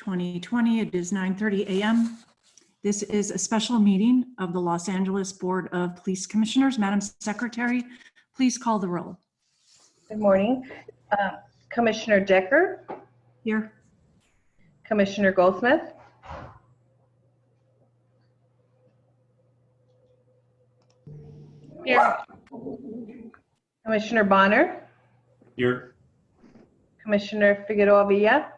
2020. It is 9:30 a.m. This is a special meeting of the Los Angeles Board of Police Commissioners. Madam Secretary, please call the roll. Good morning. Commissioner Decker. Here. Commissioner Goldsmith. Here. Commissioner Bonner. Here. Commissioner Figueroa Villa.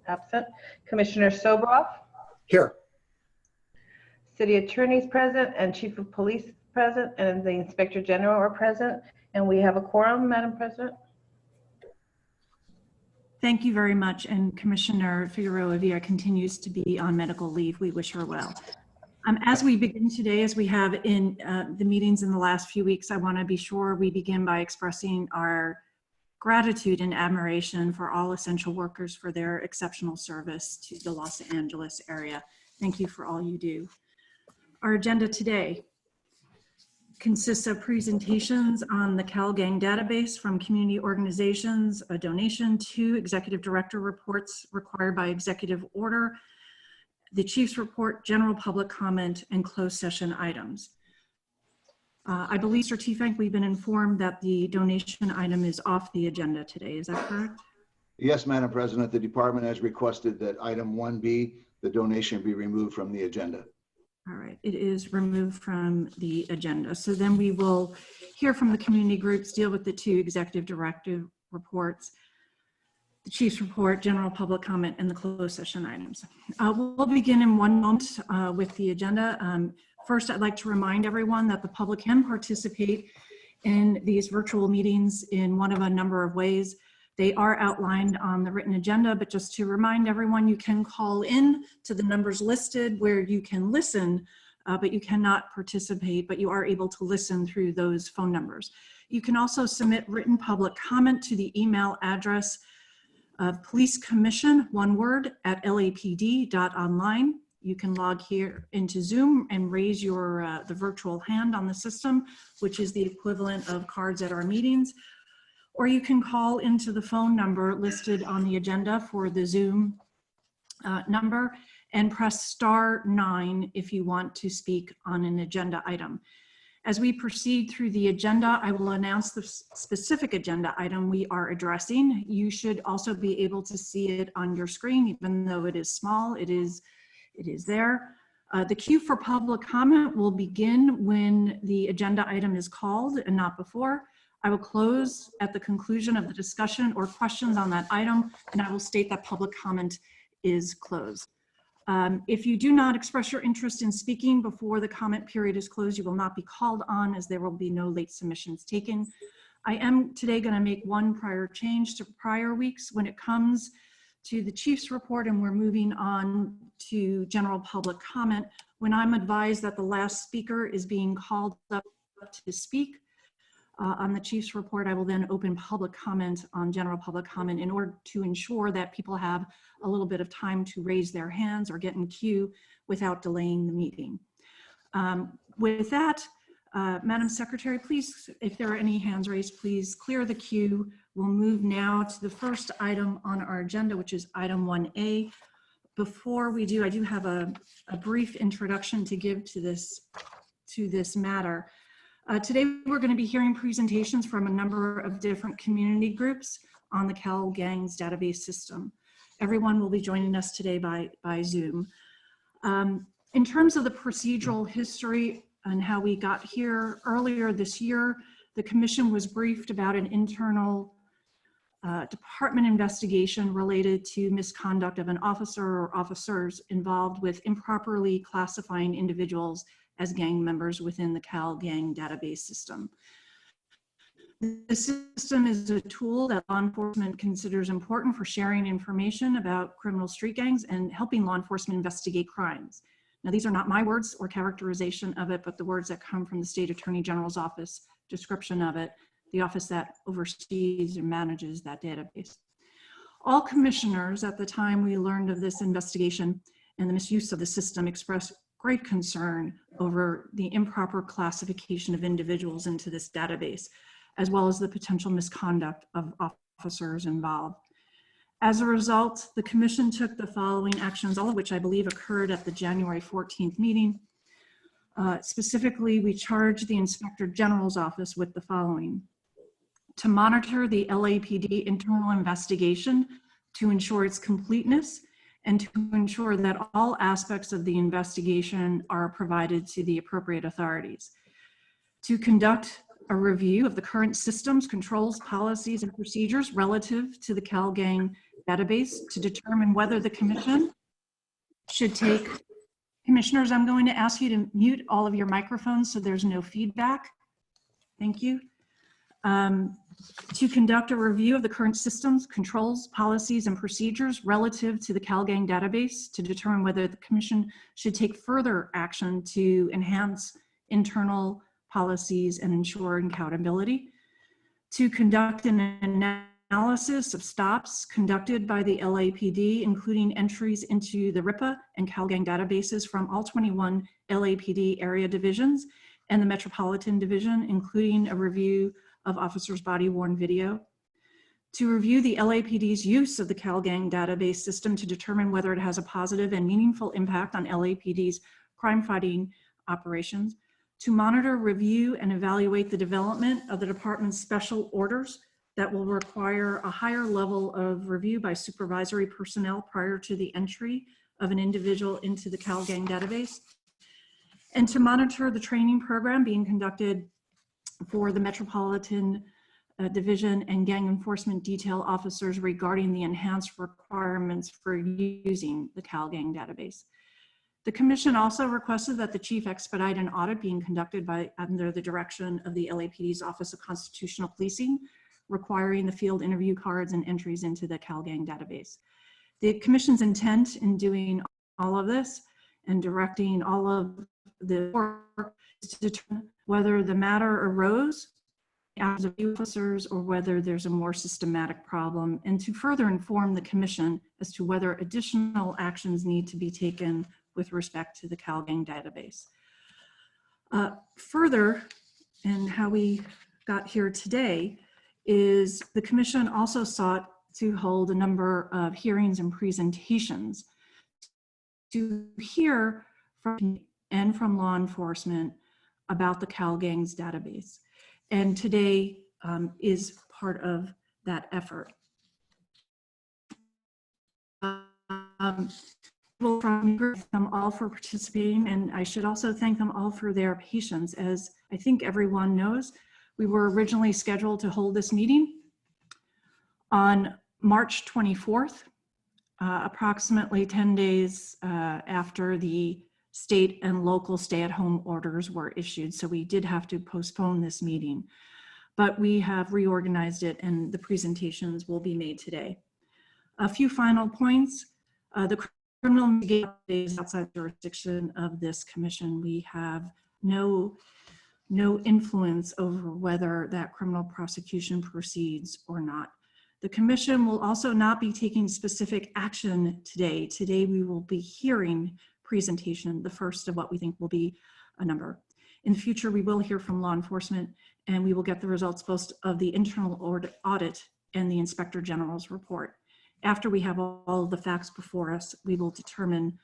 Absent. Commissioner Sobroff. Here. City attorneys present and chief of police present and the inspector general are present. And we have a quorum, Madam President. Thank you very much. And Commissioner Figueroa Villa continues to be on medical leave. We wish her well. As we begin today, as we have in the meetings in the last few weeks, I want to be sure we begin by expressing our gratitude and admiration for all essential workers for their exceptional service to the Los Angeles area. Thank you for all you do. Our agenda today consists of presentations on the CalGang database from community organizations, a donation, 2 executive director reports required by executive order, the chief's report, general public comment, and closed session items. I believe, Sir T-Fank, we've been informed that the donation item is off the agenda today. Is that correct? Yes, Madam President. The department has requested that item 1B, the donation, be removed from the agenda. All right, it is removed from the agenda. So then we will hear from the community groups, deal with the 2 executive directive reports, the chief's report, general public comment, and the closed session items. We'll begin in one moment with the agenda. First, I'd like to remind everyone that the public can participate in these virtual meetings in one of a number of ways. They are outlined on the written agenda, but just to remind everyone, you can call in to the numbers listed where you can listen, but you cannot participate, but you are able to listen through those phone numbers. You can also submit written public comment to the email address of Police Commission, one word, at lapd.online. You can log here into Zoom and raise your the virtual hand on the system, which is the equivalent of cards at our meetings. Or you can call into the phone number listed on the agenda for the Zoom number and press *9 if you want to speak on an agenda item. As we proceed through the agenda, I will announce the specific agenda item we are addressing. You should also be able to see it on your screen, even though it is small, it is there. The queue for public comment will begin when the agenda item is called and not before. I will close at the conclusion of the discussion or questions on that item, and I will state that public comment is closed. If you do not express your interest in speaking before the comment period is closed, you will not be called on, as there will be no late submissions taken. I am today going to make one prior change to prior weeks when it comes to the chief's report, and we're moving on to general public comment. When I'm advised that the last speaker is being called up to speak on the chief's report, I will then open public comment on general public comment in order to ensure that people have a little bit of time to raise their hands or get in queue without delaying the meeting. With that, Madam Secretary, please, if there are any hands raised, please clear the queue. We'll move now to the first item on our agenda, which is item 1A. Before we do, I do have a brief introduction to give to this matter. Today, we're going to be hearing presentations from a number of different community groups on the CalGang's database system. Everyone will be joining us today by Zoom. In terms of the procedural history and how we got here, earlier this year, the Commission was briefed about an internal department investigation related to misconduct of an officer or officers involved with improperly classifying individuals as gang members within the CalGang database system. The system is a tool that law enforcement considers important for sharing information about criminal street gangs and helping law enforcement investigate crimes. Now, these are not my words or characterization of it, but the words that come from the State Attorney General's office description of it, the office that oversees and manages that database. All commissioners at the time we learned of this investigation and the misuse of the system expressed great concern over the improper classification of individuals into this database, as well as the potential misconduct of officers involved. As a result, the commission took the following actions, all of which I believe occurred at the January 14th meeting. Specifically, we charged the Inspector General's office with the following: to monitor the LAPD internal investigation to ensure its completeness and to ensure that all aspects of the investigation are provided to the appropriate authorities. To conduct a review of the current systems, controls, policies, and procedures relative to the CalGang database to determine whether the commission should take. Commissioners, I'm going to ask you to mute all of your microphones so there's no feedback. Thank you. To conduct a review of the current systems, controls, policies, and procedures relative to the CalGang database to determine whether the commission should take further action to enhance internal policies and ensure accountability. To conduct an analysis of stops conducted by the LAPD, including entries into the RIPA and CalGang databases from all 21 LAPD area divisions and the Metropolitan Division, including a review of officers' body-worn video. To review the LAPD's use of the CalGang database system to determine whether it has a positive and meaningful impact on LAPD's crime-fighting operations. To monitor, review, and evaluate the development of the department's special orders that will require a higher level of review by supervisory personnel prior to the entry of an individual into the CalGang database. And to monitor the training program being conducted for the Metropolitan Division and gang enforcement detail officers regarding the enhanced requirements for using the CalGang database. The commission also requested that the chief expedite an audit being conducted under the direction of the LAPD's Office of Constitutional Policing, requiring the field interview cards and entries into the CalGang database. The commission's intent in doing all of this and directing all of the work is to determine whether the matter arose as of officers or whether there's a more systematic problem, and to further inform the commission as to whether additional actions need to be taken with respect to the CalGang database. Further, and how we got here today, is the commission also sought to hold a number of hearings and presentations to hear from law enforcement about the CalGang's database. And today is part of that effort. We'll thank them all for participating, and I should also thank them all for their patience. As I think everyone knows, we were originally scheduled to hold this meeting on March 24th, approximately 10 days after the state and local stay-at-home orders were issued. So we did have to postpone this meeting, but we have reorganized it and the presentations will be made today. A few final points. The criminal investigation is outside the jurisdiction of this commission. We have no influence over whether that criminal prosecution proceeds or not. The commission will also not be taking specific action today. Today we will be hearing presentation, the first of what we think will be a number. In the future, we will hear from law enforcement and we will get the results both of the internal audit and the Inspector General's report. After we have all of the facts before us, we will determine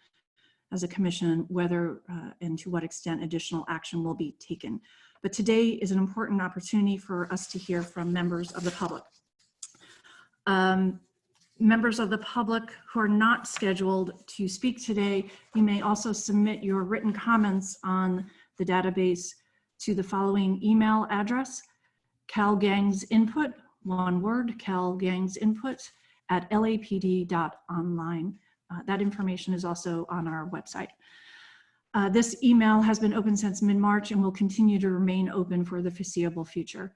as a commission whether and to what extent additional action will be taken. But today is an important opportunity for us to hear from members of the public. Members of the public who are not scheduled to speak today, you may also submit your written comments on the database to the following email address: calgangsinput, one word, calgangsinput @lapd.online. That information is also on our website. This email has been open since mid-March and will continue to remain open for the foreseeable future.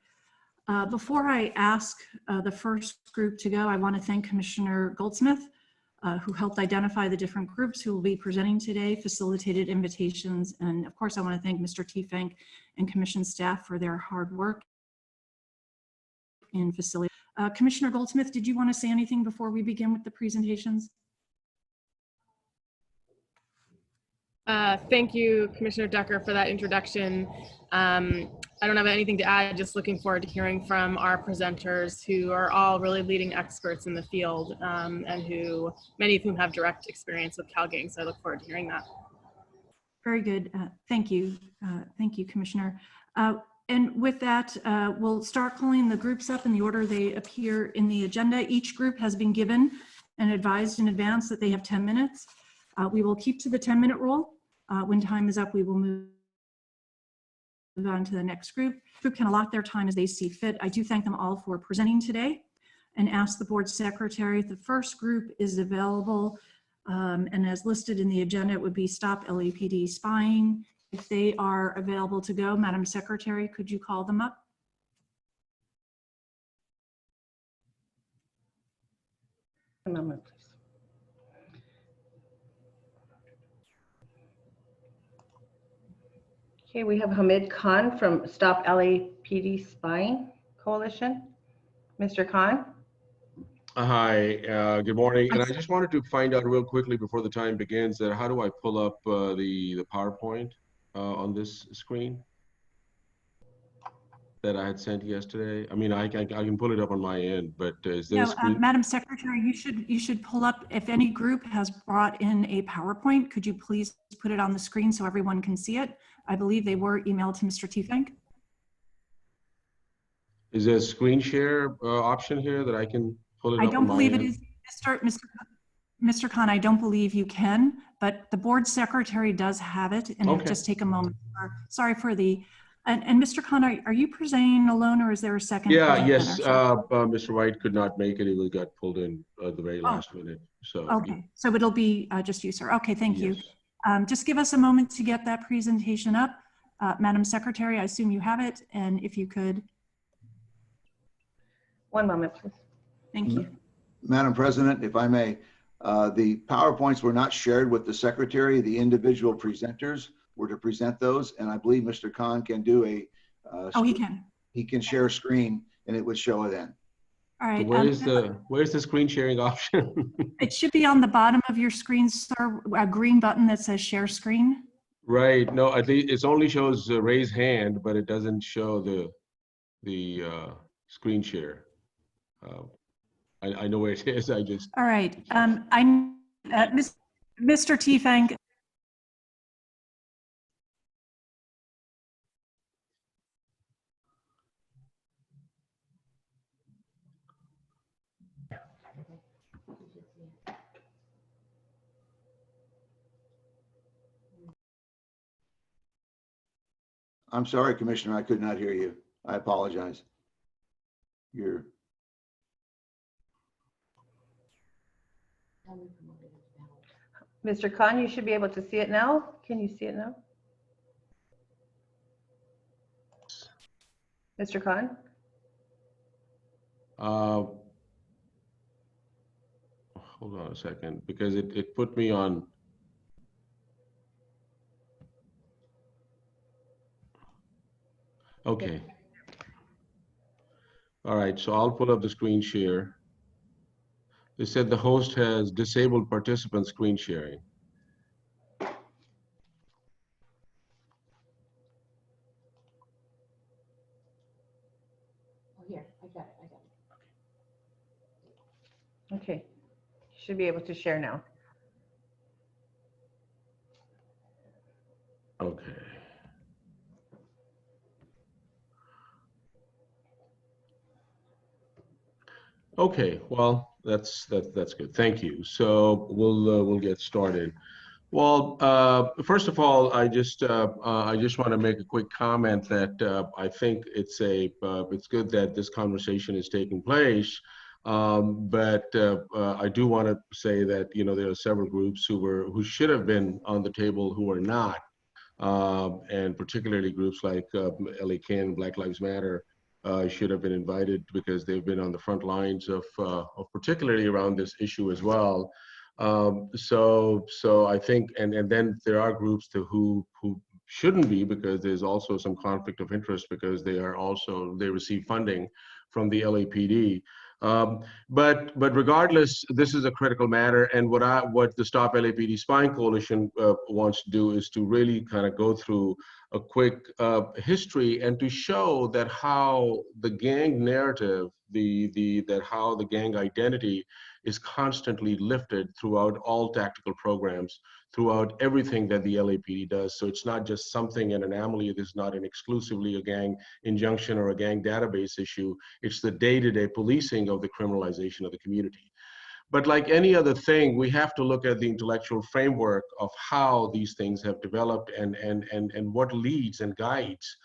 Before I ask the first group to go, I want to thank Commissioner Goldsmith, who helped identify the different groups who will be presenting today, facilitated invitations, and of course I want to thank Mr. Tiefenk and Commission staff for their hard work in facilitating. Commissioner Goldsmith, did you want to say anything before we begin with the presentations? Thank you, Commissioner Decker, for that introduction. I don't have anything to add, just looking forward to hearing from our presenters who are all really leading experts in the field and who, many of whom have direct experience with CalGang, so I look forward to hearing that. Very good. Thank you. Thank you, Commissioner. And with that, we'll start calling the groups up in the order they appear in the agenda. Each group has been given and advised in advance that they have 10 minutes. We will keep to the 10-minute rule. When time is up, we will move on to the next group. The group can allot their time as they see fit. I do thank them all for presenting today and ask the board secretary if the first group is available, and as listed in the agenda, it would be Stop LAPD Spying. If they are available to go, Madam Secretary, could you call them up? A moment, please. Okay, we have Hamid Khan from Stop LAPD Spying Coalition. Mr. Khan? Hi, good morning. And I just wanted to find out real quickly before the time begins that how do I pull up the PowerPoint on this screen that I had sent yesterday? I mean, I can pull it up on my end, but is there a screen? Madam Secretary, you should pull up, if any group has brought in a PowerPoint, could you please put it on the screen so everyone can see it? I believe they were emailed to Mr. Tiefenk. Is there a screen share option here that I can pull it up? I don't believe it is, Mr. Khan, I don't believe you can, but the board secretary does have it, and it'll just take a moment. Sorry for the, and Mr. Khan, are you presenting alone, or is there a second? Yeah, yes, Mr. White could not make it. He got pulled in at the very last minute. So okay, so it'll be just you, sir. Okay, thank you. Just give us a moment to get that presentation up. Madam Secretary, I assume you have it, and if you could. One moment, please. Thank you. Madam President, if I may, the PowerPoints were not shared with the secretary. The individual presenters were to present those, and I believe Mr. Khan can do a oh, he can. He can share a screen, and it would show it then. All right. So where's the screen sharing option? It should be on the bottom of your screen, sir. A green button that says share screen. Right. No, at least it only shows raise hand, but it doesn't show the screen share. I know where it is. I just. All right. Mr. Tiefenk. I'm sorry, Commissioner, I could not hear you. I apologize. Mr. Khan, you should be able to see it now. Can you see it now? Mr. Khan? Hold on a second, because it put me on. Okay. All right, so I'll pull up the screen share. They said the host has disabled participant screen sharing. Oh, here, I got it. Okay, you should be able to share now. Okay. Okay, well, that's good. Thank you. So we'll get started. Well, first of all, I just want to make a quick comment that I think it's good that this conversation is taking place. But I do want to say that there are several groups who should have been on the table who are not, and particularly groups like LACAN, Black Lives Matter. Should have been invited because they've been on the front lines of particularly around this issue as well. So I think, and then there are groups who shouldn't be, because there's also some conflict of interest because they receive funding from the LAPD. But regardless, this is a critical matter, and what the Stop LAPD Spying Coalition wants to do is to really kind of go through a quick history and to show that how the gang narrative, that how the gang identity is constantly lifted throughout all tactical programs, throughout everything that the LAPD does. So it's not just something, an anomaly. It is not an exclusively a gang injunction or a gang database issue. It's the day-to-day policing of the criminalization of the community. But like any other thing, we have to look at the intellectual framework of how these things have developed and what leads and guides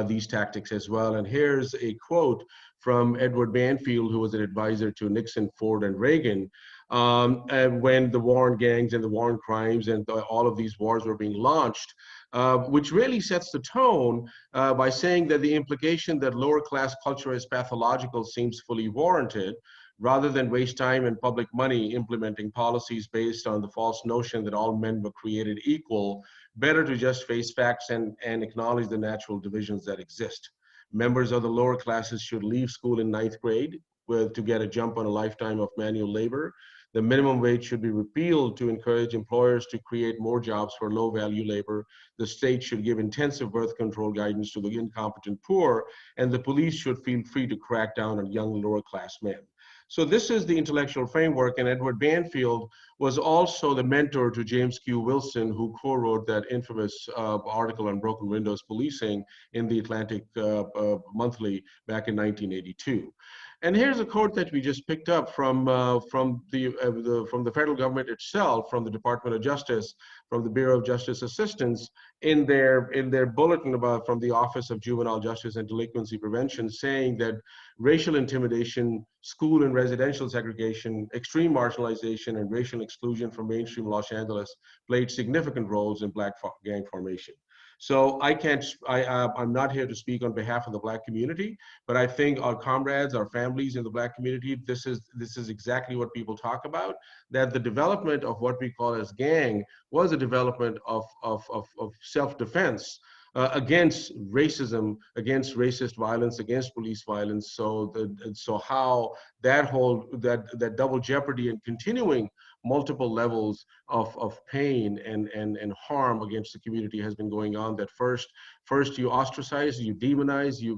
these tactics as well. And here's a quote from Edward Banfield, who was an advisor to Nixon, Ford, and Reagan, and when the war on gangs and the war on crimes and all of these wars were being launched, which really sets the tone by saying that the implication that lower class culture is pathological seems fully warranted, rather than waste time and public money implementing policies based on the false notion that all men were created equal. Better to just face facts and acknowledge the natural divisions that exist. Members of the lower classes should leave school in 9th grade to get a jump on a lifetime of manual labor. The minimum wage should be repealed to encourage employers to create more jobs for low-value labor. The state should give intensive birth control guidance to the incompetent poor, and the police should feel free to crack down on young lower-class men. So this is the intellectual framework, and Edward Banfield was also the mentor to James Q. Wilson, who co-wrote that infamous article on broken windows policing in the Atlantic Monthly back in 1982. And here's a quote that we just picked up from the federal government itself, from the Department of Justice, from the Bureau of Justice Assistance, in their bulletin from the Office of Juvenile Justice and Delinquency Prevention, saying that racial intimidation, school and residential segregation, extreme marginalization, and racial exclusion from mainstream Los Angeles played significant roles in Black gang formation. So I'm not here to speak on behalf of the Black community, but I think our comrades, our families in the Black community, this is exactly what people talk about, that the development of what we call as gang was a development of self-defense against racism, against racist violence, against police violence. So how that double jeopardy and continuing multiple levels of pain and harm against the community has been going on. That first you ostracize, you demonize, you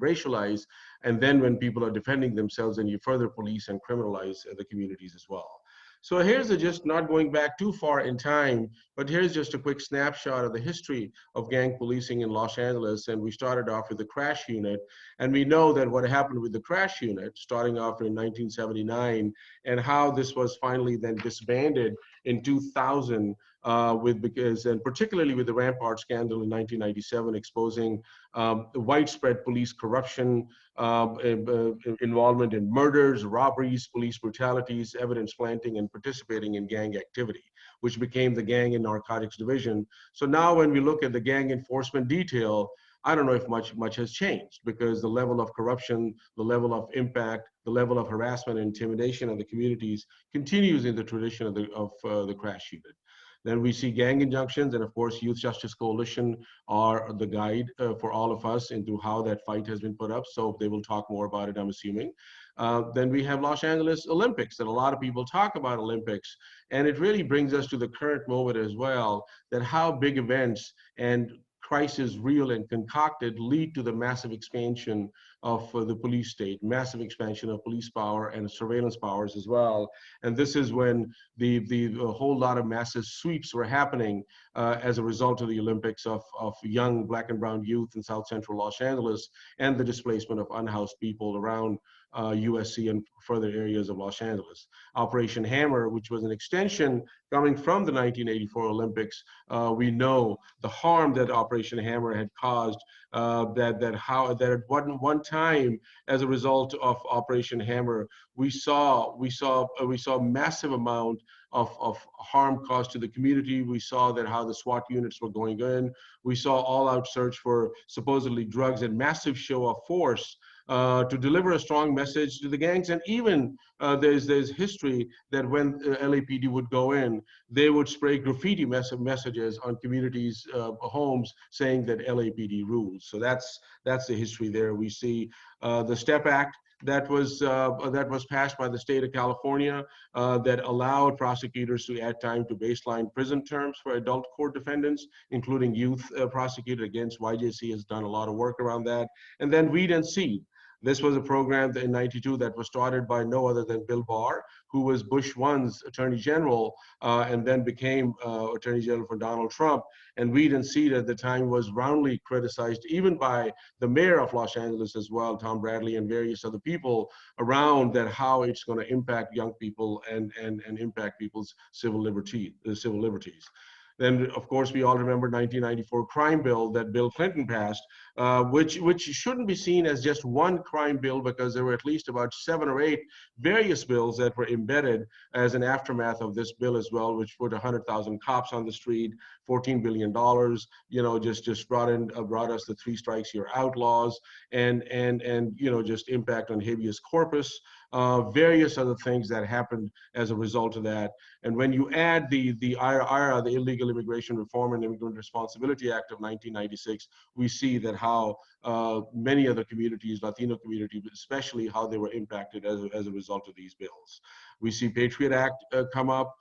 racialize, and then when people are defending themselves, and you further police and criminalize the communities as well. So here's just not going back too far in time, but here's just a quick snapshot of the history of gang policing in Los Angeles. And we started off with the crash unit. And we know that what happened with the crash unit, starting off in 1979, and how this was finally then disbanded in 2000, and particularly with the Rampart scandal in 1997, exposing widespread police corruption, involvement in murders, robberies, police brutalities, evidence planting, and participating in gang activity, which became the Gang and Narcotics Division. So now when we look at the gang enforcement detail, I don't know if much has changed, because the level of corruption, the level of impact, the level of harassment and intimidation of the communities continues in the tradition of the crash unit. Then we see gang injunctions, and of course, Youth Justice Coalition are the guide for all of us into how that fight has been put up. So they will talk more about it, I'm assuming. Then we have Los Angeles Olympics, that a lot of people talk about Olympics. And it really brings us to the current moment as well, that how big events and crisis real and concocted lead to the massive expansion of the police state, massive expansion of police power and surveillance powers as well. And this is when the whole lot of massive sweeps were happening as a result of the Olympics of young Black and brown youth in South Central Los Angeles, and the displacement of unhoused people around USC and further areas of Los Angeles. Operation Hammer, which was an extension coming from the 1984 Olympics, we know the harm that Operation Hammer had caused, that at one time, as a result of Operation Hammer, we saw massive amount of harm caused to the community. We saw that how the SWAT units were going in. We saw all-out search for supposedly drugs and massive show of force to deliver a strong message to the gangs. And even there's history that when LAPD would go in, they would spray graffiti messages on communities' homes saying that LAPD rules. So that's the history there. We see the STEP Act, that was passed by the state of California that allowed prosecutors to add time to baseline prison terms for adult court defendants, including youth prosecuted against. YJC has done a lot of work around that. And then Weed and Seed. This was a program in '92 that was started by no other than Bill Barr, who was Bush I's Attorney General and then became Attorney General for Donald Trump. And Weed and Seed at the time was roundly criticized, even by the mayor of Los Angeles as well, Tom Bradley, and various other people around that, how it's going to impact young people and impact people's civil liberties. Then, of course, we all remember 1994 crime bill that Bill Clinton passed, which shouldn't be seen as just one crime bill, because there were at least about 7 or 8 various bills that were embedded as an aftermath of this bill as well, which put 100,000 cops on the street, $14 billion, you know, just brought us the 3 strikes you're out laws, and you know, just impact on habeas corpus. Various other things that happened as a result of that. And when you add the IRA, the Illegal Immigration Reform and Immigrant Responsibility Act of 1996, we see that how many other communities, Latino communities especially, how they were impacted as a result of these bills. We see PATRIOT Act come up.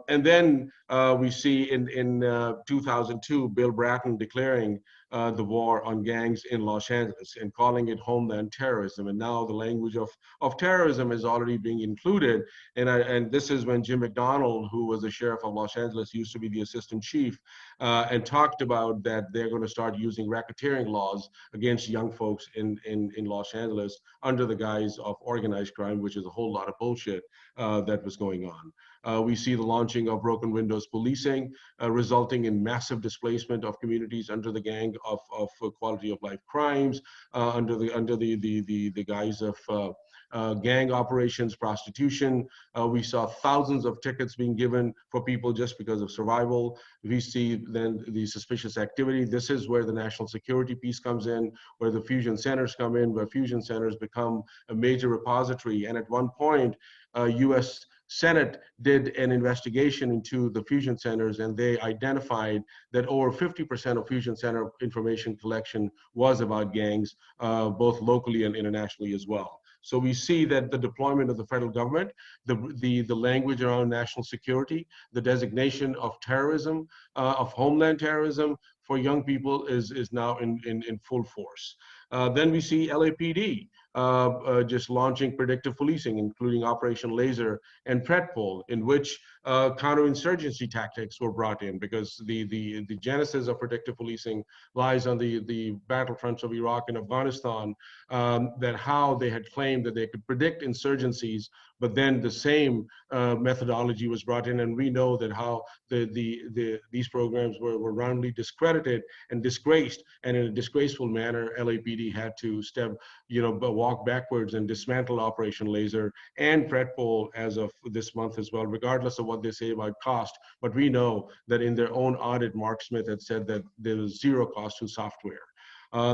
And then we see in 2002, Bill Bratton declaring the war on gangs in Los Angeles and calling it homeland terrorism. And now the language of terrorism is already being included. And this is when Jim McDonald, who was the sheriff of Los Angeles, used to be the assistant chief, and talked about that they're going to start using racketeering laws against young folks in Los Angeles under the guise of organized crime, which is a whole lot of bullshit that was going on. We see the launching of broken windows policing, resulting in massive displacement of communities under the gang of quality of life crimes, under the guise of gang operations, prostitution. We saw thousands of tickets being given for people just because of survival. We see then the suspicious activity. This is where the national security piece comes in, where the fusion centers come in, where fusion centers become a major repository. And at one point, U.S. Senate did an investigation into the fusion centers, and they identified that over 50% of fusion center information collection was about gangs, both locally and internationally as well. So we see that the deployment of the federal government, the language around national security, the designation of terrorism, of homeland terrorism for young people is now in full force. Then we see LAPD just launching predictive policing, including Operation Laser and PRETPOL, in which counterinsurgency tactics were brought in, because the genesis of predictive policing lies on the battlefronts of Iraq and Afghanistan, that how they had claimed that they could predict insurgencies, but then the same methodology was brought in, and we know that how these programs were roundly discredited and disgraced, and in a disgraceful manner, LAPD had to walk backwards and dismantle Operation Laser and PRETPOL as of this month as well, regardless of what they say about cost. But we know that in their own audit, Mark Smith had said that there was zero cost to software.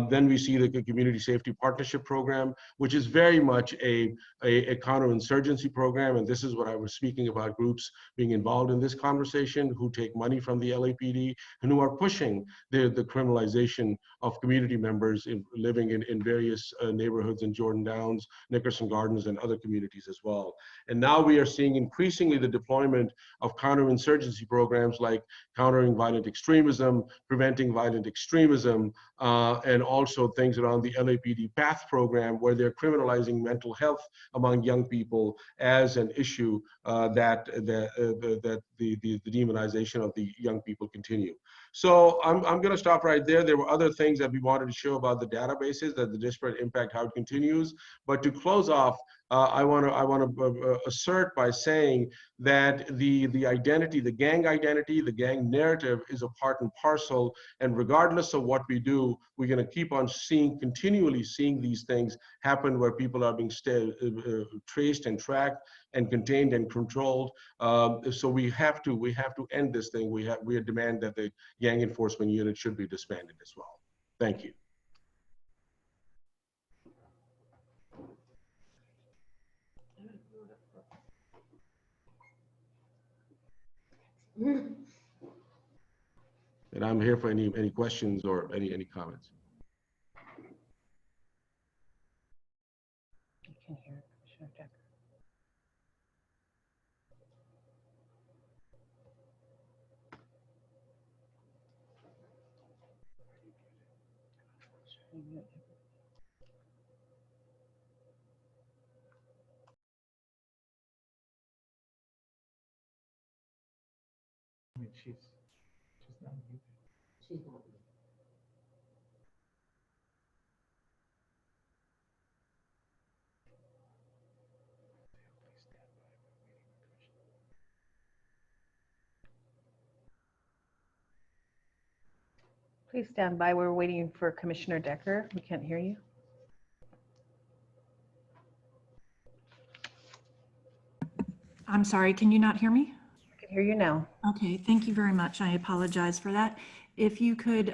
Then we see the Community Safety Partnership Program, which is very much a counterinsurgency program. And this is what I was speaking about, groups being involved in this conversation who take money from the LAPD and who are pushing the criminalization of community members living in various neighborhoods in Jordan Downs, Nickerson Gardens, and other communities as well. And now we are seeing increasingly the deployment of counterinsurgency programs like countering violent extremism, preventing violent extremism, and also things around the LAPD PATH program, where they're criminalizing mental health among young people as an issue that the demonization of the young people continue. So I'm going to stop right there. There were other things that we wanted to show about the databases, that the disparate impact, how it continues. But to close off, I want to assert by saying that the identity, the gang narrative is a part and parcel. And regardless of what we do, we're going to keep on continually seeing these things happen, where people are being traced and tracked and contained and controlled. So we have to end this thing. We demand that the gang enforcement unit should be disbanded as well. Thank you. And I'm here for any questions or any comments. She's not muted. She's not muted. Please stand by. We're waiting for Commissioner Decker. We can't hear you. I'm sorry, can you not hear me? I can hear you now. Okay, thank you very much. I apologize for that. If you could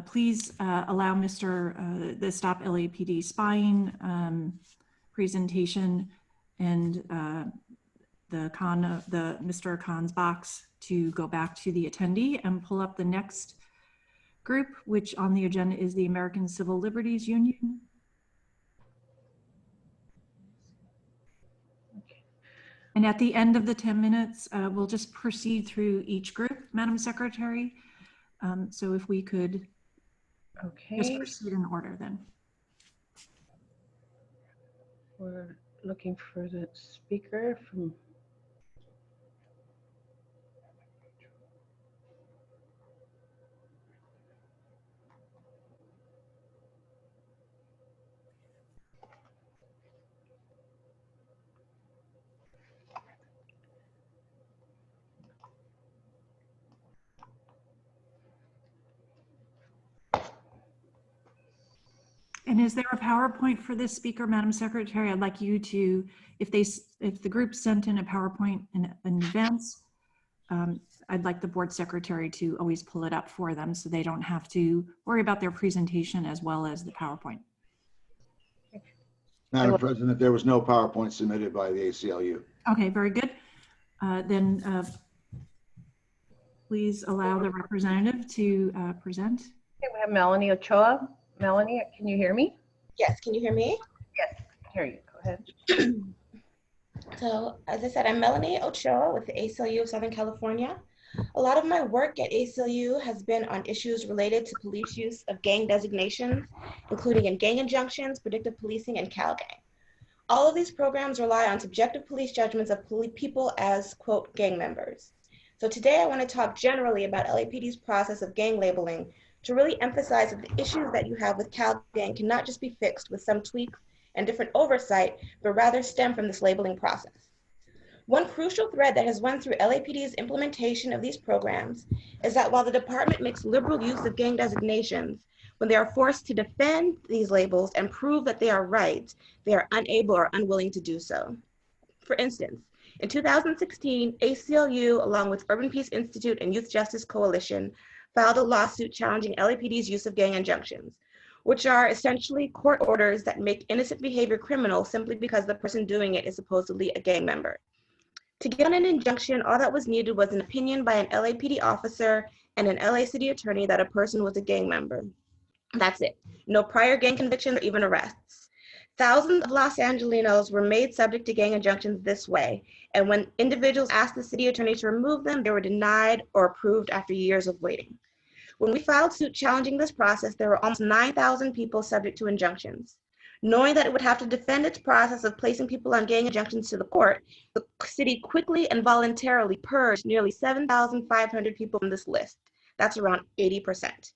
please allow the Stop LAPD spying presentation and Mr. Khan's box to go back to the attendee and pull up the next group, which on the agenda is the American Civil Liberties Union. And at the end of the 10 minutes, we'll just proceed through each group, Madam Secretary. So if we could just proceed in order then. We're looking for the speaker from. And is there a PowerPoint for this speaker, Madam Secretary? I'd like you to, if the group sent in a PowerPoint in advance, I'd like the board secretary to always pull it up for them so they don't have to worry about their presentation as well as the PowerPoint. Madam President, there was no PowerPoint submitted by the ACLU. Okay, very good. Then please allow the representative to present. Okay, we have Melanie Ochoa. Melanie, can you hear me? Yes, can you hear me? Yes, I hear you. Go ahead. So, as I said, I'm Melanie Ochoa with the ACLU of Southern California. A lot of my work at ACLU has been on issues related to police use of gang designations, including in gang injunctions, predictive policing, and CalGang. All of these programs rely on subjective police judgments of people as, quote, gang members. So today I want to talk generally about LAPD's process of gang labeling to really emphasize that the issues that you have with CalGang cannot just be fixed with some tweaks and different oversight, but rather stem from this labeling process. One crucial thread that has run through LAPD's implementation of these programs is that while the department makes liberal use of gang designations, when they are forced to defend these labels and prove that they are right, they are unable or unwilling to do so. For instance, in 2016, ACLU, along with Urban Peace Institute and Youth Justice Coalition, filed a lawsuit challenging LAPD's use of gang injunctions, which are essentially court orders that make innocent behavior criminal simply because the person doing it is supposedly a gang member. To get an injunction, all that was needed was an opinion by an LAPD officer and an LA city attorney that a person was a gang member. That's it. No prior gang convictions or even arrests. Thousands of Los Angelenos were made subject to gang injunctions this way, and when individuals asked the city attorney to remove them, they were denied or approved after years of waiting. When we filed suit challenging this process, there were almost 9,000 people subject to injunctions. Knowing that it would have to defend its process of placing people on gang injunctions to the court, the city quickly and voluntarily purged nearly 7,500 people from this list. That's around 80%.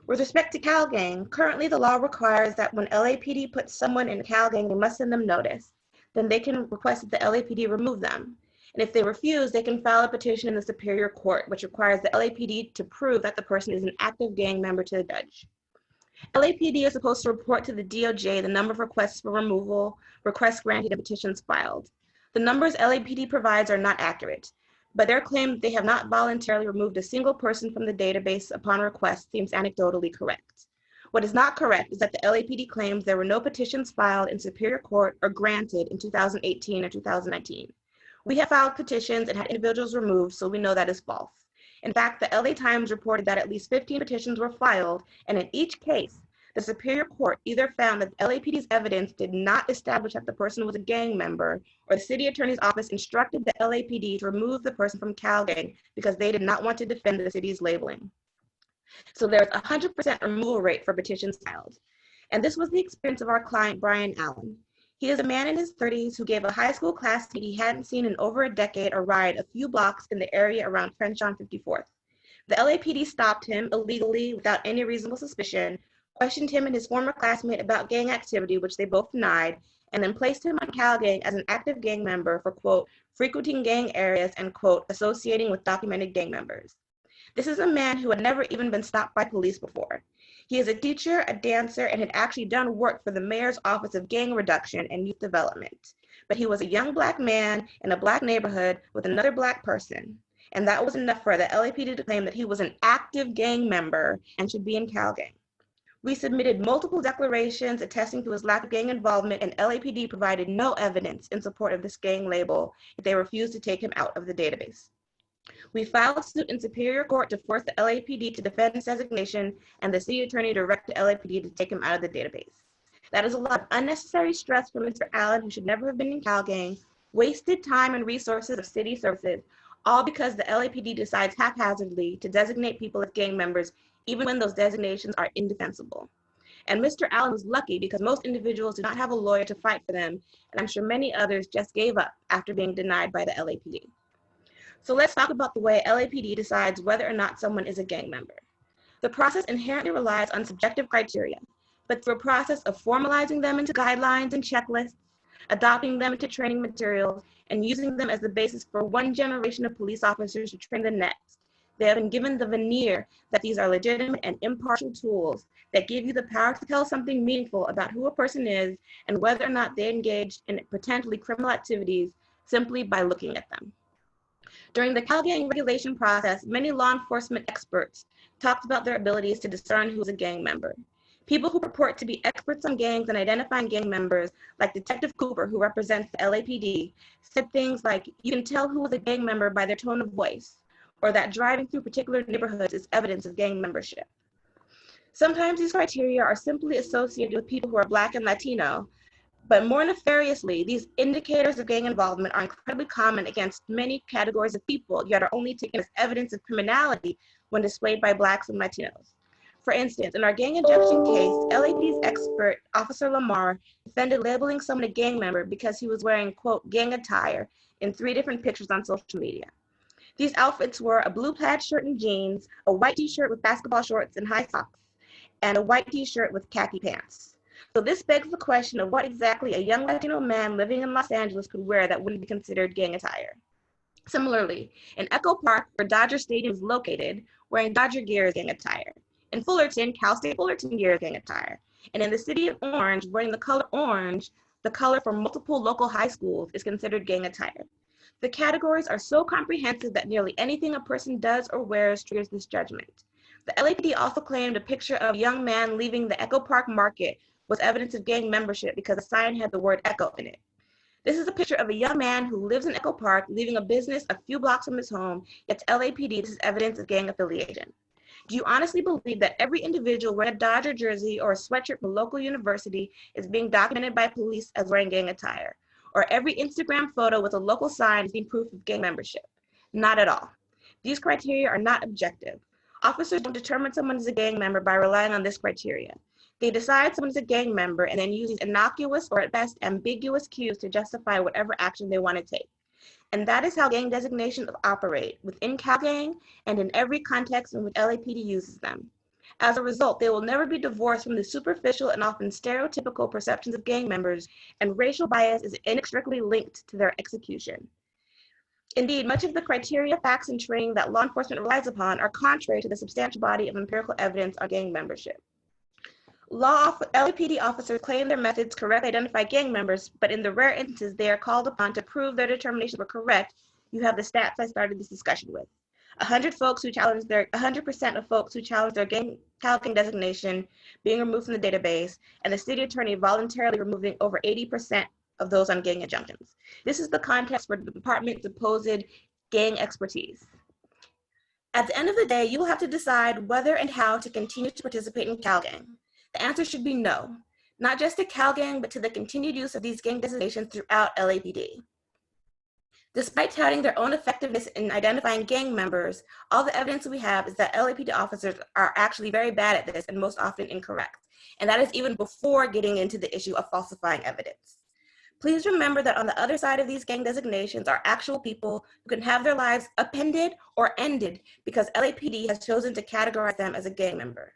With respect to CalGang, currently the law requires that when LAPD puts someone in CalGang, they must send them notice. Then they can request that the LAPD remove them. And if they refuse, they can file a petition in the Superior Court, which requires the LAPD to prove that the person is an active gang member to the judge. LAPD is supposed to report to the DOJ the number of requests for removal, requests granted, and petitions filed. The numbers LAPD provides are not accurate, but their claim that they have not voluntarily removed a single person from the database upon request seems anecdotally correct. What is not correct is that the LAPD claims there were no petitions filed in Superior Court or granted in 2018 or 2019. We have filed petitions and had individuals removed, so we know that is false. In fact, the LA Times reported that at least 15 petitions were filed, and in each case, the Superior Court either found that LAPD's evidence did not establish that the person was a gang member, or the city attorney's office instructed the LAPD to remove the person from CalGang because they did not want to defend the city's labeling. So there's a 100% removal rate for petitions filed. And this was the experience of our client, Brian Allen. He is a man in his 30s who gave a high school classmate he hadn't seen in over a decade a ride a few blocks in the area around Crenshaw and 54th. The LAPD stopped him illegally without any reasonable suspicion, questioned him and his former classmate about gang activity, which they both denied, and then placed him on CalGang as an active gang member for, quote, frequenting gang areas and, quote, associating with documented gang members. This is a man who had never even been stopped by police before. He is a teacher, a dancer, and had actually done work for the mayor's office of gang reduction and youth development. But he was a young Black man in a Black neighborhood with another Black person. And that was enough for the LAPD to claim that he was an active gang member and should be in CalGang. We submitted multiple declarations attesting to his lack of gang involvement, and LAPD provided no evidence in support of this gang label if they refused to take him out of the database. We filed suit in Superior Court to force the LAPD to defend his designation, and the city attorney directed the LAPD to take him out of the database. That is a lot of unnecessary stress for Mr. Allen, who should never have been in CalGang, wasted time and resources of city services, all because the LAPD decides haphazardly to designate people as gang members, even when those designations are indefensible. And Mr. Allen was lucky because most individuals do not have a lawyer to fight for them, and I'm sure many others just gave up after being denied by the LAPD. So let's talk about the way LAPD decides whether or not someone is a gang member. The process inherently relies on subjective criteria, but through a process of formalizing them into guidelines and checklists, adopting them into training materials, and using them as the basis for one generation of police officers to train the next, they have been given the veneer that these are legitimate and impartial tools that give you the power to tell something meaningful about who a person is and whether or not they engaged in potentially criminal activities simply by looking at them. During the CalGang regulation process, many law enforcement experts talked about their abilities to discern who is a gang member. People who purport to be experts on gangs and identifying gang members, like Detective Cooper, who represents the LAPD, said things like, you can tell who is a gang member by their tone of voice, or that driving through particular neighborhoods is evidence of gang membership. Sometimes these criteria are simply associated with people who are Black and Latino, but more nefariously, these indicators of gang involvement are incredibly common against many categories of people, yet are only taken as evidence of criminality when displayed by Blacks and Latinos. For instance, in our gang injunction case, LAPD's expert, Officer Lamar, defended labeling someone a gang member because he was wearing, quote, gang attire in 3 different pictures on social media. These outfits were a blue plaid shirt and jeans, a white t-shirt with basketball shorts and high socks, and a white t-shirt with khaki pants. So this begs the question of what exactly a young Latino man living in Los Angeles could wear that wouldn't be considered gang attire. Similarly, in Echo Park, where Dodger Stadium is located, wearing Dodger gear is gang attire. In Fullerton, Cal State Fullerton gear is gang attire. And in the city of Orange, wearing the color orange, the color for multiple local high schools, is considered gang attire. The categories are so comprehensive that nearly anything a person does or wears triggers this judgment. The LAPD also claimed a picture of a young man leaving the Echo Park Market was evidence of gang membership because the sign had the word Echo in it. This is a picture of a young man who lives in Echo Park, leaving a business a few blocks from his home, yet to LAPD, this is evidence of gang affiliation. Do you honestly believe that every individual wearing a Dodger jersey or a sweatshirt from a local university is being documented by police as wearing gang attire? Or every Instagram photo with a local sign is being proof of gang membership? Not at all. These criteria are not objective. Officers don't determine someone is a gang member by relying on this criteria. They decide someone is a gang member and then use these innocuous or at best ambiguous cues to justify whatever action they want to take. And that is how gang designations operate within CalGang and in every context in which LAPD uses them. As a result, they will never be divorced from the superficial and often stereotypical perceptions of gang members, and racial bias is inextricably linked to their execution. Indeed, much of the criteria, facts, and training that law enforcement relies upon are contrary to the substantial body of empirical evidence on gang membership. LAPD officers claim their methods correctly identify gang members, but in the rare instances they are called upon to prove their determinations were correct, you have the stats I started this discussion with. 100% of folks who challenged their CalGang designation being removed from the database, and the city attorney voluntarily removing over 80% of those on gang injunctions. This is the context for the department's supposed gang expertise. At the end of the day, you will have to decide whether and how to continue to participate in CalGang. The answer should be no, not just to CalGang, but to the continued use of these gang designations throughout LAPD. Despite touting their own effectiveness in identifying gang members, all the evidence we have is that LAPD officers are actually very bad at this and most often incorrect. And that is even before getting into the issue of falsifying evidence. Please remember that on the other side of these gang designations are actual people who can have their lives appended or ended because LAPD has chosen to categorize them as a gang member.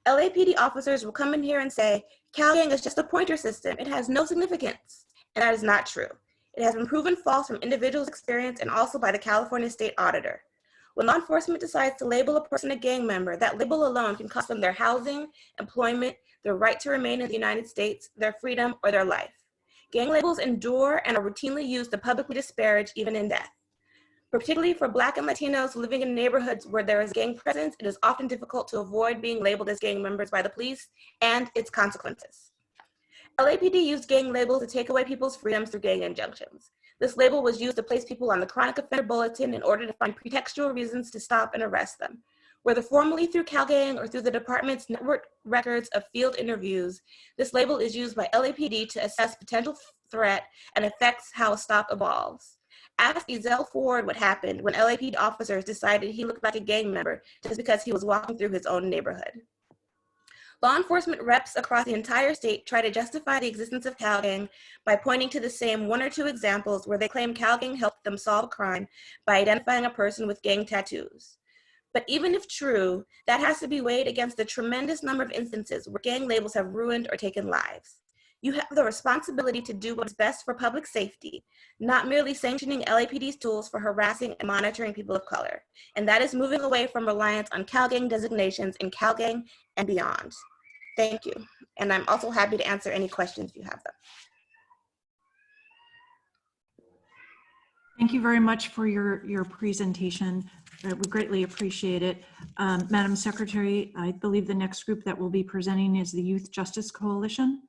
LAPD officers will come in here and say, CalGang is just a pointer system. It has no significance. And that is not true. It has been proven false from individuals' experience and also by the California State Auditor. When law enforcement decides to label a person a gang member, that label alone can cost them their housing, employment, their right to remain in the United States, their freedom, or their life. Gang labels endure and are routinely used to publicly disparage, even in death. Particularly for Black and Latinos living in neighborhoods where there is gang presence, it is often difficult to avoid being labeled as gang members by the police and its consequences. LAPD used gang labels to take away people's freedoms through gang injunctions. This label was used to place people on the chronic offender bulletin in order to find pretextual reasons to stop and arrest them. Whether formally through CalGang or through the department's network records of field interviews, this label is used by LAPD to assess potential threat and affects how a stop evolves. Ask Ezell Ford what happened when LAPD officers decided he looked like a gang member just because he was walking through his own neighborhood. Law enforcement reps across the entire state try to justify the existence of CalGang by pointing to the same one or two examples where they claim CalGang helped them solve a crime by identifying a person with gang tattoos. But even if true, that has to be weighed against the tremendous number of instances where gang labels have ruined or taken lives. You have the responsibility to do what is best for public safety, not merely sanctioning LAPD's tools for harassing and monitoring people of color. And that is moving away from reliance on CalGang designations in CalGang and beyond. Thank you. And I'm also happy to answer any questions if you have them. Thank you very much for your presentation. We greatly appreciate it. Madam Secretary, I believe the next group that will be presenting is the Youth Justice Coalition.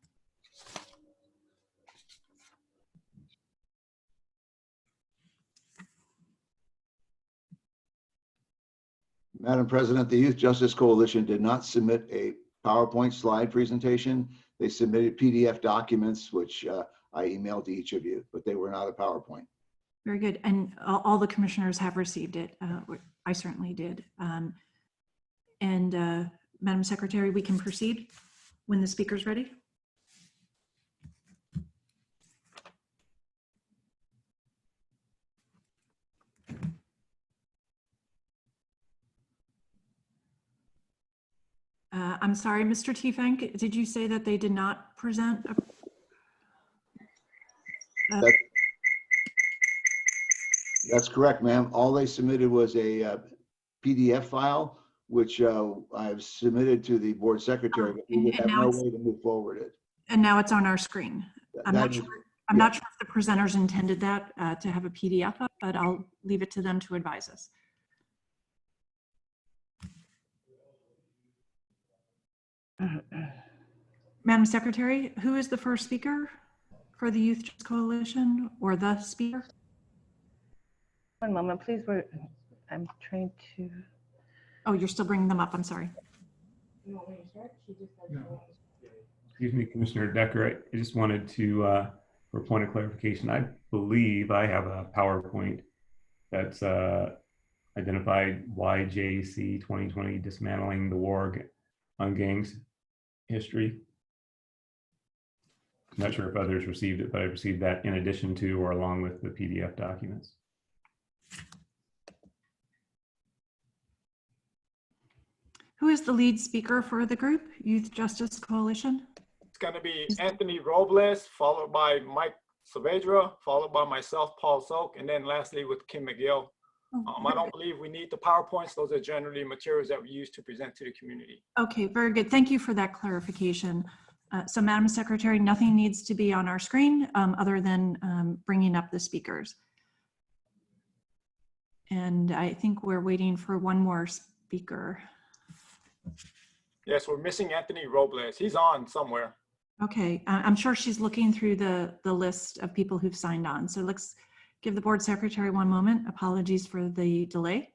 Madam President, the Youth Justice Coalition did not submit a PowerPoint slide presentation. They submitted PDF documents, which I emailed to each of you, but they were not a PowerPoint. Very good. And all the commissioners have received it. I certainly did. Madam Secretary, we can proceed when the speaker's ready. I'm sorry, Mr. Tiefenk, did you say that they did not present? That's correct, ma'am. All they submitted was a PDF file, which I've submitted to the board secretary, but we would have no way to move forward it. And now it's on our screen. I'm not sure if the presenters intended that to have a PDF up, but I'll leave it to them to advise us. Madam Secretary, who is the first speaker for the Youth Justice Coalition, or the speaker? One moment, please. I'm trying to. Oh, you're still bringing them up. I'm sorry. Excuse me, Commissioner Decker. I just wanted to, for a point of clarification, I believe I have a PowerPoint that's identified YJC 2020 Dismantling the War on Gangs History. I'm not sure if others received it, but I received that in addition to or along with the PDF documents. Who is the lead speaker for the group, Youth Justice Coalition? It's going to be Anthony Robles, followed by Mike Saavedra, followed by myself, Paul Sok, and then lastly with Kim McGill. I don't believe we need the PowerPoints. Those are generally materials that we use to present to the community. Okay, very good. Thank you for that clarification. So Madam Secretary, nothing needs to be on our screen other than bringing up the speakers. And I think we're waiting for one more speaker. Yes, we're missing Anthony Robles. He's on somewhere. Okay, I'm sure she's looking through the list of people who've signed on. So let's give the board secretary one moment. Apologies for the delay.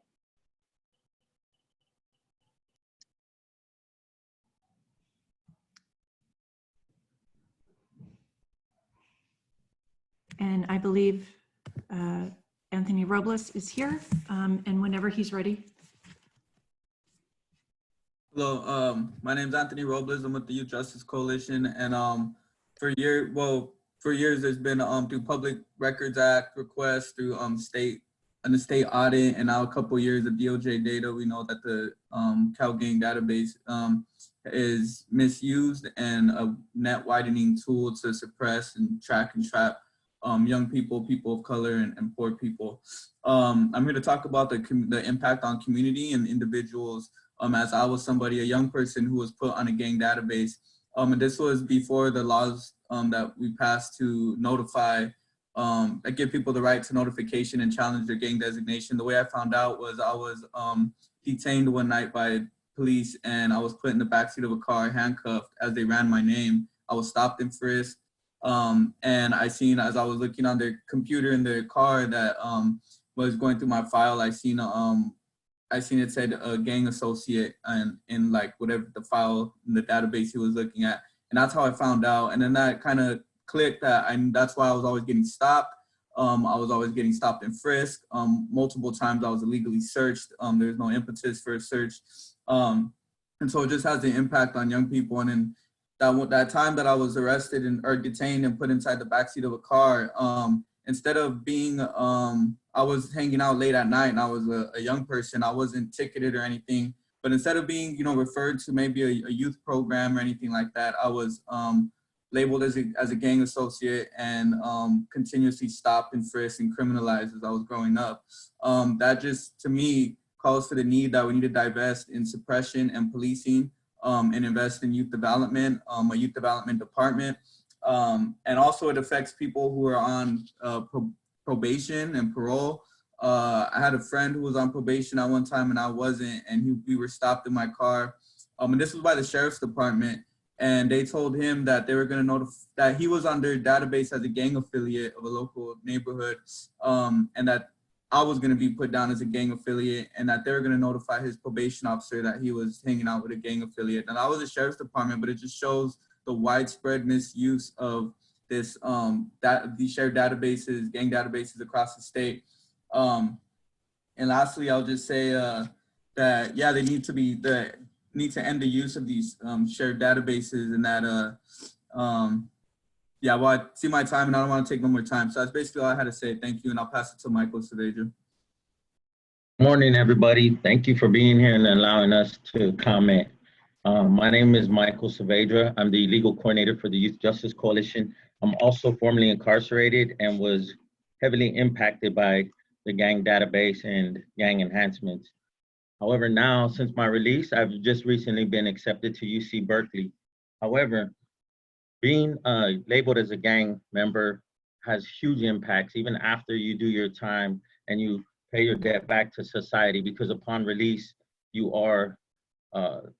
And I believe Anthony Robles is here, and whenever he's ready. Hello, my name is Anthony Robles. I'm with the Youth Justice Coalition, and for years there's been through Public Records Act requests, through the state audit, and now a couple of years of DOJ data, we know that the CalGang database is misused and a net widening tool to suppress and track and trap young people, people of color, and poor people. I'm here to talk about the impact on community and individuals, as I was a young person who was put on a gang database. And this was before the laws that we passed to notify, that give people the right to notification and challenge their gang designation. The way I found out was I was detained one night by police, and I was put in the backseat of a car, handcuffed as they ran my name. I was stopped and frisked. And I seen, as I was looking on their computer in their car that was going through my file, I seen it said a gang associate, and in like whatever the file in the database he was looking at. And that's how I found out. And then that kind of clicked that's why I was always getting stopped. I was always getting stopped and frisked. Multiple times I was illegally searched. There's no impetus for a search. And so it just has an impact on young people. And then that time that I was arrested or detained and put inside the backseat of a car, instead of being, I was hanging out late at night, and I was a young person. I wasn't ticketed or anything, but instead of being, referred to maybe a youth program or anything like that, I was labeled as a gang associate and continuously stopped and frisked and criminalized as I was growing up. That just, to me, calls for the need that we need to divest in suppression and policing, and invest in youth development, a youth development department. And also it affects people who are on probation and parole. I had a friend who was on probation at one time and I wasn't, and we were stopped in my car. And this was by the sheriff's department. And they told him that they were going to notify that he was on their database as a gang affiliate of a local neighborhood, and that I was going to be put down as a gang affiliate, and that they were going to notify his probation officer that he was hanging out with a gang affiliate. And I was a sheriff's department, but it just shows the widespread misuse of this, these shared databases, gang databases across the state. And lastly, I'll just say that, yeah, they need to end the use of these shared databases, and that, yeah, well, I see my time and I don't want to take no more time. So that's basically all I had to say. Thank you. And I'll pass it to Michael Saavedra. Morning, everybody. Thank you for being here and allowing us to comment. My name is Michael Saavedra. I'm the legal coordinator for the Youth Justice Coalition. I'm also formerly incarcerated and was heavily impacted by the gang database and gang enhancements. However, now, since my release, I've just recently been accepted to UC Berkeley. However, being labeled as a gang member has huge impacts even after you do your time and you pay your debt back to society, because upon release, you are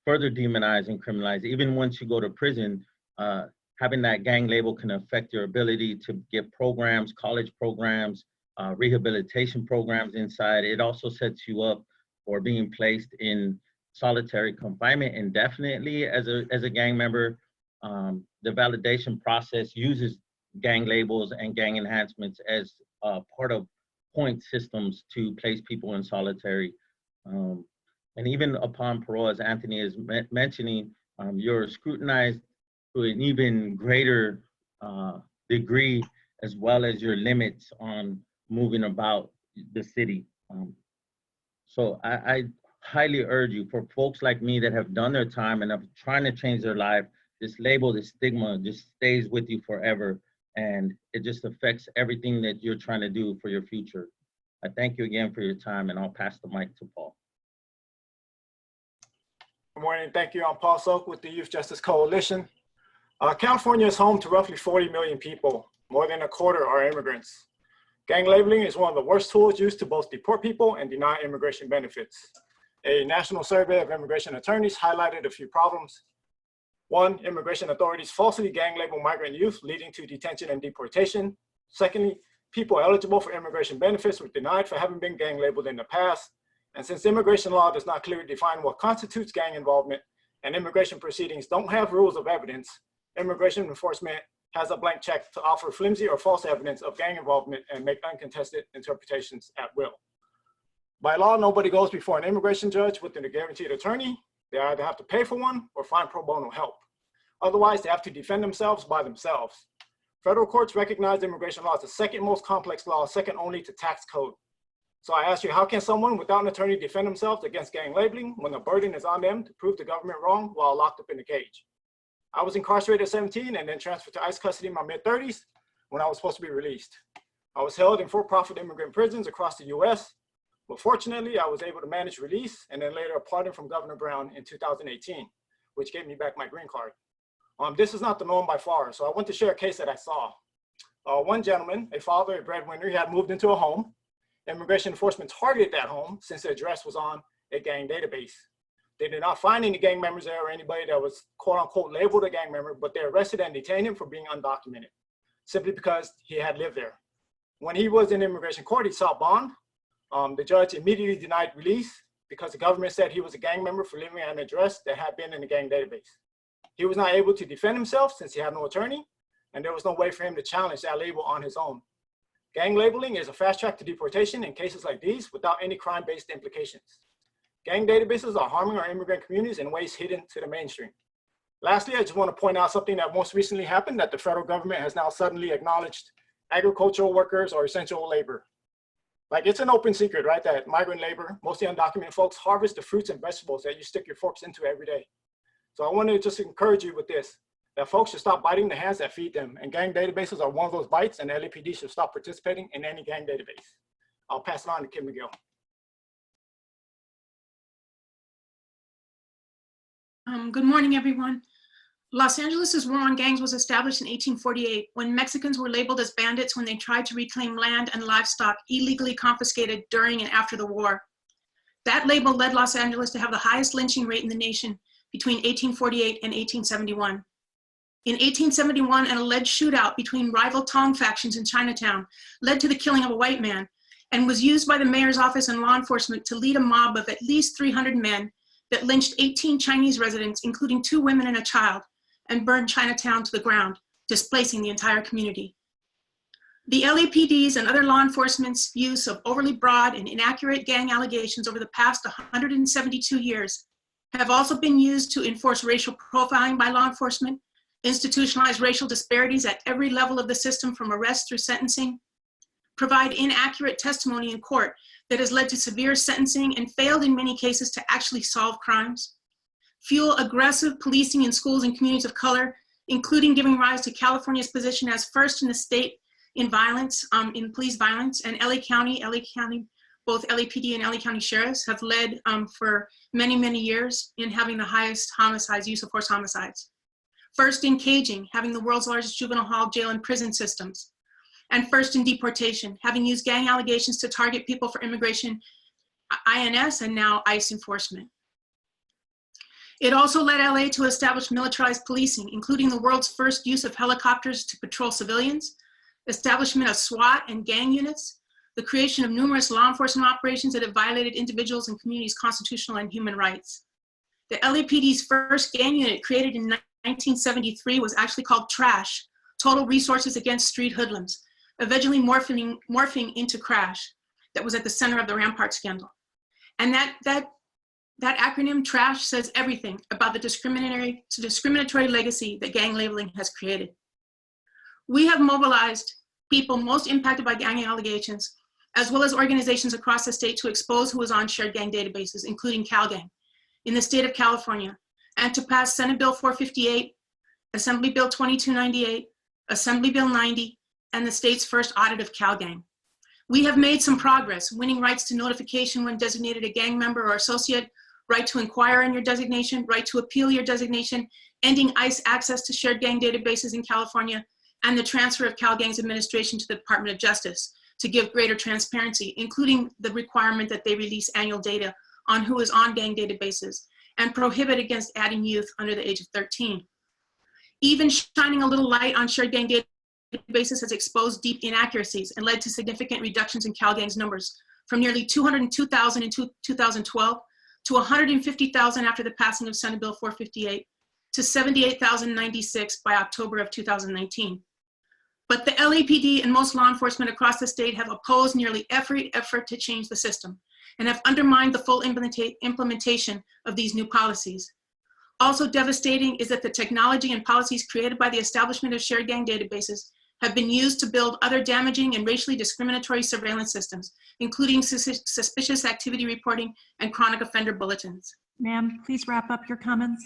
further demonized and criminalized. Even once you go to prison, having that gang label can affect your ability to get programs, college programs, rehabilitation programs inside. It also sets you up for being placed in solitary confinement indefinitely as a gang member. The validation process uses gang labels and gang enhancements as part of point systems to place people in solitary. And even upon parole, as Anthony is mentioning, you're scrutinized to an even greater degree, as well as your limits on moving about the city. So I highly urge you, for folks like me that have done their time and are trying to change their life, this label, this stigma just stays with you forever. And it just affects everything that you're trying to do for your future. I thank you again for your time, and I'll pass the mic to Paul. Good morning. Thank you. I'm Paul Sok with the Youth Justice Coalition. California is home to roughly 40 million people. More than a quarter are immigrants. Gang labeling is one of the worst tools used to both deport people and deny immigration benefits. A national survey of immigration attorneys highlighted a few problems. One, immigration authorities falsely gang label migrant youth, leading to detention and deportation. Secondly, people eligible for immigration benefits were denied for having been gang labeled in the past. And since immigration law does not clearly define what constitutes gang involvement, and immigration proceedings don't have rules of evidence, immigration enforcement has a blank check to offer flimsy or false evidence of gang involvement and make uncontested interpretations at will. By law, nobody goes before an immigration judge with a guaranteed attorney. They either have to pay for one or find pro bono help. Otherwise, they have to defend themselves by themselves. Federal courts recognize immigration law as the second most complex law, second only to tax code. So I ask you, how can someone without an attorney defend themselves against gang labeling when the burden is on them to prove the government wrong while locked up in a cage? I was incarcerated at 17 and then transferred to ICE custody in my mid-30s when I was supposed to be released. I was held in for-profit immigrant prisons across the US, but fortunately I was able to manage release and then later a pardon from Governor Brown in 2018, which gave me back my green card. This is not the norm by far, so I want to share a case that I saw. One gentleman, a father, a breadwinner, he had moved into a home. Immigration enforcement targeted that home since the address was on a gang database. They did not find any gang members there or anybody that was quote unquote labeled a gang member, but they arrested and detained him for being undocumented, simply because he had lived there. When he was in immigration court, he sought bond. The judge immediately denied release because the government said he was a gang member for living at an address that had been in the gang database. He was not able to defend himself since he had no attorney, and there was no way for him to challenge that label on his own. Gang labeling is a fast track to deportation in cases like these without any crime-based implications. Gang databases are harming our immigrant communities in ways hidden to the mainstream. Lastly, I just want to point out something that most recently happened, that the federal government has now suddenly acknowledged agricultural workers or essential labor. Like, it's an open secret, right, that migrant labor, mostly undocumented folks, harvest the fruits and vegetables that you stick your forks into every day. So I want to just encourage you with this, that folks should stop biting the hands that feed them, and gang databases are one of those bites, and the LAPD should stop participating in any gang database. I'll pass it on to Kim McGill. Good morning, everyone. Los Angeles' war on gangs was established in 1848 when Mexicans were labeled as bandits when they tried to reclaim land and livestock illegally confiscated during and after the war. That label led Los Angeles to have the highest lynching rate in the nation between 1848 and 1871. In 1871, an alleged shootout between rival Tong factions in Chinatown led to the killing of a white man and was used by the mayor's office and law enforcement to lead a mob of at least 300 men that lynched 18 Chinese residents, including 2 women and a child, and burned Chinatown to the ground, displacing the entire community. The LAPD's and other law enforcement's use of overly broad and inaccurate gang allegations over the past 172 years have also been used to enforce racial profiling by law enforcement, institutionalize racial disparities at every level of the system from arrest through sentencing, provide inaccurate testimony in court that has led to severe sentencing and failed in many cases to actually solve crimes, fuel aggressive policing in schools and communities of color, including giving rise to California's position as first in the state in violence, in police violence, and LA County, both LAPD and LA County sheriffs have led for many, many years in having the highest homicides, use of force homicides. First in caging, having the world's largest juvenile hall, jail, and prison systems. And first in deportation, having used gang allegations to target people for immigration, INS, and now ICE enforcement. It also led LA to establish militarized policing, including the world's first use of helicopters to patrol civilians, establishment of SWAT and gang units, the creation of numerous law enforcement operations that have violated individuals and communities' constitutional and human rights. The LAPD's first gang unit, created in 1973, was actually called TRASH, Total Resources Against Street Hoodlums, eventually morphing into CRASH, that was at the center of the Rampart scandal. And that acronym, TRASH, says everything about the discriminatory legacy that gang labeling has created. We have mobilized people most impacted by gang allegations, as well as organizations across the state, to expose who is on shared gang databases, including CalGang, in the state of California, and to pass Senate Bill 458, Assembly Bill 2298, Assembly Bill 90, and the state's first audit of CalGang. We have made some progress, winning rights to notification when designated a gang member or associate, right to inquire on your designation, right to appeal your designation, ending ICE access to shared gang databases in California, and the transfer of CalGang's administration to the Department of Justice to give greater transparency, including the requirement that they release annual data on who is on gang databases and prohibit against adding youth under the age of 13. Even shining a little light on shared gang databases has exposed deep inaccuracies and led to significant reductions in CalGang's numbers, from nearly 202,000 in 2012 to 150,000 after the passing of Senate Bill 458 to 78,096 by October of 2019. But the LAPD and most law enforcement across the state have opposed nearly every effort to change the system and have undermined the full implementation of these new policies. Also devastating is that the technology and policies created by the establishment of shared gang databases have been used to build other damaging and racially discriminatory surveillance systems, including suspicious activity reporting and chronic offender bulletins. Ma'am, please wrap up your comments.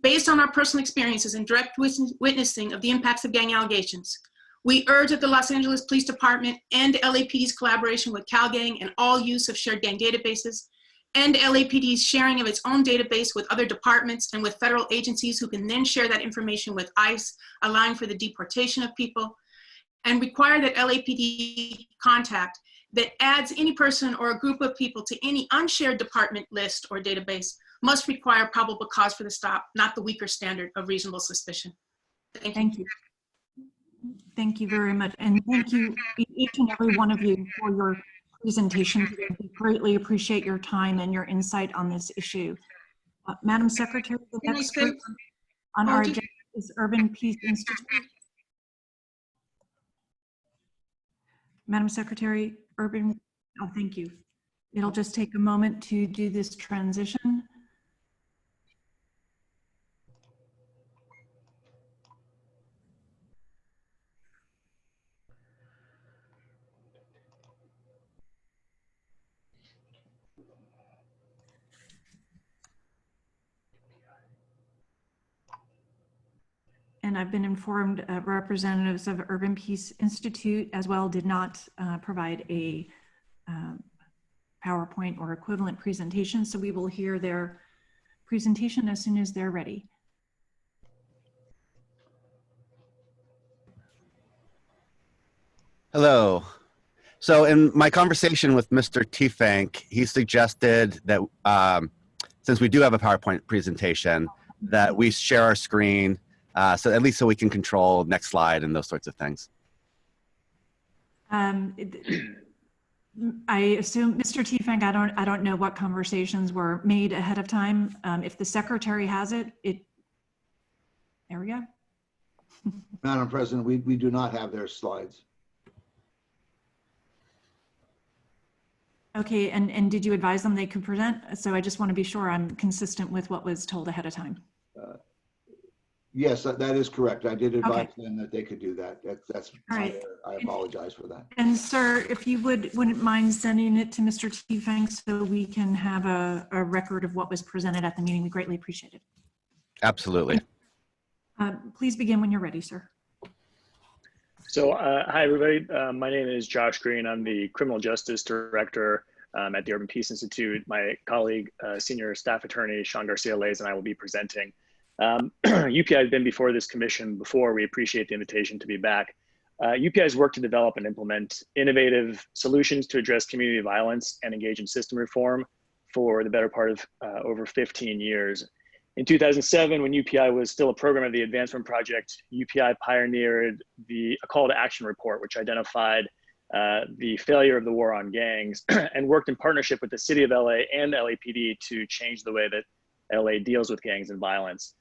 Based on our personal experiences and direct witnessing of the impacts of gang allegations, we urge that the Los Angeles Police Department end LAPD's collaboration with CalGang and all use of shared gang databases, end LAPD's sharing of its own database with other departments and with federal agencies who can then share that information with ICE, allowing for the deportation of people, and require that LAPD contact that adds any person or a group of people to any unshared department list or database must require probable cause for the stop, not the weaker standard of reasonable suspicion. Thank you. Thank you very much. And thank you, each and every one of you, for your presentation today. We greatly appreciate your time and your insight on this issue. Madam Secretary, the next group on our agenda is Urban Peace Institute. Madam Secretary, oh, thank you. It'll just take a moment to do this transition. And I've been informed representatives of Urban Peace Institute as well did not provide a PowerPoint or equivalent presentation, so we will hear their presentation as soon as they're ready. Hello. So in my conversation with Mr. Tifank, he suggested that since we do have a PowerPoint presentation, that we share our screen so at least so we can control next slide and those sorts of things. I assume, Mr. Tifank, I don't know what conversations were made ahead of time. If the secretary has it, there we go. Madam President, we do not have their slides. Okay, and did you advise them they could present? So I just want to be sure I'm consistent with what was told ahead of time. Yes, that is correct. I did advise them that they could do that. That's all right. I apologize for that. And sir, if you wouldn't mind sending it to Mr. Tifank so we can have a record of what was presented at the meeting, we greatly appreciate it. Absolutely. Please begin when you're ready, sir. So, hi everybody. My name is Josh Green. I'm the Criminal Justice Director at the Urban Peace Institute. My colleague, Senior Staff Attorney Sean Garcia-Lays, and I will be presenting. UPI has been before this commission before. We appreciate the invitation to be back. UPI has worked to develop and implement innovative solutions to address community violence and engage in system reform for the better part of over 15 years. In 2007, when UPI was still a program of the Advancement Project, UPI pioneered a call to action report, which identified the failure of the war on gangs and worked in partnership with the City of LA and LAPD to change the way that LA deals with gangs and violence.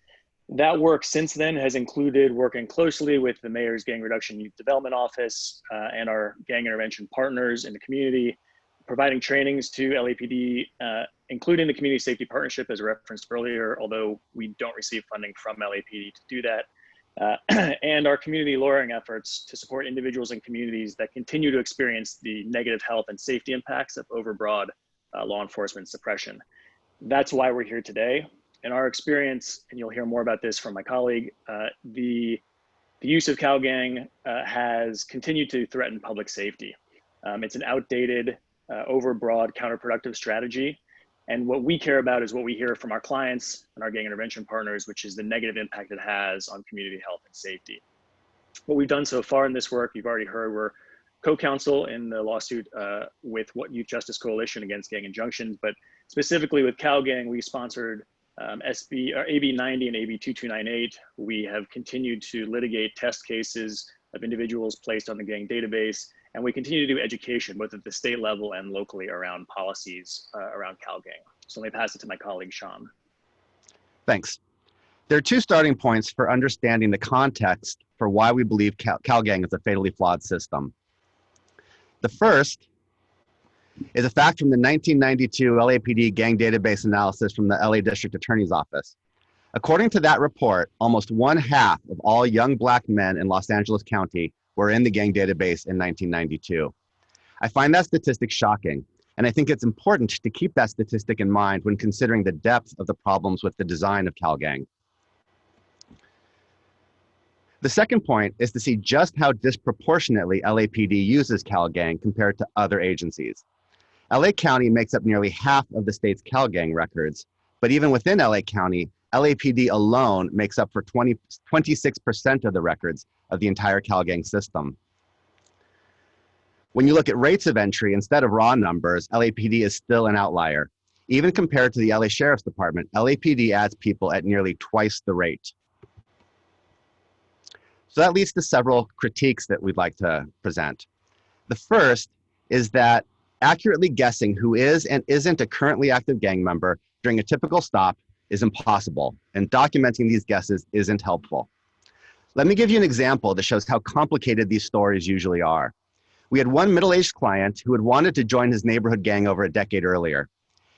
That work since then has included working closely with the Mayor's Gang Reduction Youth Development Office and our gang intervention partners in the community, providing trainings to LAPD, including the Community Safety Partnership as referenced earlier, although we don't receive funding from LAPD to do that, and our community lawyering efforts to support individuals and communities that continue to experience the negative health and safety impacts of overbroad law enforcement suppression. That's why we're here today. In our experience, and you'll hear more about this from my colleague, the use of CalGang has continued to threaten public safety. It's an outdated, overbroad, counterproductive strategy. And what we care about is what we hear from our clients and our gang intervention partners, which is the negative impact it has on community health and safety. What we've done so far in this work, you've already heard, we're co-counsel in the lawsuit with Youth Justice Coalition against gang injunctions, but specifically with CalGang, we sponsored AB 90 and AB 2298. We have continued to litigate test cases of individuals placed on the gang database, and we continue to do education both at the state level and locally around policies around CalGang. So let me pass it to my colleague, Sean. Thanks. There are two starting points for understanding the context for why we believe CalGang is a fatally flawed system. The first is a fact from the 1992 LAPD gang database analysis from the LA District Attorney's Office. According to that report, almost 1/2 of all young Black men in Los Angeles County were in the gang database in 1992. I find that statistic shocking, and I think it's important to keep that statistic in mind when considering the depth of the problems with the design of CalGang. The second point is to see just how disproportionately LAPD uses CalGang compared to other agencies. LA County makes up nearly half of the state's CalGang records, but even within LA County, LAPD alone makes up for 26% of the records of the entire CalGang system. When you look at rates of entry instead of raw numbers, LAPD is still an outlier. Even compared to the LA Sheriff's Department, LAPD adds people at nearly twice the rate. So that leads to several critiques that we'd like to present. The first is that accurately guessing who is and isn't a currently active gang member during a typical stop is impossible, and documenting these guesses isn't helpful. Let me give you an example that shows how complicated these stories usually are. We had one middle-aged client who had wanted to join his neighborhood gang over a decade earlier.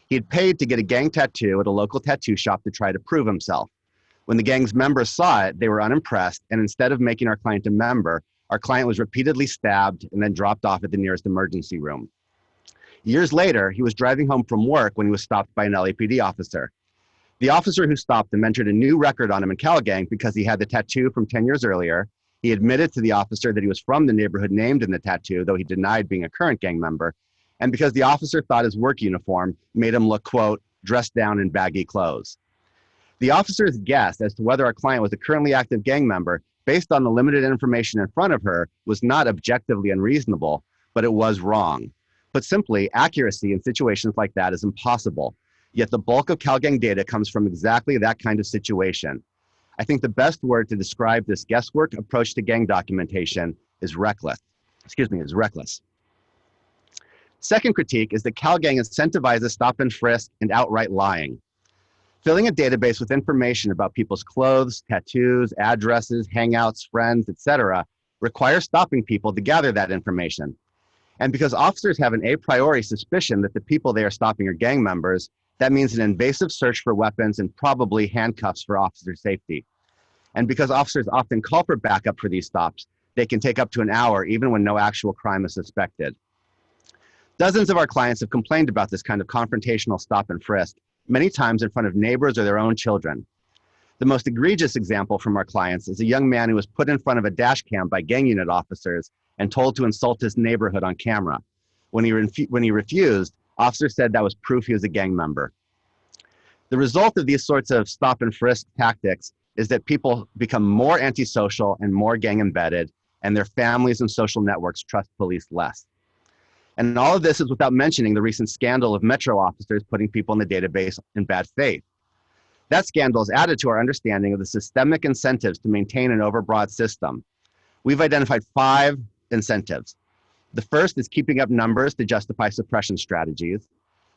He had paid to get a gang tattoo at a local tattoo shop to try to prove himself. When the gang's members saw it, they were unimpressed, and instead of making our client a member, our client was repeatedly stabbed and then dropped off at the nearest emergency room. Years later, he was driving home from work when he was stopped by an LAPD officer. The officer who stopped him entered a new record on him in CalGang because he had the tattoo from 10 years earlier. He admitted to the officer that he was from the neighborhood named in the tattoo, though he denied being a current gang member, and because the officer thought his work uniform made him look, quote, dressed down in baggy clothes. The officer's guess as to whether our client was a currently active gang member, based on the limited information in front of her, was not objectively unreasonable, but it was wrong. Put simply, accuracy in situations like that is impossible. Yet the bulk of CalGang data comes from exactly that kind of situation. I think the best word to describe this guesswork approach to gang documentation is reckless. Second critique is that CalGang incentivizes stop and frisk and outright lying. Filling a database with information about people's clothes, tattoos, addresses, hangouts, friends, etc., requires stopping people to gather that information. And because officers have an a priori suspicion that the people they are stopping are gang members, that means an invasive search for weapons and probably handcuffs for officer safety. And because officers often call for backup for these stops, they can take up to an hour even when no actual crime is suspected. Dozens of our clients have complained about this kind of confrontational stop and frisk, many times in front of neighbors or their own children. The most egregious example from our clients is a young man who was put in front of a dash cam by gang unit officers and told to insult his neighborhood on camera. When he refused, officers said that was proof he was a gang member. The result of these sorts of stop and frisk tactics is that people become more antisocial and more gang embedded, and their families and social networks trust police less. And all of this is without mentioning the recent scandal of Metro officers putting people in the database in bad faith. That scandal is added to our understanding of the systemic incentives to maintain an overbroad system. We've identified 5 incentives. The first is keeping up numbers to justify suppression strategies.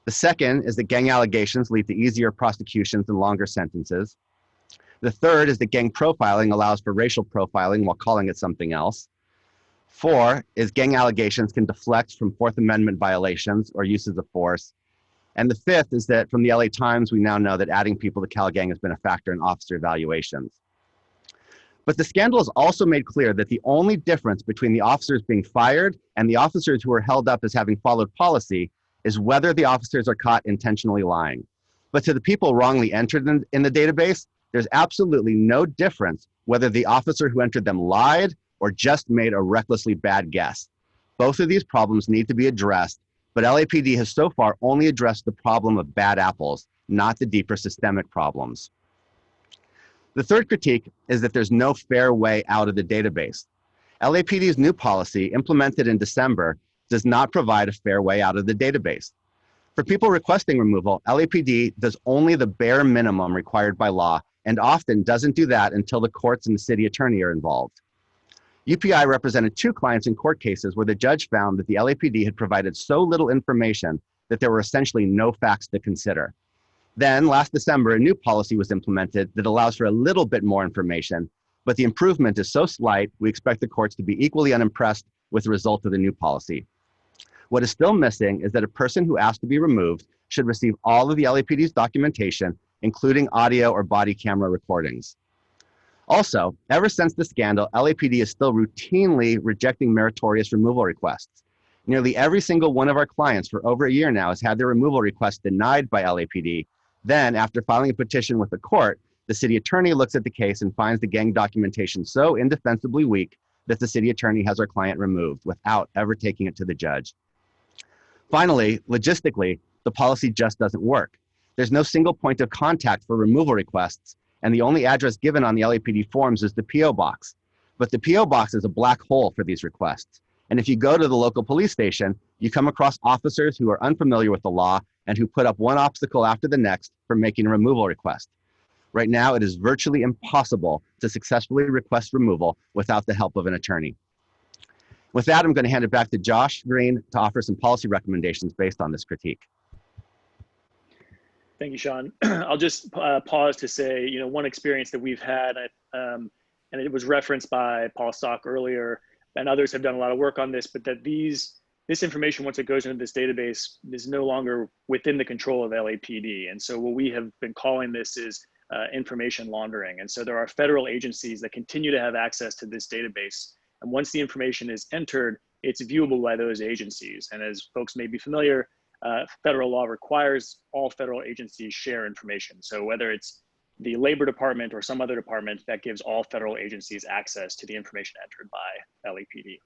The second is that gang allegations lead to easier prosecutions and longer sentences. The third is that gang profiling allows for racial profiling while calling it something else. 4 is gang allegations can deflect from Fourth Amendment violations or uses of force. And the 5th is that from the LA Times, we now know that adding people to CalGang has been a factor in officer evaluations. But the scandal has also made clear that the only difference between the officers being fired and the officers who are held up as having followed policy is whether the officers are caught intentionally lying. But to the people wrongly entered in the database, there's absolutely no difference whether the officer who entered them lied or just made a recklessly bad guess. Both of these problems need to be addressed, but LAPD has so far only addressed the problem of bad apples, not the deeper systemic problems. The third critique is that there's no fair way out of the database. LAPD's new policy, implemented in December, does not provide a fair way out of the database. For people requesting removal, LAPD does only the bare minimum required by law, and often doesn't do that until the courts and the city attorney are involved. UPI represented 2 clients in court cases where the judge found that the LAPD had provided so little information that there were essentially no facts to consider. Then, last December, a new policy was implemented that allows for a little bit more information, but the improvement is so slight, we expect the courts to be equally unimpressed with the result of the new policy. What is still missing is that a person who asks to be removed should receive all of the LAPD's documentation including audio or body camera recordings. Also, ever since the scandal, LAPD is still routinely rejecting meritorious removal requests. Nearly every single one of our clients for over a year now has had their removal request denied by LAPD. Then, after filing a petition with the court, the city attorney looks at the case and finds the gang documentation so indefensibly weak that the city attorney has our client removed without ever taking it to the judge. Finally, logistically, the policy just doesn't work. There's no single point of contact for removal requests, and the only address given on the LAPD forms is the PO box. But the PO box is a black hole for these requests. And if you go to the local police station, you come across officers who are unfamiliar with the law and who put up one obstacle after the next for making a removal request. Right now, it is virtually impossible to successfully request removal without the help of an attorney. With that, I'm going to hand it back to Josh Green to offer some policy recommendations based on this critique. Thank you, Sean. I'll just pause to say, one experience that we've had, and it was referenced by Paul Stock earlier, and others have done a lot of work on this, but that this information, once it goes into this database, is no longer within the control of LAPD. And so what we have been calling this is information laundering. And so there are federal agencies that continue to have access to this database. And once the information is entered, it's viewable by those agencies. And as folks may be familiar, federal law requires all federal agencies share information. So whether it's the Labor Department or some other department, that gives all federal agencies access to the information entered by LAPD.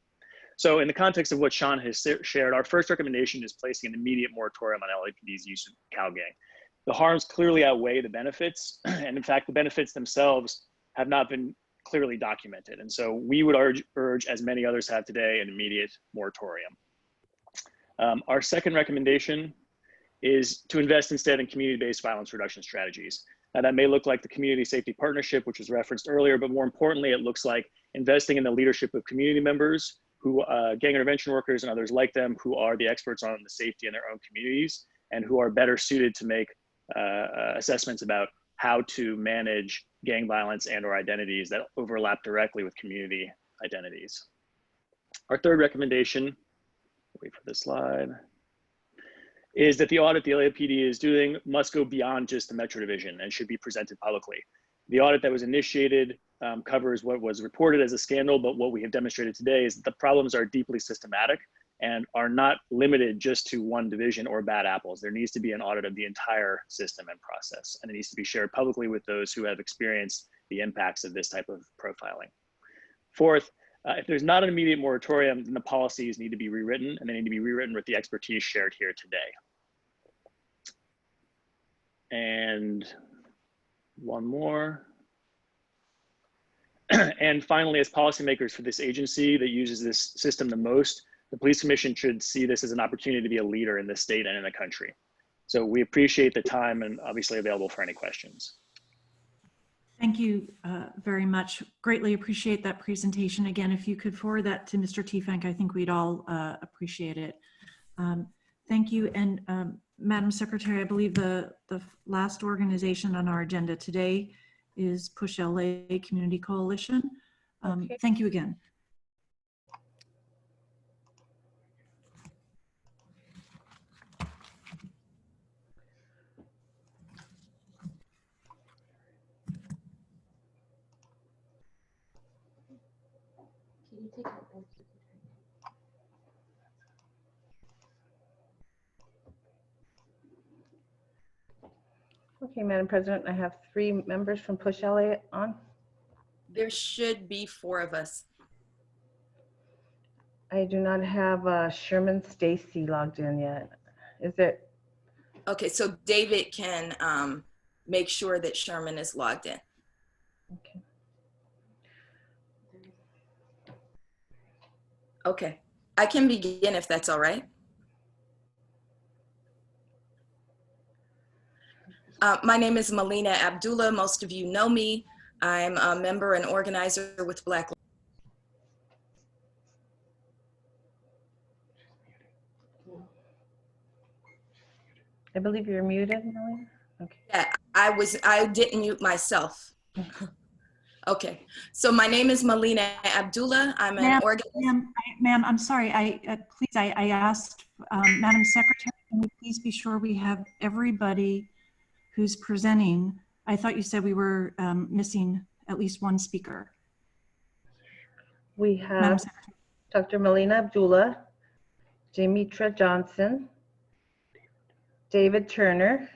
So in the context of what Sean has shared, our first recommendation is placing an immediate moratorium on LAPD's use of CalGang. The harms clearly outweigh the benefits, and in fact, the benefits themselves have not been clearly documented. And so we would urge, as many others have today, an immediate moratorium. Our second recommendation is to invest instead in community-based violence reduction strategies. Now that may look like the Community Safety Partnership, which was referenced earlier, but more importantly, it looks like investing in the leadership of community members who, gang intervention workers and others like them, who are the experts on the safety in their own communities and who are better suited to make assessments about how to manage gang violence and or identities that overlap directly with community identities. Our third recommendation, wait for this slide, is that the audit the LAPD is doing must go beyond just the Metro Division and should be presented publicly. The audit that was initiated covers what was reported as a scandal, but what we have demonstrated today is that the problems are deeply systematic and are not limited just to one division or bad apples. There needs to be an audit of the entire system and process, and it needs to be shared publicly with those who have experienced the impacts of this type of profiling. Fourth, if there's not an immediate moratorium, then the policies need to be rewritten, and they need to be rewritten with the expertise shared here today. And one more. And finally, as policymakers for this agency that uses this system the most, the Police Commission should see this as an opportunity to be a leader in the state and in the country. So we appreciate the time and obviously available for any questions. Thank you very much. Greatly appreciate that presentation. Again, if you could forward that to Mr. Tiefank, I think we'd all appreciate it. Thank you. And Madam Secretary, I believe the last organization on our agenda today is Push LA Community Coalition. Okay. Thank you again. Okay, Madam President, I have 3 members from Push LA on. There should be 4 of us. I do not have Sherman Stacy logged in yet. Is it? Okay, so David can make sure that Sherman is logged in. Okay. Okay, I can begin if that's all right. My name is Melina Abdullah. Most of you know me. I'm a member and organizer with Black. I believe you're muted, Melina. Okay. Yeah, I didn't mute myself. Okay, so my name is Melina Abdullah. I'm an organizer. Ma'am, I'm sorry. Please, I asked Madam Secretary, can we please be sure we have everybody who's presenting. I thought you said we were missing at least one speaker. We have Dr. Melina Abdullah, Demetra Johnson, David Turner,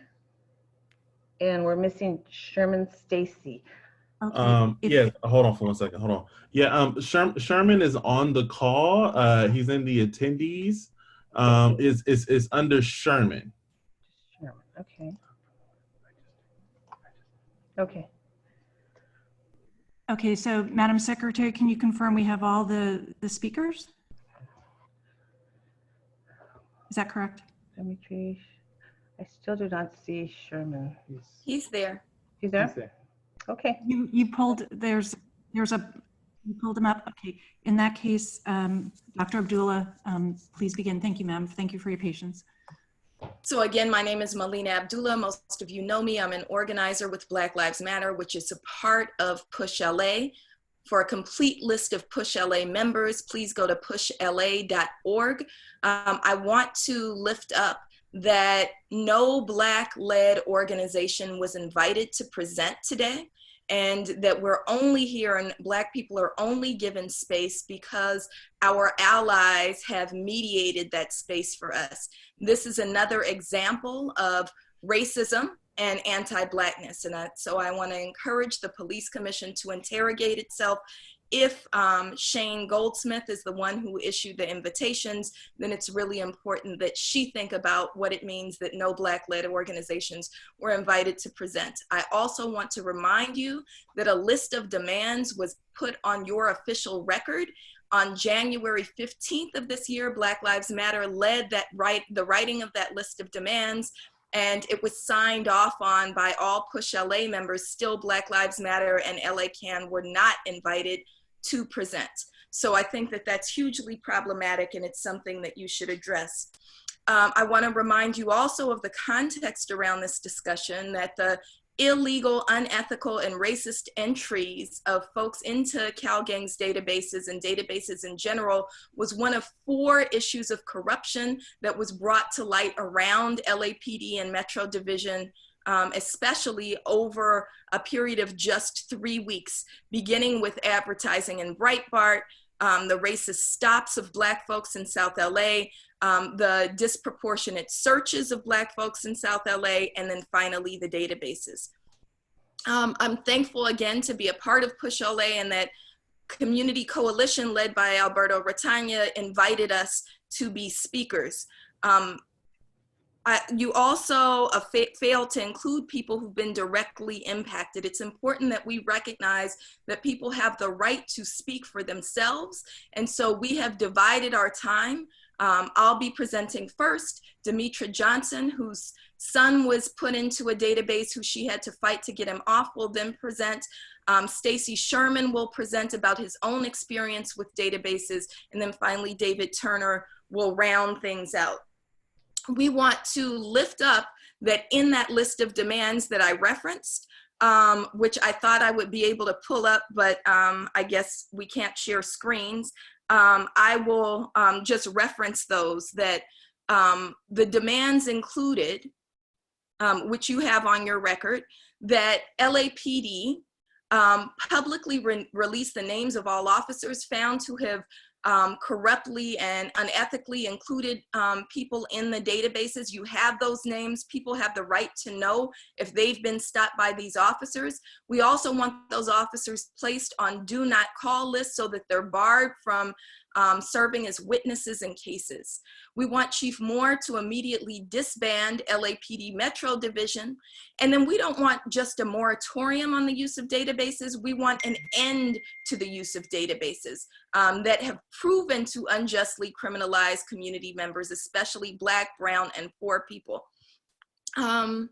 and we're missing Sherman Stacy. Okay. Yeah, hold on for 1 second. Hold on. Yeah, Sherman is on the call. He's in the attendees. Is under Sherman. Sherman, okay. Okay. Okay, so Madam Secretary, can you confirm we have all the speakers? Is that correct? Dimitri, I still do not see Sherman. He's there. He's there? Okay. You pulled, there's you pulled him up. Okay, in that case, Dr. Abdullah, please begin. Thank you, ma'am. Thank you for your patience. So again, my name is Melina Abdullah. Most of you know me. I'm an organizer with Black Lives Matter, which is a part of Push LA. For a complete list of Push LA members, please go to pushla.org. I want to lift up that no Black-led organization was invited to present today, and that we're only here and Black people are only given space because our allies have mediated that space for us. This is another example of racism and anti-Blackness. And so I want to encourage the Police Commission to interrogate itself. If Shane Goldsmith is the one who issued the invitations, then it's really important that she think about what it means that no Black-led organizations were invited to present. I also want to remind you that a list of demands was put on your official record. On January 15th of this year, Black Lives Matter led the writing of that list of demands, and it was signed off on by all Push LA members. Still, Black Lives Matter and LA Can were not invited to present. So I think that that's hugely problematic, and it's something that you should address. I want to remind you also of the context around this discussion, that the illegal, unethical, and racist entries of folks into CalGang's databases and databases in general was one of 4 issues of corruption that was brought to light around LAPD and Metro Division, especially over a period of just 3 weeks, beginning with advertising in Breitbart, the racist stops of Black folks in South LA, the disproportionate searches of Black folks in South LA, and then finally the databases. I'm thankful again to be a part of Push LA, and that community coalition led by Alberto Ratagna invited us to be speakers. You also failed to include people who've been directly impacted. It's important that we recognize that people have the right to speak for themselves. And so we have divided our time. I'll be presenting first. Demetra Johnson, whose son was put into a database, who she had to fight to get him off, will then present. Stacy Sherman will present about his own experience with databases. And then finally, David Turner will round things out. We want to lift up that in that list of demands that I referenced, which I thought I would be able to pull up, but I guess we can't share screens. I will just reference those, that the demands included, which you have on your record, that LAPD publicly release the names of all officers found to have corruptly and unethically included people in the databases. You have those names. People have the right to know if they've been stopped by these officers. We also want those officers placed on do not call lists so that they're barred from serving as witnesses in cases. We want Chief Moore to immediately disband LAPD Metro Division. And then we don't want just a moratorium on the use of databases. We want an end to the use of databases that have proven to unjustly criminalize community members, especially Black, brown, and poor people. I'm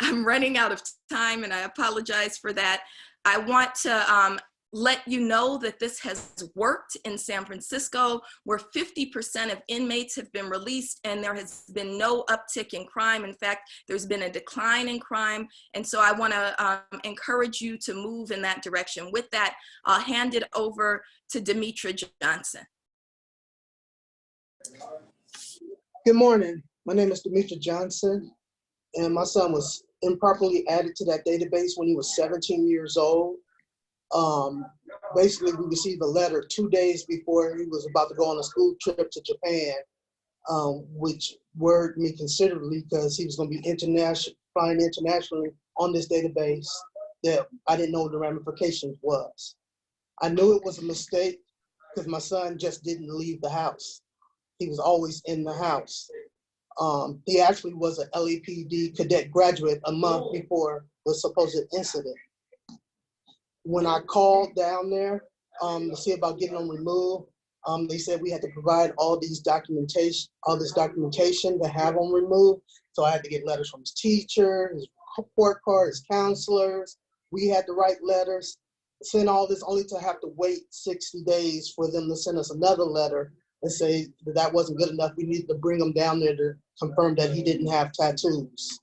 running out of time, and I apologize for that. I want to let you know that this has worked in San Francisco, where 50% of inmates have been released and there has been no uptick in crime. In fact, there's been a decline in crime. And so I want to encourage you to move in that direction. With that, I'll hand it over to Demetra Johnson. Good morning. My name is Demetra Johnson. and my son was improperly added to that database when he was 17 years old. Basically, we received a letter 2 days before he was about to go on a school trip to Japan, which worried me considerably because he was going to be flying internationally on this database that I didn't know what the ramifications was. I knew it was a mistake because my son just didn't leave the house. He was always in the house. He actually was an LAPD cadet graduate a month before the supposed incident. When I called down there to see about getting him removed, they said we had to provide all this documentation to have him removed. So I had to get letters from his teacher, his report card, his counselors. We had to write letters, send all this only to have to wait 60 days for them to send us another letter and say that that wasn't good enough. We needed to bring him down there to confirm that he didn't have tattoos.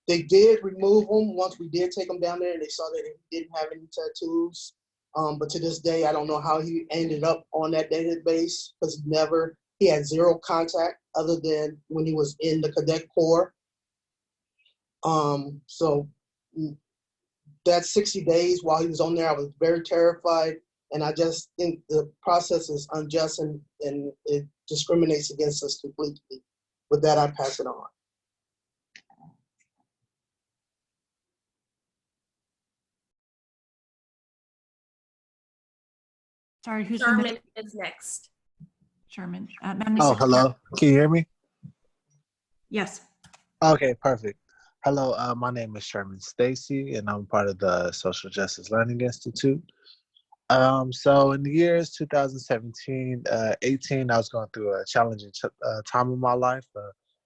They did remove him once we did take him down there and they saw that he didn't have any tattoos. But to this day, I don't know how he ended up on that database because he had zero contact other than when he was in the cadet corps. So that 60 days while he was on there, I was very terrified. And I just think the process is unjust and it discriminates against us completely. With that, I pass it on. Sorry, who's Sherman is next. Sherman. Oh, hello. Can you hear me? Yes. Okay, perfect. Hello, my name is Sherman Stacy, and I'm part of the Social Justice Learning Institute. So in the years 2017, 18, I was going through a challenging time in my life.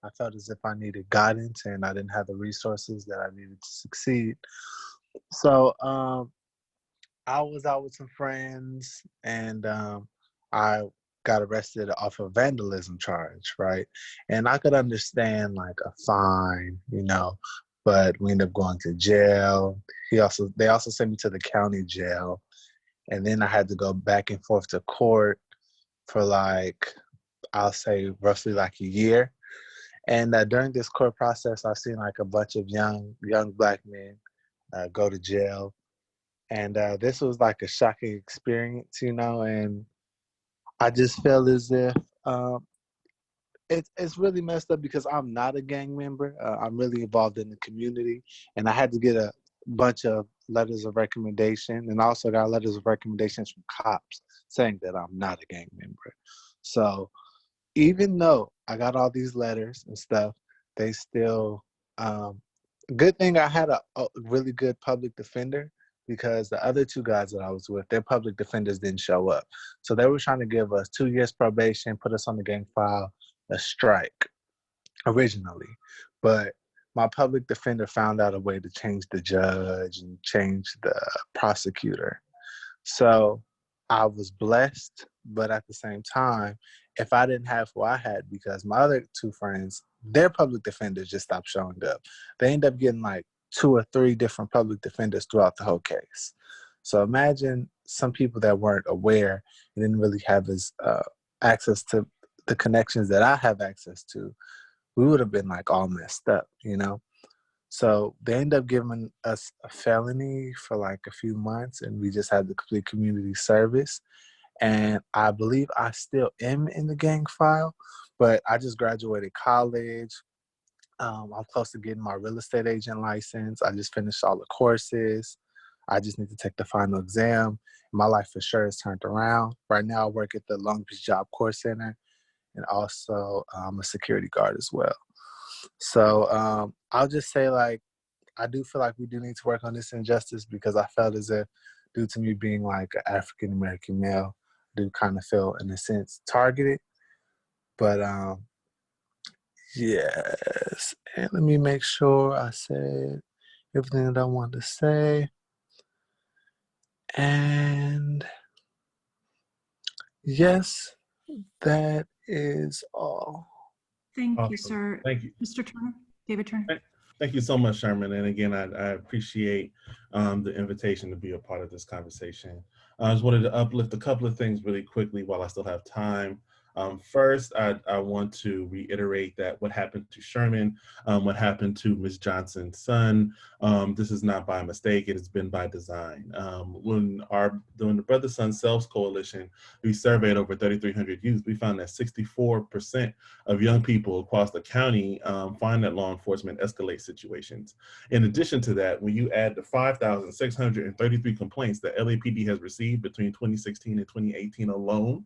I felt as if I needed guidance and I didn't have the resources that I needed to succeed. So I was out with some friends and I got arrested off a vandalism charge, right? And I could understand like a fine, but we ended up going to jail. They also sent me to the county jail. And then I had to go back and forth to court for I'll say roughly like a year. And during this court process, I've seen like a bunch of young Black men go to jail. And this was like a shocking experience, and I just felt as if it's really messed up because I'm not a gang member. I'm really involved in the community, and I had to get a bunch of letters of recommendation, and I also got letters of recommendations from cops saying that I'm not a gang member. So even though I got all these letters and stuff, they still, good thing I had a really good public defender, because the other two guys that I was with, their public defenders didn't show up. So they were trying to give us 2 years probation, put us on the gang file, a strike originally. But my public defender found out a way to change the judge and change the prosecutor. So I was blessed, but at the same time, if I didn't have who I had, because my other two friends, their public defenders just stopped showing up. They ended up getting like 2 or 3 different public defenders throughout the whole case. So imagine some people that weren't aware and didn't really have access to the connections that I have access to. We would have been like all messed up, So they ended up giving us a felony for like a few months, and we just had to complete community service. And I believe I still am in the gang file, but I just graduated college. I'm close to getting my real estate agent license. I just finished all the courses. I just need to take the final exam. My life for sure has turned around. Right now I work at the Long Beach Job Corps Center, and also I'm a security guard as well. So I'll just say I do feel like we do need to work on this injustice, because I felt as if, due to me being like an African-American male, I do kind of feel in a sense targeted. But yes, and let me make sure I said everything that I wanted to say. And yes, that is all. Thank you, Awesome. sir. Thank you. Mr. Turner, David Turner. Thank you so much, Sherman. And again, I appreciate the invitation to be a part of this conversation. I just wanted to uplift a couple of things really quickly while I still have time. First, I want to reiterate that what happened to Sherman, what happened to Ms. Johnson's son, this is not by mistake, it has been by design. When the Brother Son Selves Coalition, we surveyed over 3,300 youth, we found that 64% of young people across the county find that law enforcement escalates situations. In addition to that, when you add the 5,633 complaints that LAPD has received between 2016 and 2018 alone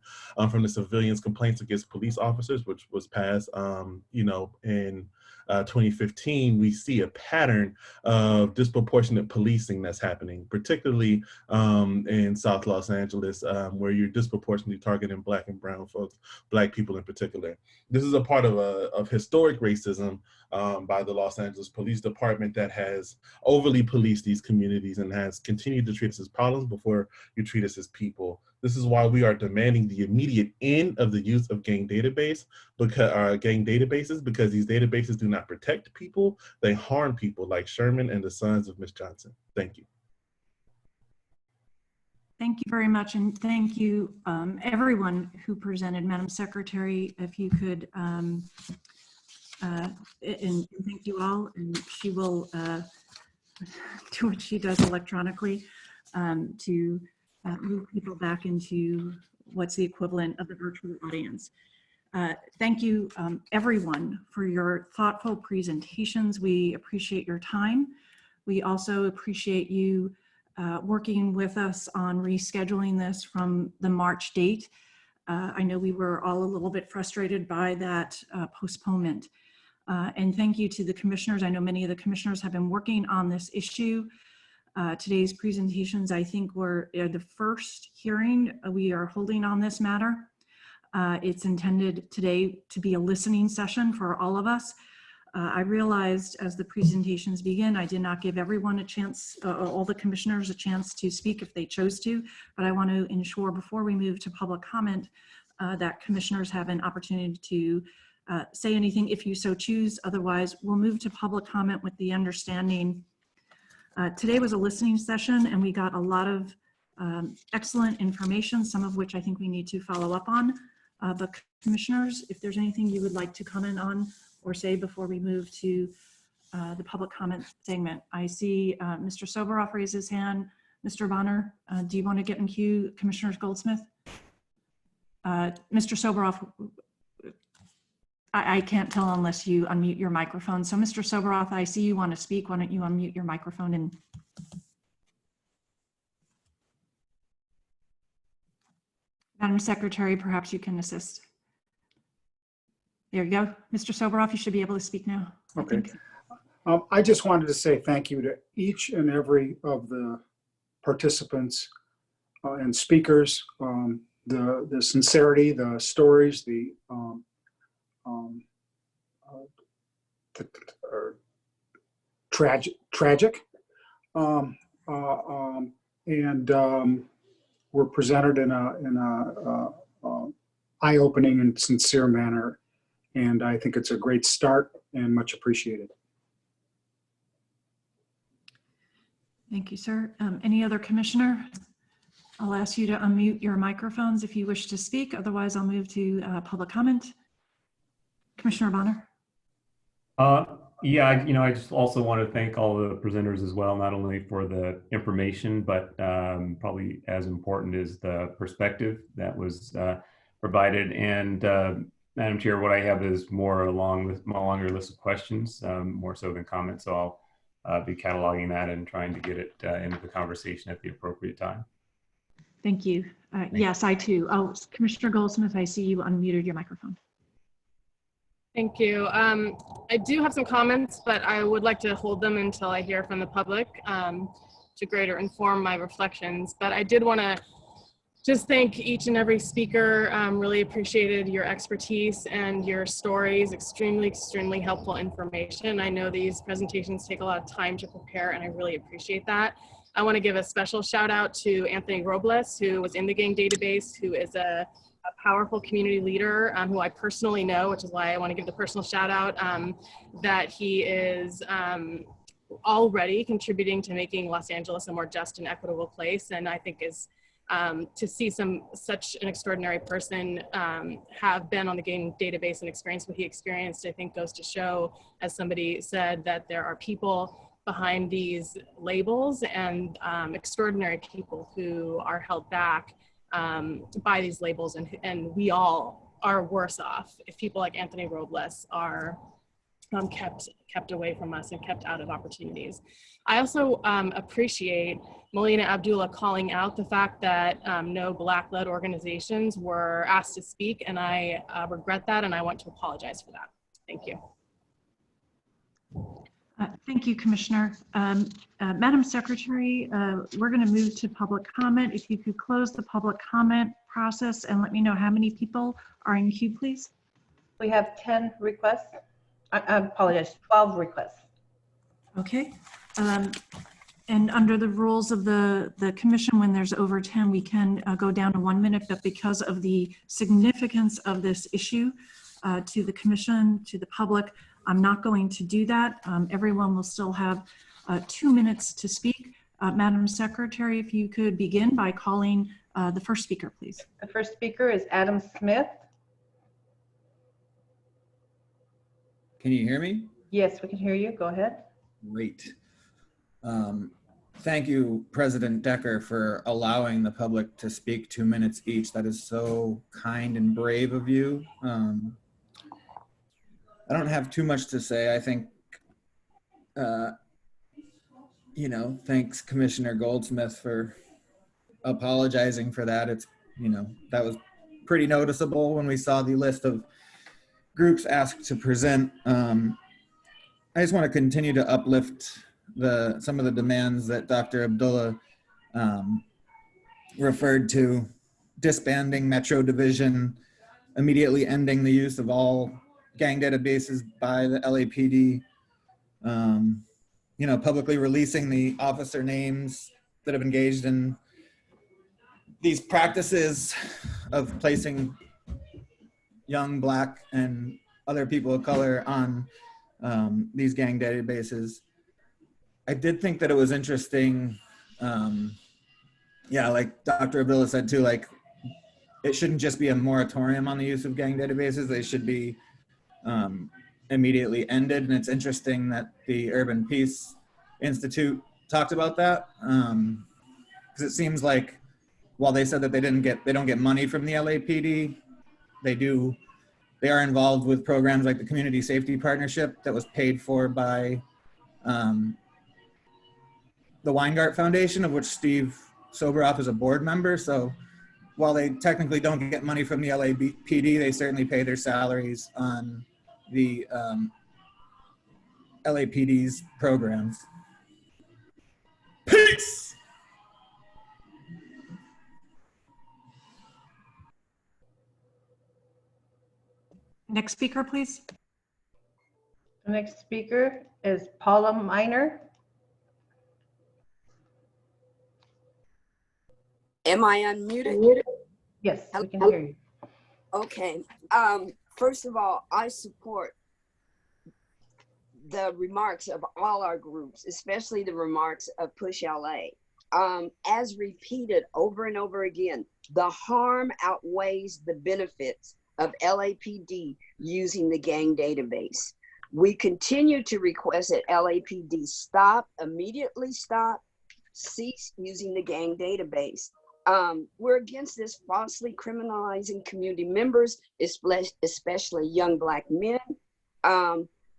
from the civilians' complaints against police officers, which was passed, in 2015, we see a pattern of disproportionate policing that's happening, particularly in South Los Angeles, where you're disproportionately targeting Black and brown folks, Black people in particular. This is a part of historic racism by the Los Angeles Police Department that has overly policed these communities and has continued to treat us as problems before you treat us as people. This is why we are demanding the immediate end of the use of gang databases, because these databases do not protect people, they harm people like Sherman and the sons of Ms. Johnson. Thank you. Thank you very much, and thank you everyone who presented. Madam Secretary, if you could, and thank you all, and she will do what she does electronically to move people back into what's the equivalent of the virtual audience. Thank you everyone for your thoughtful presentations. We appreciate your time. We also appreciate you working with us on rescheduling this from the March date. I know we were all a little bit frustrated by that postponement. And thank you to the commissioners. I know many of the commissioners have been working on this issue. Today's presentations, I think, were the first hearing we are holding on this matter. It's intended today to be a listening session for all of us. I realized as the presentations begin, I did not give everyone a chance, all the commissioners a chance to speak if they chose to, but I want to ensure before we move to public comment that commissioners have an opportunity to say anything if you so choose. Otherwise, we'll move to public comment with the understanding today was a listening session and we got a lot of excellent information, some of which I think we need to follow up on. But commissioners, if there's anything you would like to comment on or say before we move to the public comment segment. I see Mr. Soboroff raise his hand. Mr. Bonner, do you want to get in queue? Commissioner Goldsmith? Mr. Soboroff, I can't tell unless you unmute your microphone. So Mr. Soboroff, I see you want to speak. Why don't you unmute your microphone and Madam Secretary, perhaps you can assist. There you go. Mr. Soboroff, you should be able to speak now. Okay. I just wanted to say thank you to each and every of the participants and speakers, the sincerity, the stories, the tragic, and were presented in a eye-opening and sincere manner. And I think it's a great start and much appreciated. Thank you, sir. Any other commissioner? I'll ask you to unmute your microphones if you wish to speak. Otherwise, I'll move to public comment. Commissioner Bonner. Yeah, I just also want to thank all the presenters as well, not only for the information, but probably as important is the perspective that was provided. And Madam Chair, what I have is more a longer list of questions, more so than comments. So I'll be cataloging that and trying to get it into the conversation at the appropriate time. Thank you. Yes, I too. Oh, Commissioner Goldsmith, I see you unmuted your microphone. Thank you. I do have some comments, but I would like to hold them until I hear from the public to greater inform my reflections. But I did want to just thank each and every speaker. Really appreciated your expertise and your stories. Extremely helpful information. I know these presentations take a lot of time to prepare, and I really appreciate that. I want to give a special shout out to Anthony Robles, who was in the gang database, who is a powerful community leader who I personally know, which is why I want to give the personal shout out, that he is already contributing to making Los Angeles a more just and equitable place, and I think is to see such an extraordinary person have been on the gang database and experience what he experienced, I think goes to show, as somebody said, that there are people behind these labels and extraordinary people who are held back by these labels, and we all are worse off if people like Anthony Robles are kept away from us and kept out of opportunities. I also appreciate Melina Abdullah calling out the fact that no Black-led organizations were asked to speak, and I regret that, and I want to apologize for that. Thank you. Thank you, Commissioner. Madam Secretary, we're going to move to public comment. If you could close the public comment process and let me know how many people are in queue, please. We have 10 requests. I apologize, 12 requests. Okay. And under the rules of the commission, when there's over 10, we can go down to 1 minute, but because of the significance of this issue to the commission, to the public, I'm not going to do that. Everyone will still have 2 minutes to speak. Madam Secretary, if you could begin by calling the first speaker, please. The first speaker is Adam Smith. Can you hear me? Yes, we can hear you. Go ahead. Great. Thank you, President Decker, for allowing the public to speak 2 minutes each. That is so kind and brave of you. I don't have too much to say. I think, you know, thanks Commissioner Goldsmith for apologizing for that. It's, you know, that was pretty noticeable when we saw the list of groups asked to present. I just want to continue to uplift some of the demands that Dr. Abdullah referred to: disbanding Metro Division, immediately ending the use of all gang databases by the LAPD, you know, publicly releasing the officer names that have engaged in these practices of placing young Black and other people of color on these gang databases. I did think that it was interesting, yeah, like Dr. Abdullah said too, like it shouldn't just be a moratorium on the use of gang databases, they should be immediately ended. And it's interesting that the Urban Peace Institute talked about that, because it seems like while they said that they don't get money from the LAPD, they are involved with programs like the Community Safety Partnership that was paid for by the Weingart Foundation, of which Steve Soberoff is a board member. So while they technically don't get money from the LAPD, they certainly pay their salaries on the LAPD's programs. Peace! Next speaker, please. The next speaker is Paula Miner. Am I unmuted? Yes, we can hear you. Okay. First of all, I support the remarks of all our groups, especially the remarks of Push LA. As repeated over and over again, the harm outweighs the benefits of LAPD using the gang database. We continue to request that LAPD immediately stop, cease using the gang database. We're against this falsely criminalizing community members, especially young Black men.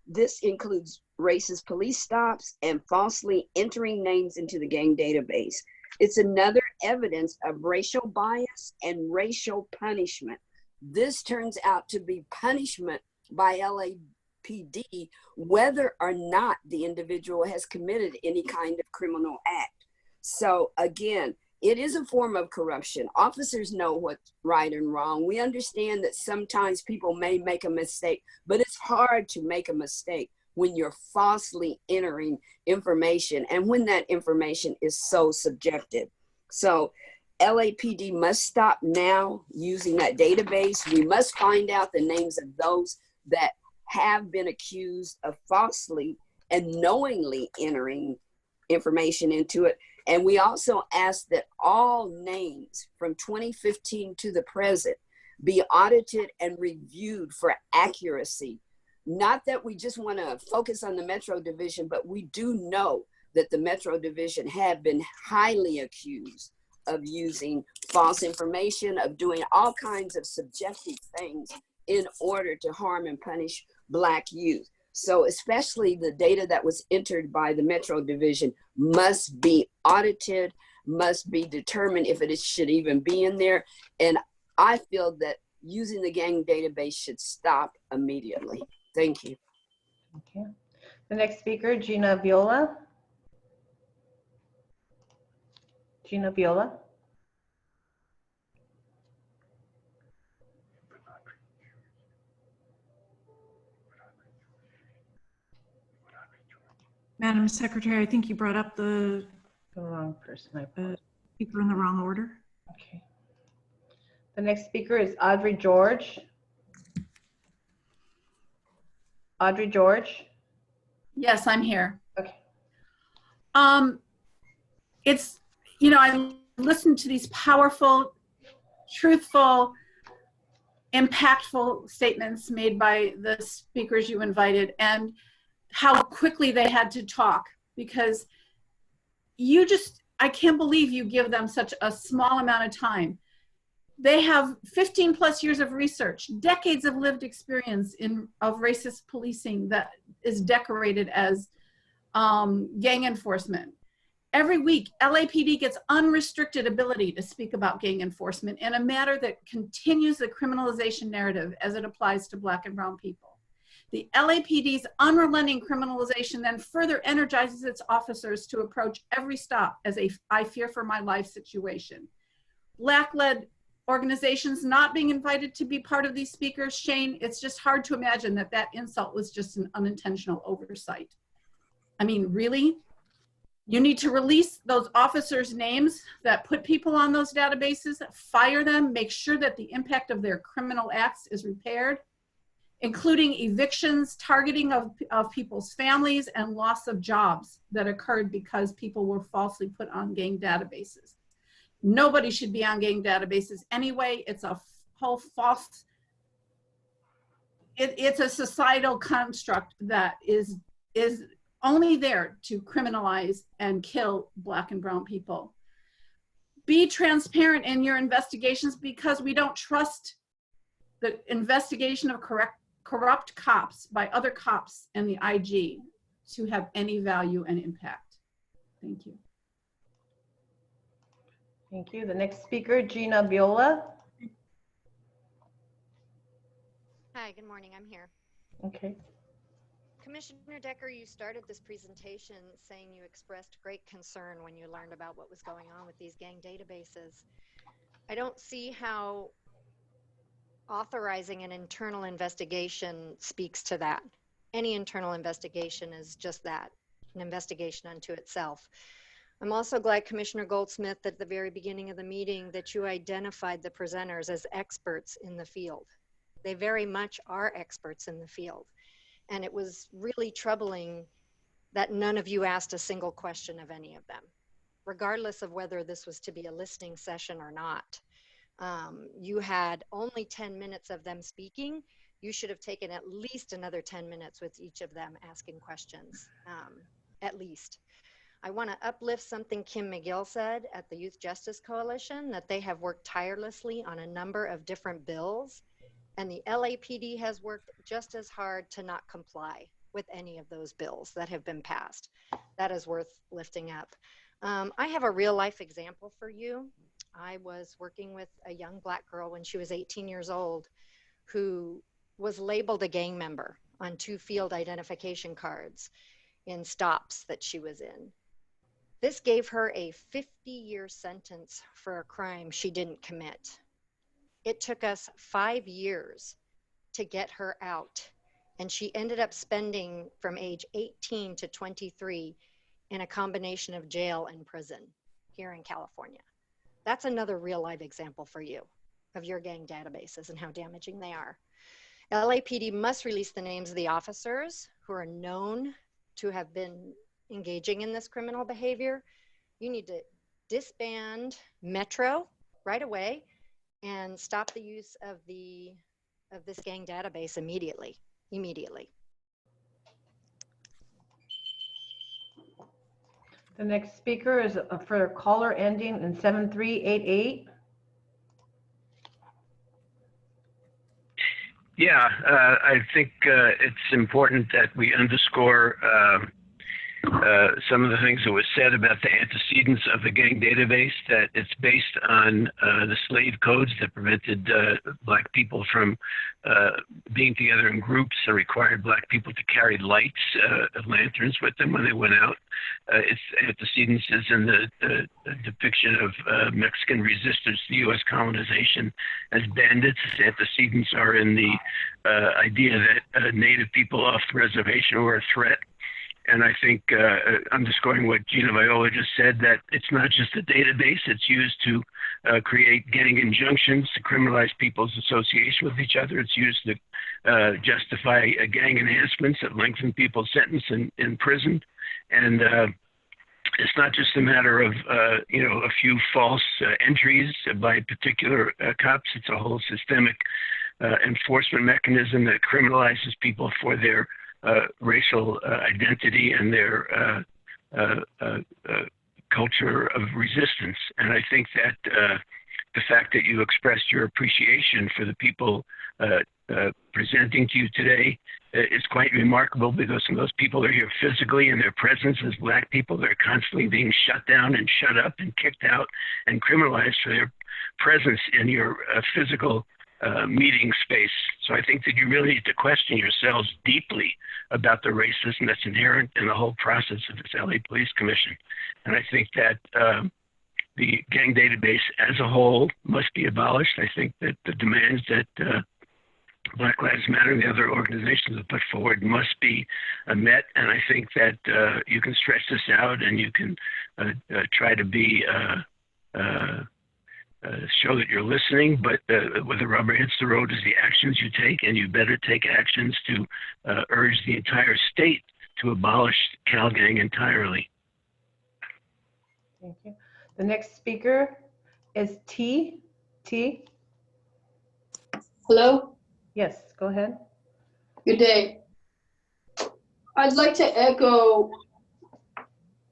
This includes racist police stops and falsely entering names into the gang database. It's another evidence of racial bias and racial punishment. This turns out to be punishment by LAPD, whether or not the individual has committed any kind of criminal act. So again, it is a form of corruption. Officers know what's right and wrong. We understand that sometimes people may make a mistake, but it's hard to make a mistake when you're falsely entering information and when that information is so subjective. So LAPD must stop now using that database. We must find out the names of those that have been accused of falsely and knowingly entering information into it. And we also ask that all names from 2015 to the present be audited and reviewed for accuracy. Not that we just want to focus on the Metro Division, but we do know that the Metro Division have been highly accused of using false information, of doing all kinds of subjective things in order to harm and punish Black youth. So especially the data that was entered by the Metro Division must be audited, must be determined if it should even be in there. And I feel that using the gang database should stop immediately. Thank you. Okay. The next speaker, Gina Viola. Gina Viola. Madam Secretary, I think you brought up the wrong person. speaker in the wrong order. Okay. The next speaker is Audrey George. Audrey George. Yes, I'm here. Okay. It's, you know, I listened to these powerful, truthful, impactful statements made by the speakers you invited, and how quickly they had to talk, because you just, I can't believe you give them such a small amount of time. They have 15 plus years of research, decades of lived experience of racist policing that is decorated as gang enforcement. Every week, LAPD gets unrestricted ability to speak about gang enforcement in a manner that continues the criminalization narrative as it applies to Black and brown people. The LAPD's unrelenting criminalization then further energizes its officers to approach every stop as a I fear for my life situation. Black-led organizations not being invited to be part of these speakers, Shane, it's just hard to imagine that that insult was just an unintentional oversight. I mean, really? You need to release those officers' names that put people on those databases, fire them, make sure that the impact of their criminal acts is repaired, including evictions, targeting of people's families, and loss of jobs that occurred because people were falsely put on gang databases. Nobody should be on gang databases anyway. It's a whole false, it's a societal construct that is only there to criminalize and kill Black and brown people. Be transparent in your investigations, because we don't trust the investigation of corrupt cops by other cops and the IG to have any value and impact. Thank you. Thank you. The next speaker, Gina Viola. Hi, good morning. I'm here. Okay. Commissioner Decker, you started this presentation saying you expressed great concern when you learned about what was going on with these gang databases. I don't see how authorizing an internal investigation speaks to that. Any internal investigation is just that, an investigation unto itself. I'm also glad, Commissioner Goldsmith, at the very beginning of the meeting that you identified the presenters as experts in the field. They very much are experts in the field. And it was really troubling that none of you asked a single question of any of them, regardless of whether this was to be a listening session or not. You had only 10 minutes of them speaking. You should have taken at least another 10 minutes with each of them asking questions, at least. I want to uplift something Kim McGill said at the Youth Justice Coalition, that they have worked tirelessly on a number of different bills, and the LAPD has worked just as hard to not comply with any of those bills that have been passed. That is worth lifting up. I have a real life example for you. I was working with a young Black girl when she was 18 years old who was labeled a gang member on 2 field identification cards in stops that she was in. This gave her a 50-year sentence for a crime she didn't commit. It took us 5 years to get her out, and she ended up spending from age 18 to 23 in a combination of jail and prison here in California. That's another real live example for you of your gang databases and how damaging they are. LAPD must release the names of the officers who are known to have been engaging in this criminal behavior. You need to disband Metro right away and stop the use of this gang database immediately. The next speaker is for a caller ending in 7388. Yeah, I think it's important that we underscore some of the things that were said about the antecedents of the gang database, that it's based on the slave codes that prevented Black people from being together in groups and required Black people to carry lights, lanterns with them when they went out. Its antecedents is in the depiction of Mexican resistors to U.S. colonization as bandits. Its antecedents are in the idea that Native people off the reservation were a threat. And I think underscoring what Gina Viola just said, that it's not just a database, it's used to create gang injunctions, to criminalize people's association with each other. It's used to justify gang enhancements that lengthen people's sentence in prison. And it's not just a matter of, a few false entries by particular cops. It's a whole systemic enforcement mechanism that criminalizes people for their racial identity and their culture of resistance. And I think that the fact that you expressed your appreciation for the people presenting to you today is quite remarkable, because some of those people are here physically, and their presence as Black people, they're constantly being shut down and shut up and kicked out and criminalized for their presence in your physical meeting space. So I think that you really need to question yourselves deeply about the racism that's inherent in the whole process of this LA Police Commission. And I think that the gang database as a whole must be abolished. I think that the demands that Black Lives Matter and the other organizations have put forward must be met. And I think that you can stretch this out, and you can try to be show that you're listening, but where the rubber hits the road is the actions you take, and you better take actions to urge the entire state to abolish CalGang entirely. Thank you. The next speaker is T. Hello? Yes, go ahead. Good day. I'd like to echo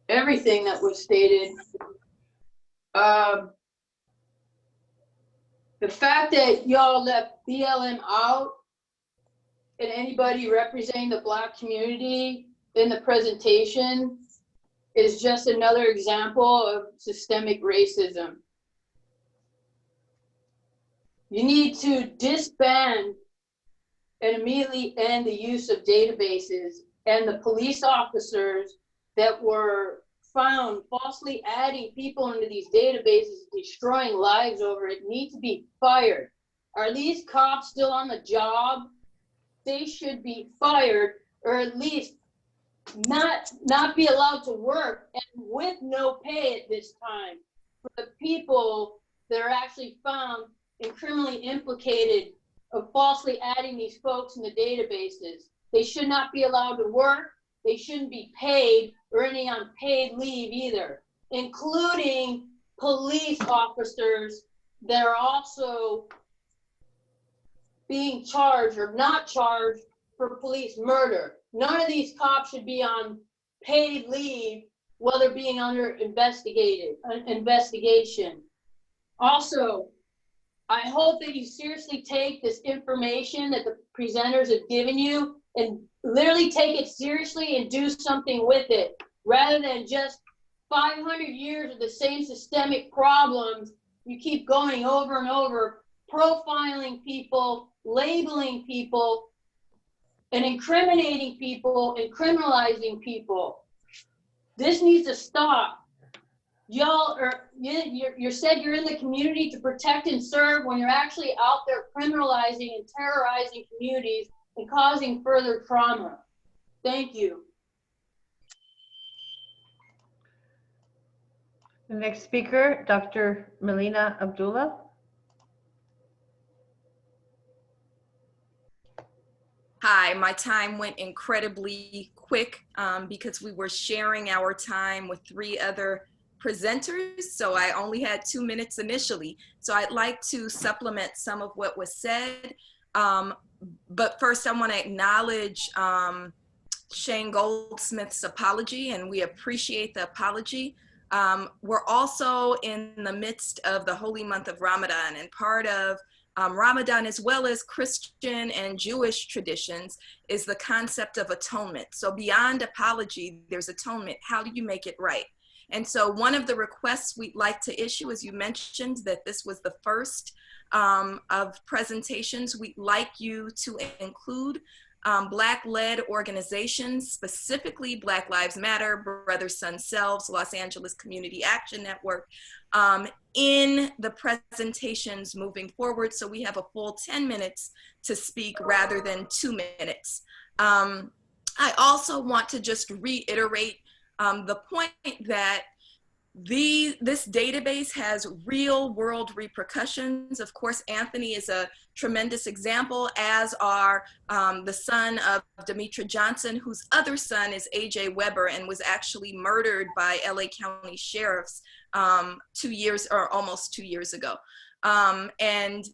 everything that was stated. The fact that y'all left BLM out and anybody representing the Black community in the presentation is just another example of systemic racism. You need to disband and immediately end the use of databases, and the police officers that were found falsely adding people into these databases, destroying lives over it, need to be fired. Are these cops still on the job? They should be fired, or at least not be allowed to work, and with no pay at this time, for the people that are actually found and criminally implicated of falsely adding these folks in the databases. They should not be allowed to work. They shouldn't be paid or any unpaid leave either, including police officers that are also being charged or not charged for police murder. None of these cops should be on paid leave while they're being under investigation. Also, I hope that you seriously take this information that the presenters have given you and literally take it seriously and do something with it, rather than just 500 years of the same systemic problems. You keep going over and over, profiling people, labeling people, and incriminating people and criminalizing people. This needs to stop. Y'all are, you said you're in the community to protect and serve when you're actually out there criminalizing and terrorizing communities and causing further trauma. Thank you. The next speaker, Dr. Melina Abdullah. Hi, my time went incredibly quick because we were sharing our time with 3 other presenters, so I only had 2 minutes initially. So I'd like to supplement some of what was said. But first I want to acknowledge Shane Goldsmith's apology, and we appreciate the apology. We're also in the midst of the holy month of Ramadan, and part of Ramadan, as well as Christian and Jewish traditions, is the concept of atonement. So beyond apology, there's atonement. How do you make it right? And so one of the requests we'd like to issue, as you mentioned, that this was the first of presentations, we'd like you to include Black-led organizations, specifically Black Lives Matter, Brothers, Sons, Selves, Los Angeles Community Action Network, in the presentations moving forward, so we have a full 10 minutes to speak rather than 2 minutes. I also want to just reiterate the point that this database has real world repercussions. Of course, Anthony is a tremendous example, as are the son of Demetra Johnson, whose other son is AJ Weber and was actually murdered by LA County sheriffs 2 years or almost 2 years ago. And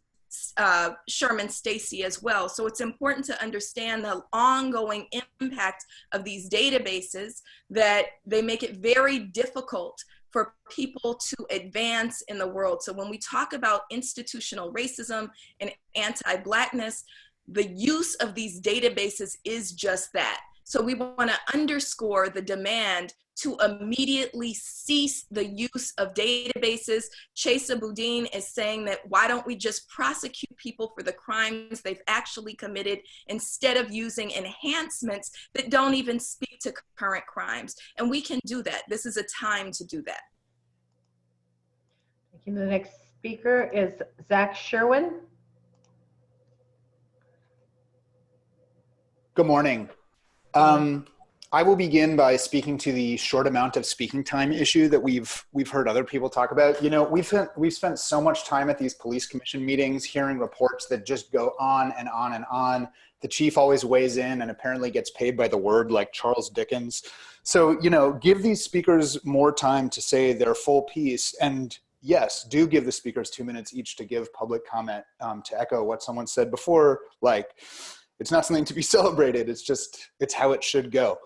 Sherman Stacy as well. So it's important to understand the ongoing impact of these databases, that they make it very difficult for people to advance in the world. So when we talk about institutional racism and anti-Blackness, the use of these databases is just that. So we want to underscore the demand to immediately cease the use of databases. Chesa Boudin is saying that why don't we just prosecute people for the crimes they've actually committed instead of using enhancements that don't even speak to current crimes. And we can do that. This is a time to do that. Thank you. The next speaker is Zach Sherwin. Good morning. I will begin by speaking to the short amount of speaking time issue that we've heard other people talk about. You know, we've spent so much time at these police commission meetings hearing reports that just go on and on and on. The chief always weighs in and apparently gets paid by the word, like Charles Dickens. So, you know, give these speakers more time to say their full piece. And yes, do give the speakers 2 minutes each to give public comment, to echo what someone said before, like, it's not something to be celebrated. It's how it should go.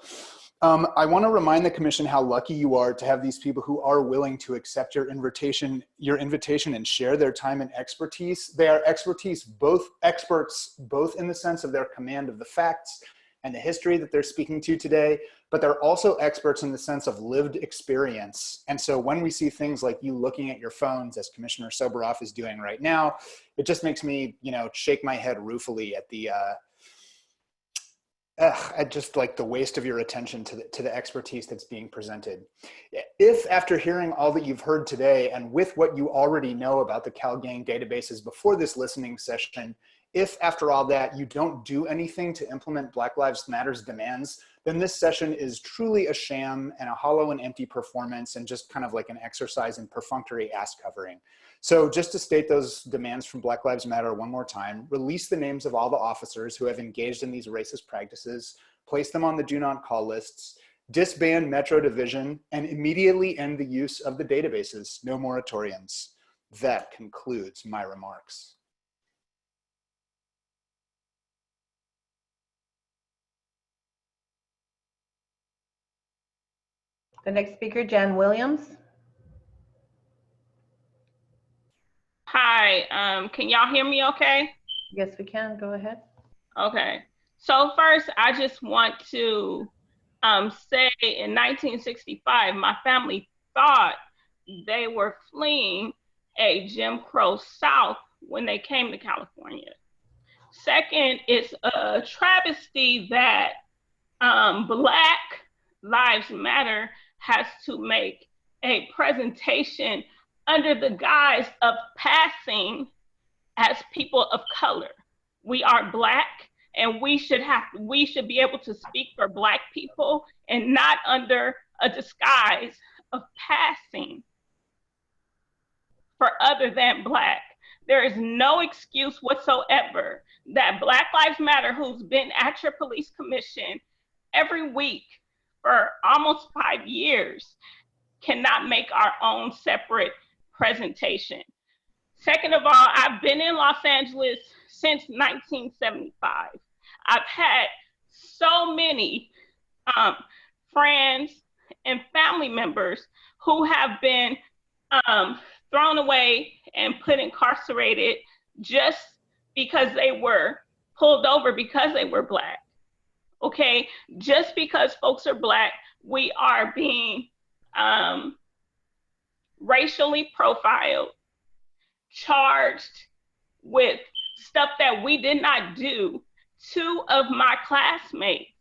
I want to remind the commission how lucky you are to have these people who are willing to accept your invitation and share their time and expertise. They are experts both in the sense of their command of the facts and the history that they're speaking to today, but they're also experts in the sense of lived experience. And so when we see things like you looking at your phones, as Commissioner Soboroff is doing right now, it just makes me, you know, shake my head ruefully at the, at just like the waste of your attention to the expertise that's being presented. If after hearing all that you've heard today and with what you already know about the CalGang databases before this listening session, if after all that you don't do anything to implement Black Lives Matter's demands, then this session is truly a sham and a hollow and empty performance and just kind of like an exercise in perfunctory ass covering. So just to state those demands from Black Lives Matter one more time, release the names of all the officers who have engaged in these racist practices, place them on the do not call lists, disband Metro Division, and immediately end the use of the databases. No moratoriums. That concludes my remarks. The next speaker, Jan Williams. Hi, can y'all hear me okay? Yes, we can. Go ahead. Okay. So first, I just want to say in 1965, my family thought they were fleeing a Jim Crow South when they came to California. Second, it's a travesty that Black Lives Matter has to make a presentation under the guise of passing as people of color. We are Black, and we should be able to speak for Black people and not under a disguise of passing for other than Black. There is no excuse whatsoever that Black Lives Matter, who's been at your police commission every week for almost 5 years, cannot make our own separate presentation. Second of all, I've been in Los Angeles since 1975. I've had so many friends and family members who have been thrown away and put incarcerated just because they were pulled over because they were Black. Okay, just because folks are Black, we are being racially profiled, charged with stuff that we did not do. Two of my classmates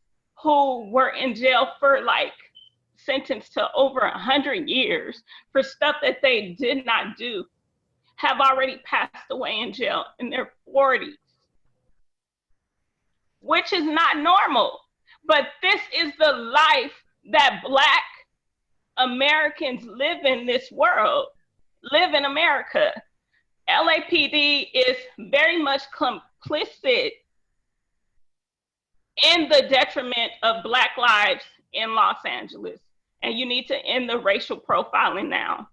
who were in jail for like sentenced to over 100 years for stuff that they did not do have already passed away in jail in their 40s, which is not normal. But this is the life that Black Americans live in this world, live in America. LAPD is very much complicit in the detriment of Black lives in Los Angeles. And you need to end the racial profiling now.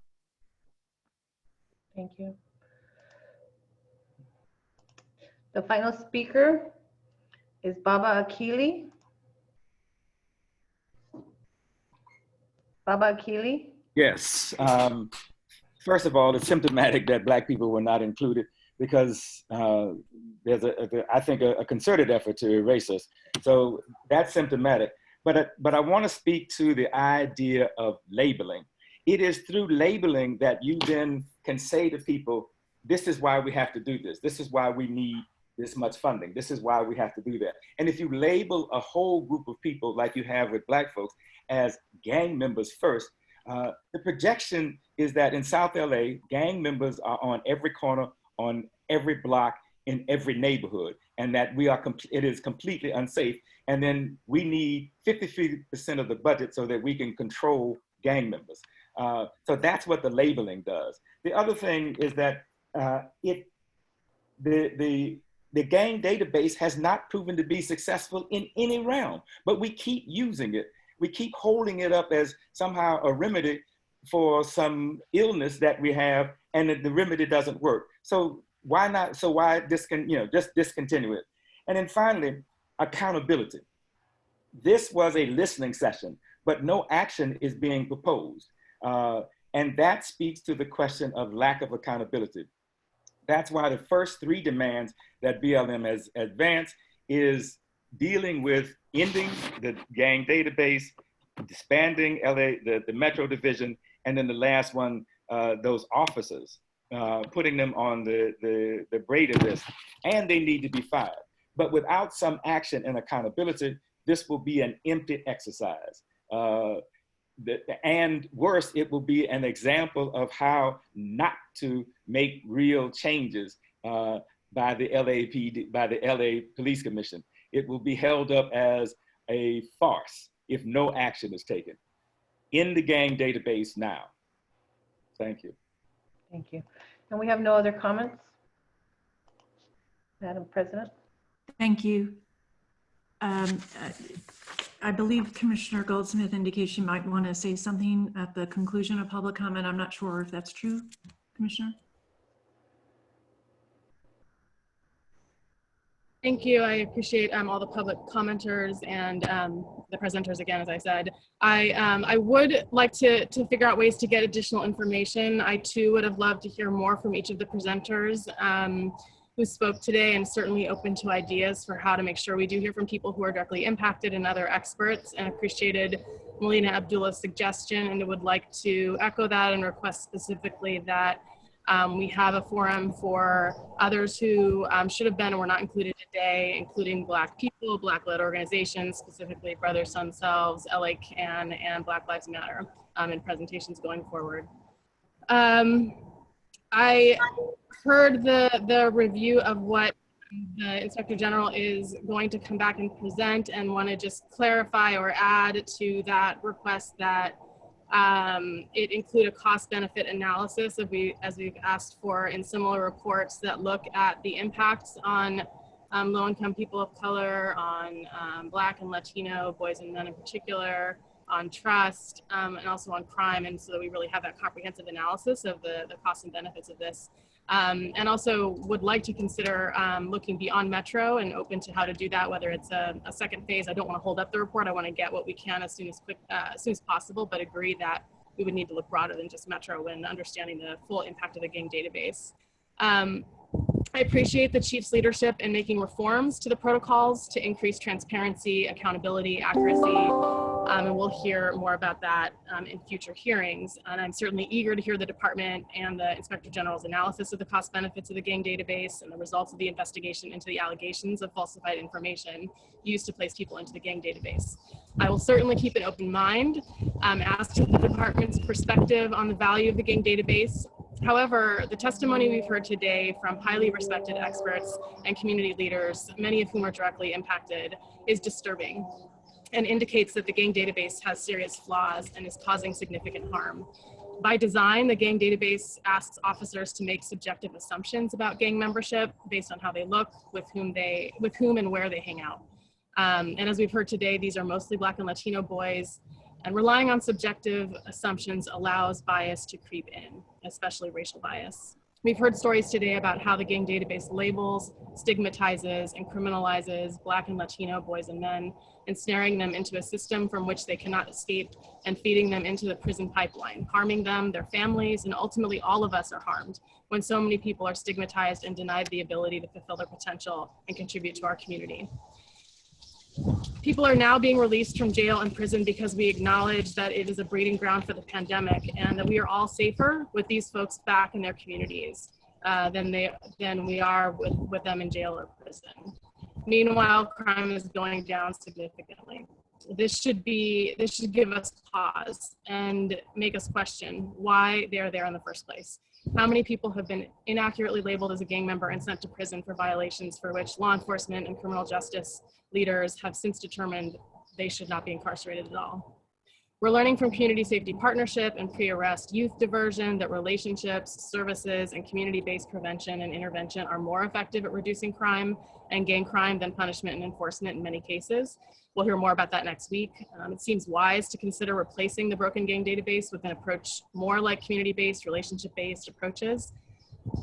Thank you. The final speaker is Baba Akili. Baba Akili? Yes. First of all, it's symptomatic that Black people were not included because there's, I think, a concerted effort to erase us. So that's symptomatic. But I want to speak to the idea of labeling. It is through labeling that you then can say to people, this is why we have to do this. This is why we need this much funding. This is why we have to do that. And if you label a whole group of people like you have with Black folks as gang members first, the projection is that in South LA, gang members are on every corner, on every block, in every neighborhood, and that it is completely unsafe. And then we need 53% of the budget so that we can control gang members. So that's what the labeling does. The other thing is that the gang database has not proven to be successful in any realm, but we keep using it. We keep holding it up as somehow a remedy for some illness that we have, and the remedy doesn't work. So why not? So why just discontinue it? And then finally, accountability. This was a listening session, but no action is being proposed. And that speaks to the question of lack of accountability. That's why the first three demands that BLM has advanced is dealing with ending the gang database, disbanding the Metro Division, and then the last one, those officers, putting them on the Brady list, and they need to be fired. But without some action and accountability, this will be an empty exercise. And worse, it will be an example of how not to make real changes by the LAPD, by the LA Police Commission. It will be held up as a farce if no action is taken. In the gang database now. Thank you. Thank you. And we have no other comments, Madam President. Thank you. I believe Commissioner Goldsmith indicated she might want to say something at the conclusion of public comment. I'm not sure if that's true, Commissioner. Thank you. I appreciate all the public commenters and the presenters again, as I said. I would like to figure out ways to get additional information. I too would have loved to hear more from each of the presenters who spoke today, and certainly open to ideas for how to make sure we do hear from people who are directly impacted and other experts, and appreciated Melina Abdullah's suggestion, and would like to echo that and request specifically that we have a forum for others who should have been and were not included today, including Black people, Black-led organizations, specifically Brothers, Sun Selves, LA Can, and Black Lives Matter in presentations going forward. I heard the review of what the Inspector General is going to come back and present, and want to just clarify or add to that request that it include a cost-benefit analysis as we've asked for in similar reports that look at the impacts on low-income people of color, on Black and Latino boys and men in particular, on trust, and also on crime, and so that we really have that comprehensive analysis of the costs and benefits of this. And also would like to consider looking beyond Metro and open to how to do that, whether it's a second phase. I don't want to hold up the report. I want to get what we can as soon as possible, but agree that we would need to look broader than just Metro when understanding the full impact of the gang database. I appreciate the chief's leadership in making reforms to the protocols to increase transparency, accountability, accuracy, and we'll hear more about that in future hearings. And I'm certainly eager to hear the department and the Inspector General's analysis of the cost benefits of the gang database and the results of the investigation into the allegations of falsified information used to place people into the gang database. I will certainly keep an open mind as to the department's perspective on the value of the gang database. However, the testimony we've heard today from highly respected experts and community leaders, many of whom are directly impacted, is disturbing and indicates that the gang database has serious flaws and is causing significant harm. By design, the gang database asks officers to make subjective assumptions about gang membership based on how they look, with whom and where they hang out. And as we've heard today, these are mostly Black and Latino boys, and relying on subjective assumptions allows bias to creep in, especially racial bias. We've heard stories today about how the gang database labels, stigmatizes, and criminalizes Black and Latino boys and men, ensnaring them into a system from which they cannot escape and feeding them into the prison pipeline, harming them, their families, and ultimately all of us are harmed when so many people are stigmatized and denied the ability to fulfill their potential and contribute to our community. People are now being released from jail and prison because we acknowledge that it is a breeding ground for the pandemic and that we are all safer with these folks back in their communities than we are with them in jail or prison. Meanwhile, crime is going down significantly. This should give us pause and make us question why they're there in the first place. How many people have been inaccurately labeled as a gang member and sent to prison for violations for which law enforcement and criminal justice leaders have since determined they should not be incarcerated at all? We're learning from Community Safety Partnership and pre-arrest youth diversion that relationships, services, and community-based prevention and intervention are more effective at reducing crime and gang crime than punishment and enforcement in many cases. We'll hear more about that next week. It seems wise to consider replacing the broken gang database with an approach more like community-based, relationship-based approaches.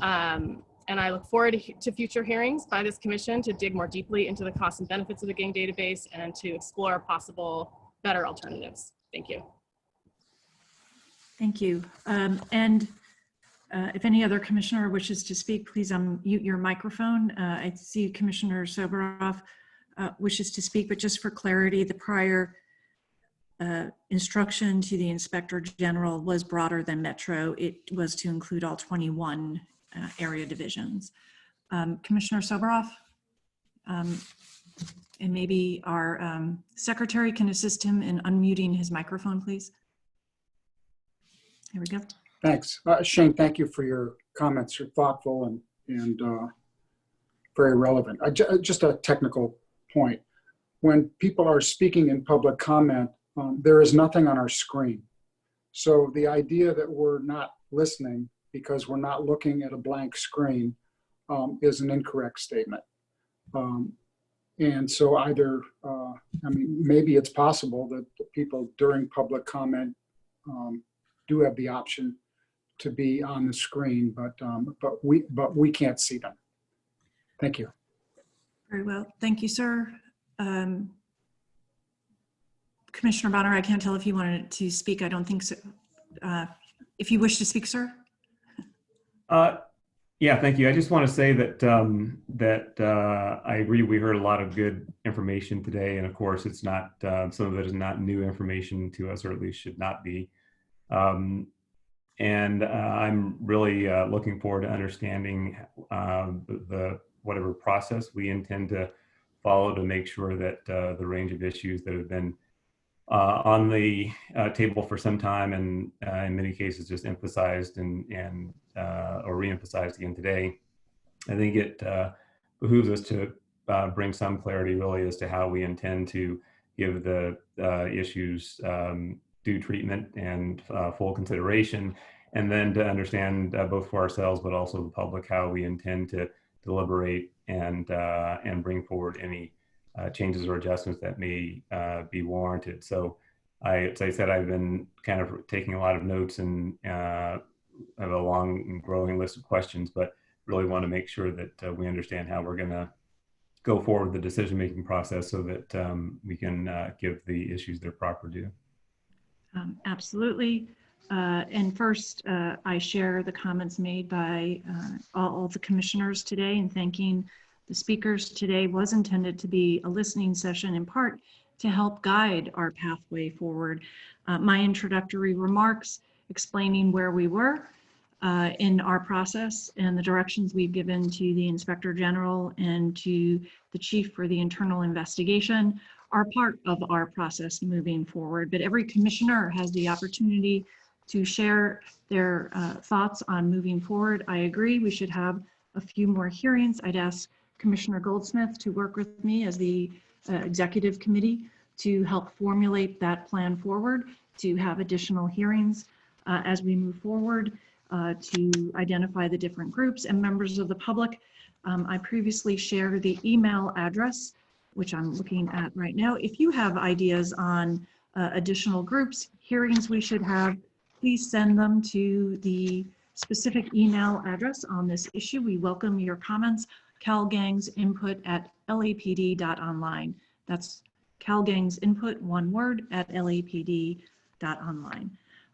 And I look forward to future hearings by this commission to dig more deeply into the costs and benefits of the gang database and to explore possible better alternatives. Thank you. Thank you. If any other commissioner wishes to speak, please unmute your microphone. I see Commissioner Soboroff wishes to speak, but just for clarity, the prior instruction to the Inspector General was broader than Metro. It was to include all 21 area divisions. Commissioner Soboroff, and maybe our secretary can assist him in unmuting his microphone, please. Here we go. Thanks. Shane, thank you for your comments. You're thoughtful and very relevant. Just a technical point. When people are speaking in public comment, there is nothing on our screen. So the idea that we're not listening because we're not looking at a blank screen is an incorrect statement. And so either, I mean, maybe it's possible that the people during public comment do have the option to be on the screen, but we can't see them. Thank you. Very well, thank you, sir. Commissioner Bonner, I can't tell if you wanted to speak. I don't think so. If you wish to speak, sir. Yeah, thank you. I just want to say that I agree. We heard a lot of good information today, and of course, it's not some of it is not new information to us, or at least should not be. And I'm really looking forward to understanding the whatever process we intend to follow to make sure that the range of issues that have been on the table for some time, and in many cases just emphasized or re-emphasized again today. I think it behooves us to bring some clarity really as to how we intend to give the issues due treatment and full consideration, and then to understand both for ourselves but also the public how we intend to deliberate and bring forward any changes or adjustments that may be warranted. So as I said, I've been kind of taking a lot of notes and have a long and growing list of questions, but really want to make sure that we understand how we're going to go forward the decision-making process so that we can give the issues their proper due. Absolutely. And first, I share the comments made by all the commissioners today, and thanking the speakers today was intended to be a listening session in part to help guide our pathway forward. My introductory remarks explaining where we were in our process and the directions we've given to the Inspector General and to the Chief for the internal investigation are part of our process moving forward. But every commissioner has the opportunity to share their thoughts on moving forward. I agree we should have a few more hearings. I'd ask Commissioner Goldsmith to work with me as the executive committee to help formulate that plan forward, to have additional hearings as we move forward, to identify the different groups and members of the public. I previously shared the email address, which I'm looking at right now. If you have ideas on additional groups, hearings we should have, please send them to the specific email address on this issue. We welcome your comments. CalGang's input at lapd.online. That's CalGang's input, one word, at lapd.online.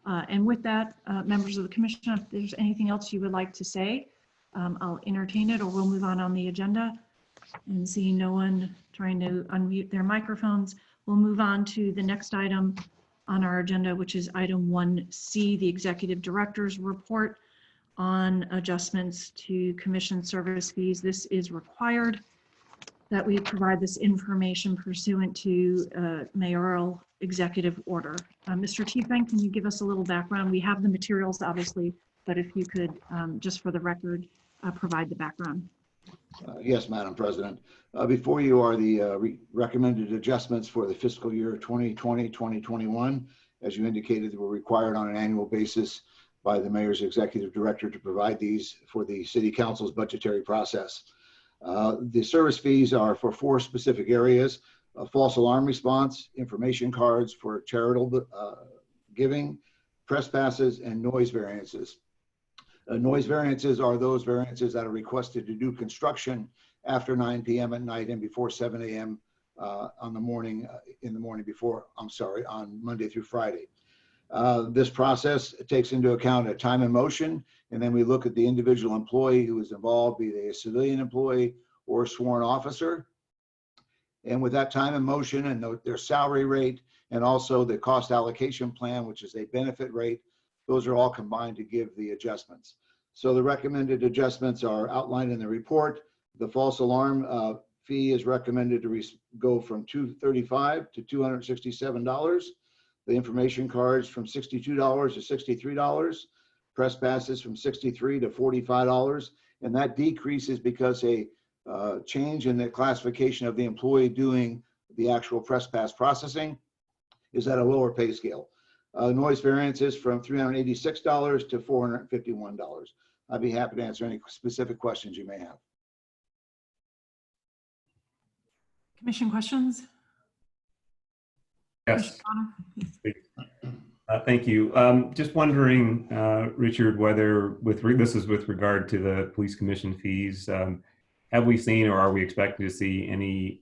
And with that, members of the commission, if there's anything else you would like to say, I'll entertain it, or we'll move on the agenda. And seeing no one trying to unmute their microphones, we'll move on to the next item on our agenda, which is item 1C, the Executive Director's Report on adjustments to commission service fees. This is required that we provide this information pursuant to mayoral executive order. Mr. Tiefenk, can you give us a little background? We have the materials, obviously, but if you could, just for the record, provide the background. Yes, Madam President. Before you are the recommended adjustments for the fiscal year 2020-2021. As you indicated, they were required on an annual basis by the mayor's executive director to provide these for the city council's budgetary process. The service fees are for 4 specific areas: false alarm response, information cards for charitable giving, press passes, and noise variances. Noise variances are those variances that are requested to do construction after 9 p.m. at night and before 7 a.m. On Monday through Friday. This process takes into account a time and motion, and then we look at the individual employee who is involved, be they a civilian employee or a sworn officer. And with that time and motion and their salary rate, and also the cost allocation plan, which is a benefit rate, those are all combined to give the adjustments. So the recommended adjustments are outlined in the report. The false alarm fee is recommended to go from $235 to $267. The information cards from $62 to $63. Press passes from $63 to $45. And that decreases because a change in the classification of the employee doing the actual press pass processing is at a lower pay scale. Noise variances from $386 to $451. I'd be happy to answer any specific questions you may have. Commission questions? Yes. Thank you. Just wondering, Richard, whether this is with regard to the police commission fees, have we seen or are we expecting to see any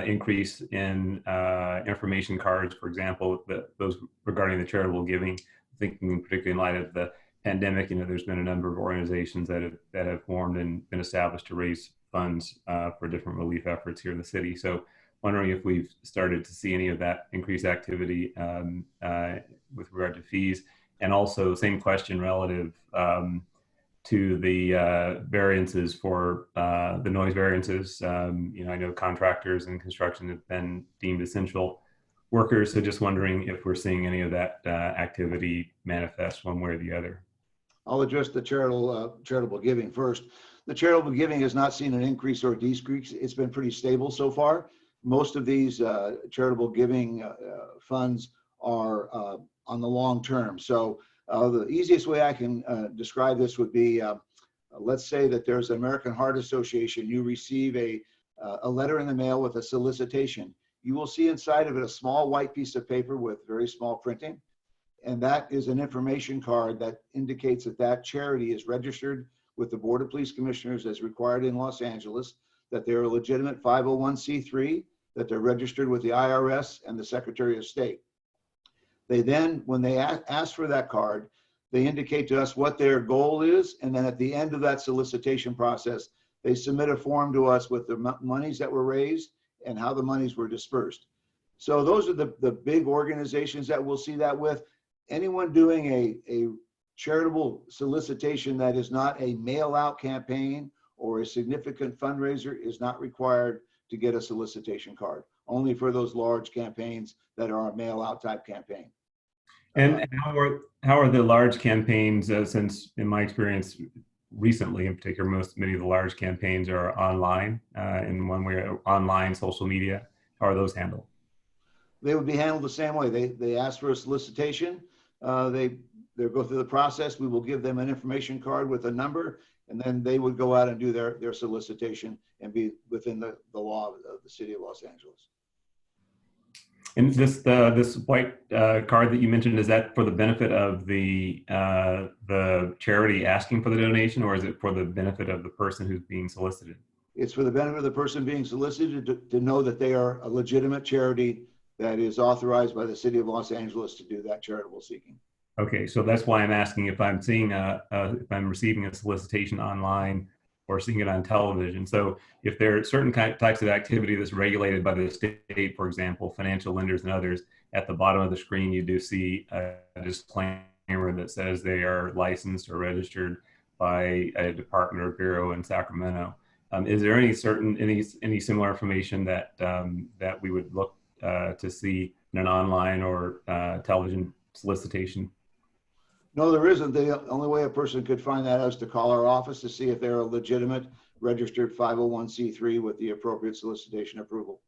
increase in information cards, for example, those regarding the charitable giving, thinking particularly in light of the pandemic? There's been a number of organizations that have formed and been established to raise funds for different relief efforts here in the city. So wondering if we've started to see any of that increased activity with regard to fees. And also same question relative to the variances for the noise variances. I know contractors and construction have been deemed essential workers. So just wondering if we're seeing any of that activity manifest one way or the other. I'll address the charitable giving first. The charitable giving has not seen an increase or a decrease. It's been pretty stable so far. Most of these charitable giving funds are on the long term. So the easiest way I can describe this would be, let's say that there's an American Heart Association. You receive a letter in the mail with a solicitation. you will see inside of it a small white piece of paper with very small printing. And that is an information card that indicates that that charity is registered with the Board of Police Commissioners as required in Los Angeles, that they're a legitimate 501c3, that they're registered with the IRS and the Secretary of State. They then, when they ask for that card, they indicate to us what their goal is, and then at the end of that solicitation process, they submit a form to us with the monies that were raised and how the monies were dispersed. So those are the big organizations that we'll see that with. Anyone doing a charitable solicitation that is not a mail-out campaign or a significant fundraiser is not required to get a solicitation card, only for those large campaigns that are a mail-out type campaign. And how are the large campaigns, since in my experience recently in particular, many of the large campaigns are online in one way, online, social media, how are those handled? They would be handled the same way. They ask for a solicitation, they go through the process, we will give them an information card with a number, and then they would go out and do their solicitation and be within the law of the city of Los Angeles. And this white card that you mentioned, is that for the benefit of the charity asking for the donation, or is it for the benefit of the person who's being solicited? It's for the benefit of the person being solicited to know that they are a legitimate charity that is authorized by the city of Los Angeles to do that charitable seeking. Okay, so that's why I'm asking if I'm seeing if I'm receiving a solicitation online or seeing it on television. So if there are certain types of activity that's regulated by the state, for example, financial lenders and others, at the bottom of the screen, you do see a disclaimer that says they are licensed or registered by a department or bureau in Sacramento. Is there any similar information that that we would look to see in an online or television solicitation? No, there isn't. The only way a person could find that out is to call our office to see if they're a legitimate registered 501c3 with the appropriate solicitation approval.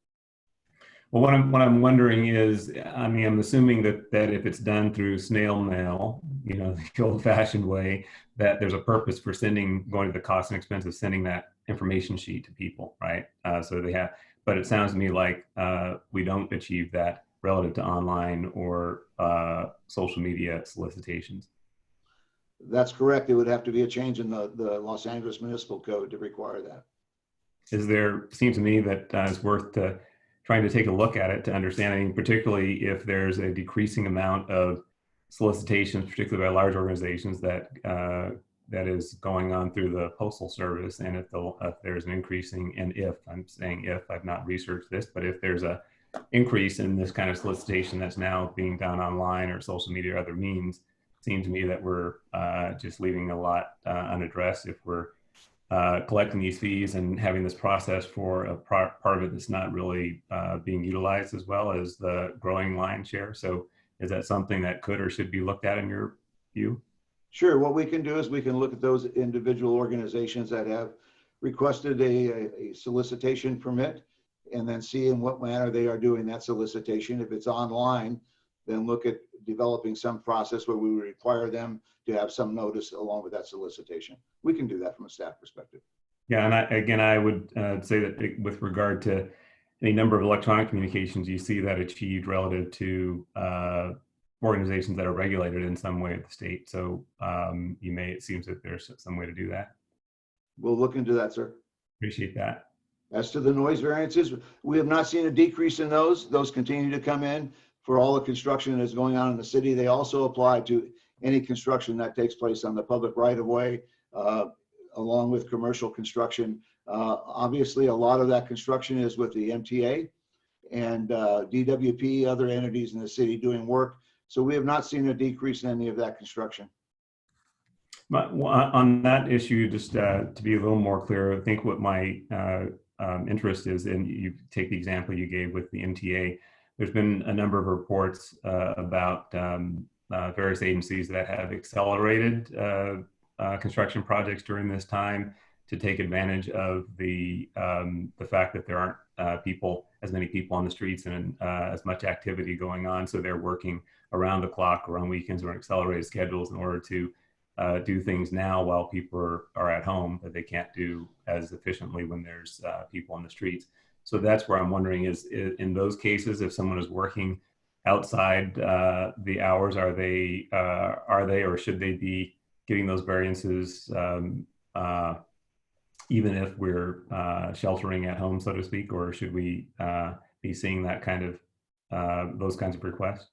Well, what I'm wondering is, I mean, I'm assuming that if it's done through snail mail, you know, the old-fashioned way, that there's a purpose for going to the cost and expense of sending that information sheet to people, right? So they have, but it sounds to me like we don't achieve that relative to online or social media solicitations. That's correct. It would have to be a change in the Los Angeles Municipal Code to require that. Seems to me that it's worth trying to take a look at it to understand, I mean, particularly if there's a decreasing amount of solicitations, particularly by large organizations that is going on through the Postal Service, and if there's an increasing, and if I've not researched this, but if there's a increase in this kind of solicitation that's now being done online or social media or other means, it seems to me that we're just leaving a lot unaddressed if we're collecting these fees and having this process for a part of it that's not really being utilized as well as the growing line share. So is that something that could or should be looked at in your view? Sure. What we can do is we can look at those individual organizations that have requested a solicitation permit and then see in what manner they are doing that solicitation. If it's online, then look at developing some process where we require them to have some notice along with that solicitation. We can do that from a staff perspective. Yeah, and I would say that with regard to any number of electronic communications, you see that achieved relative to organizations that are regulated in some way at the state. So it seems that there's some way to do that. We'll look into that, sir. Appreciate that. As to the noise variances, we have not seen a decrease in those. Those continue to come in for all the construction that is going on in the city. They also apply to any construction that takes place on the public right-of-way, along with commercial construction. Obviously, a lot of that construction is with the MTA and DWP, other entities in the city doing work. So we have not seen a decrease in any of that construction. But on that issue, just to be a little more clear, I think what my interest is, and you take the example you gave with the MTA, there's been a number of reports about various agencies that have accelerated construction projects during this time to take advantage of the fact that there aren't as many people on the streets and as much activity going on. So they're working around the clock or on weekends or on accelerated schedules in order to do things now while people are at home that they can't do as efficiently when there's people on the streets. So that's where I'm wondering is in those cases, if someone is working outside the hours, are they or should they be getting those variances even if we're sheltering at home, so to speak, or should we be seeing that kind of those kinds of requests?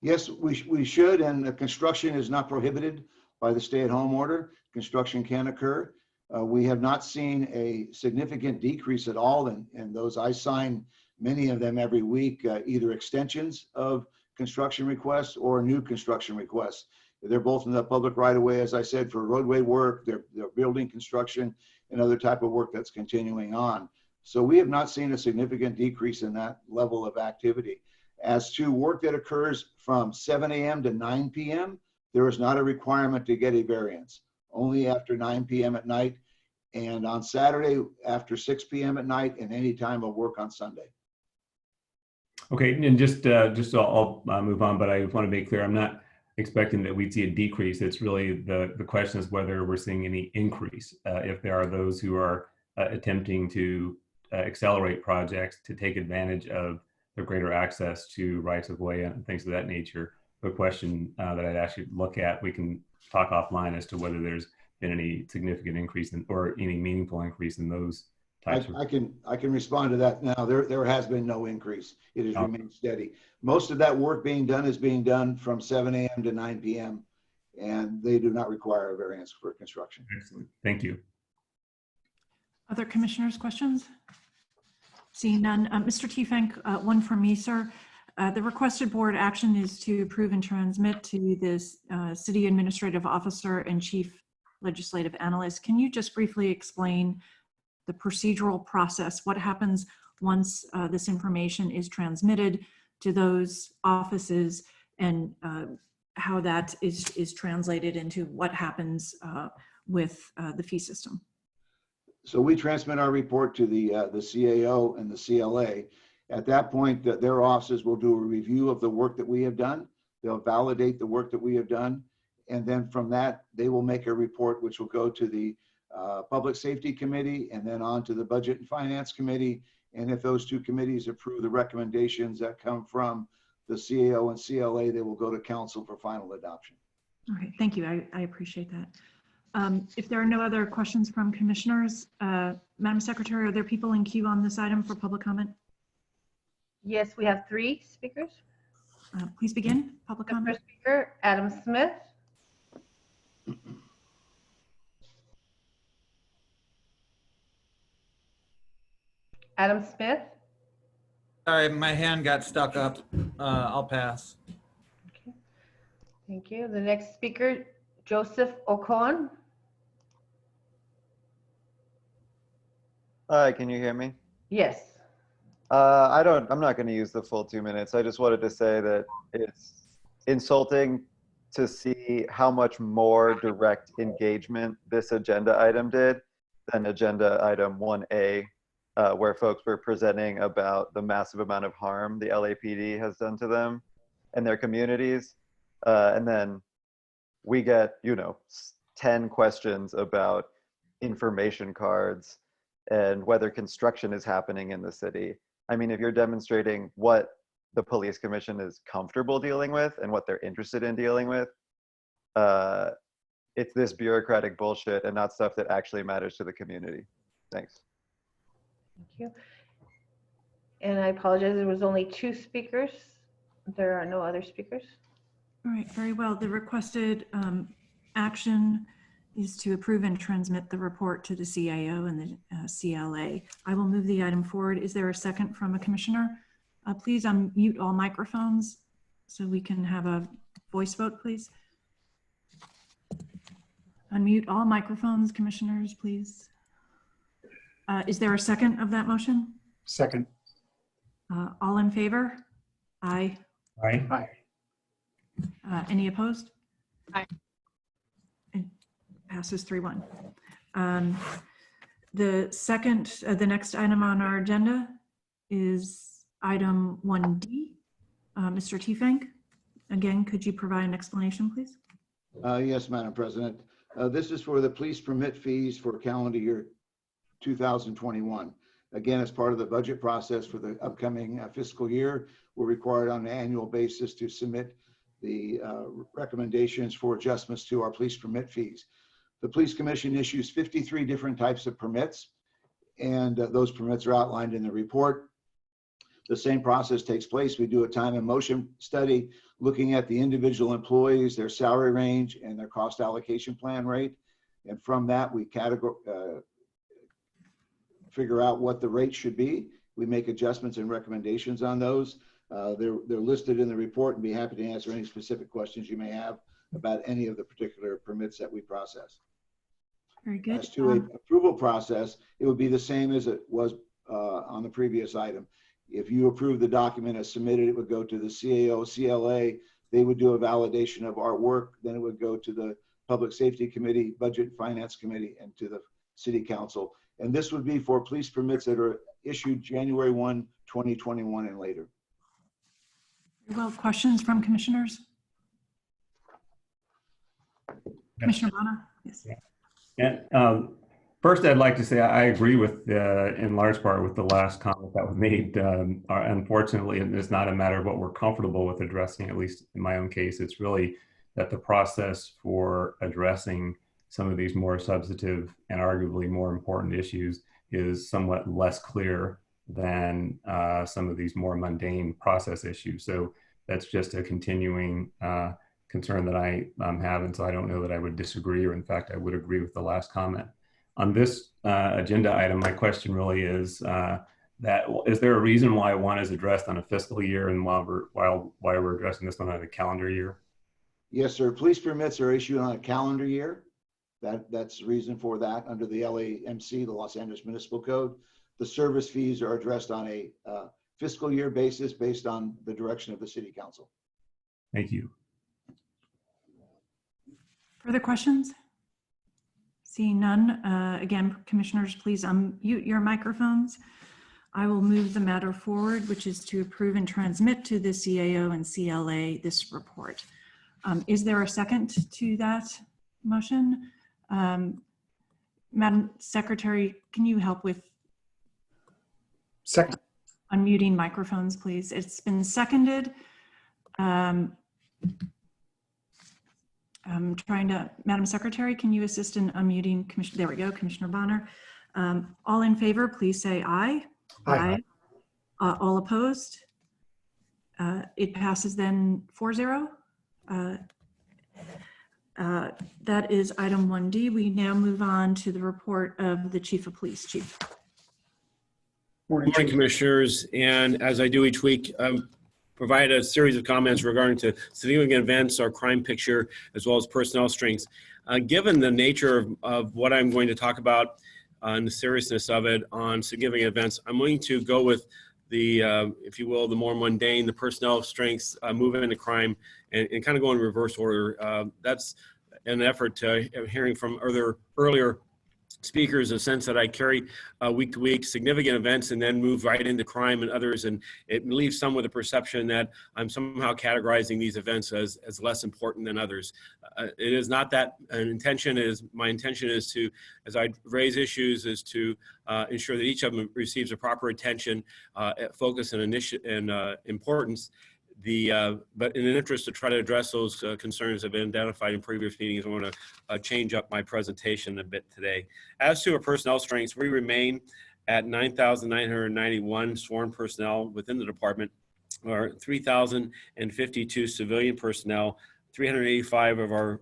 Yes, we should, and construction is not prohibited by the stay-at-home order. Construction can occur. We have not seen a significant decrease at all in those. I sign many of them every week, either extensions of construction requests or new construction requests. They're both in the public right of way, as I said, for roadway work, they're building construction and other type of work that's continuing on. So we have not seen a significant decrease in that level of activity. As to work that occurs from 7 a.m. to 9 p.m., there is not a requirement to get a variance. Only after 9 p.m. at night, and on Saturday after 6 p.m. at night, and any time of work on Sunday. Okay, and just so I'll move on, but I want to make clear, I'm not expecting that we'd see a decrease. It's really the question is whether we're seeing any increase. If there are those who are attempting to accelerate projects to take advantage of the greater access to rights of way and things of that nature. The question that I'd ask you to look at, we can talk offline as to whether there's been any significant increase in, or any meaningful increase in those types of. I can respond to that now. There has been no increase. It has remained steady. Most of that work being done is being done from 7 a.m. to 9 p.m. and they do not require a variance for construction. Excellent. Thank you. Other commissioners' questions? Seeing none. Mr. Tiefenk, one from me, sir. The requested board action is to approve and transmit to this city administrative officer and chief legislative analyst. Can you just briefly explain the procedural process? What happens once this information is transmitted to those offices, and how that is translated into what happens with the fee system? So we transmit our report to the CAO and the CLA. At that point, their offices will do a review of the work that we have done. They'll validate the work that we have done. And then from that, they will make a report which will go to the Public Safety Committee and then on to the Budget and Finance Committee. And if those two committees approve the recommendations that come from the CAO and CLA, they will go to council for final adoption. All right, thank you. I appreciate that. If there are no other questions from commissioners, Madam Secretary, are there people in queue on this item for public comment? Yes, we have 3 speakers. Please begin public comment. First speaker, Adam Smith. Adam Smith. Sorry, my hand got stuck up. I'll pass. Okay. Thank you. The next speaker, Joseph Ocon. Hi, can you hear me? Yes. I'm not going to use the full 2 minutes. I just wanted to say that it's insulting to see how much more direct engagement this agenda item did than agenda item 1A, where folks were presenting about the massive amount of harm the LAPD has done to them and their communities. And then we get, 10 questions about information cards and whether construction is happening in the city. I mean, if you're demonstrating what the police commission is comfortable dealing with and what they're interested in dealing with, it's this bureaucratic bullshit and not stuff that actually matters to the community. Thanks. Thank you. And I apologize, there was only 2 speakers. There are no other speakers. All right, very well. The requested action is to approve and transmit the report to the CIO and the CLA. I will move the item forward. Is there a second from a commissioner? Please unmute all microphones so we can have a voice vote, please. Unmute all microphones, commissioners, please. Is there a second of that motion? Second. All in favor? Aye. Aye. Aye. Any opposed? Aye. Passes 3-1. The next item on our agenda is item 1D. Mr. Tiefenk, again, could you provide an explanation, please? Yes, Madam President. This is for the police permit fees for calendar year 2021. Again, as part of the budget process for the upcoming fiscal year, we're required on an annual basis to submit the recommendations for adjustments to our police permit fees. The Police Commission issues 53 different types of permits, and those permits are outlined in the report. The same process takes place. We do a time and motion study looking at the individual employees, their salary range, and their cost allocation plan rate. And from that, we figure out what the rate should be. We make adjustments and recommendations on those. They're listed in the report, and be happy to answer any specific questions you may have about any of the particular permits that we process. Very good. As to an approval process, it would be the same as it was on the previous item. If you approve the document as submitted, it would go to the CAO, CLA. They would do a validation of our work. Then it would go to the Public Safety Committee, Budget and Finance Committee, and to the City Council. And this would be for police permits that are issued January 1, 2021 and later. Well, questions from commissioners? Commissioner Bonner? Yes. Yeah. First, I'd like to say I agree with, in large part, with the last comment that was made. Unfortunately, it's not a matter of what we're comfortable with addressing, at least in my own case. It's really that the process for addressing some of these more substantive and arguably more important issues is somewhat less clear than some of these more mundane process issues. So that's just a continuing concern that I have, and so I don't know that I would disagree, or in fact, I would agree with the last comment. On this agenda item, my question really is is there a reason why one is addressed on a fiscal year and why we're addressing this one on a calendar year? Yes, sir. Police permits are issued on a calendar year. That's the reason for that under the LAMC, the Los Angeles Municipal Code. The service fees are addressed on a fiscal year basis based on the direction of the City Council. Thank you. Further questions? Seeing none, again, commissioners, please unmute your microphones. I will move the matter forward, which is to approve and transmit to the CAO and CLA this report. Is there a second to that motion? Madam Secretary, can you help with Second. Unmuting microphones, please? It's been seconded. I'm trying to, Madam Secretary, can you assist in unmuting Commissioner? There we go, Commissioner Bonner. All in favor, please say aye. Aye. All opposed? It passes then 4-0. That is item 1D. We now move on to the report of the Chief of Police. Chief. Morning, Morning, Commissioners. And as I do each week, provide a series of comments regarding to significant events, our crime picture, as well as personnel strengths. Given the nature of what I'm going to talk about and the seriousness of it on significant events, I'm going to go with the, if you will, the more mundane, the personnel strengths, move into crime, and kind of go in reverse order. That's an effort to hearing from earlier speakers, a sense that I carry week to week significant events and then move right into crime and others, and it leaves some with a perception that I'm somehow categorizing these events as less important than others. It is not that. My intention is to, as I raise issues, is to ensure that each of them receives a proper attention, focus, and importance. But in an interest to try to address those concerns that have been identified in previous meetings, I want to change up my presentation a bit today. As to our personnel strengths, we remain at 9,991 sworn personnel within the department, or 3,052 civilian personnel, 385 of our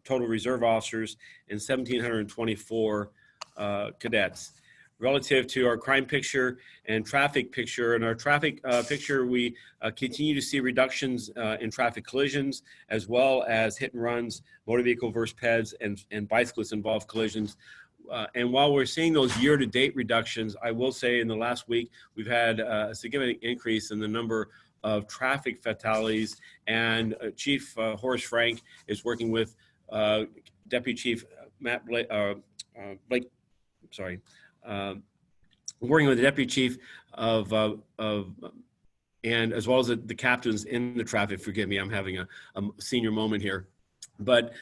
total reserve officers, and 1,724 cadets. Relative to our crime picture and traffic picture. In our traffic picture, we continue to see reductions in traffic collisions, as well as hit and runs, motor vehicle versus peds, and bicyclist involved collisions. And while we're seeing those year-to-date reductions, I will say in the last week, we've had a significant increase in the number of traffic fatalities, and Chief Horace Frank is working with Deputy Chief Matt Blake, working with the Deputy Chief and as well as the captains in the traffic. Forgive me, I'm having a senior moment here. But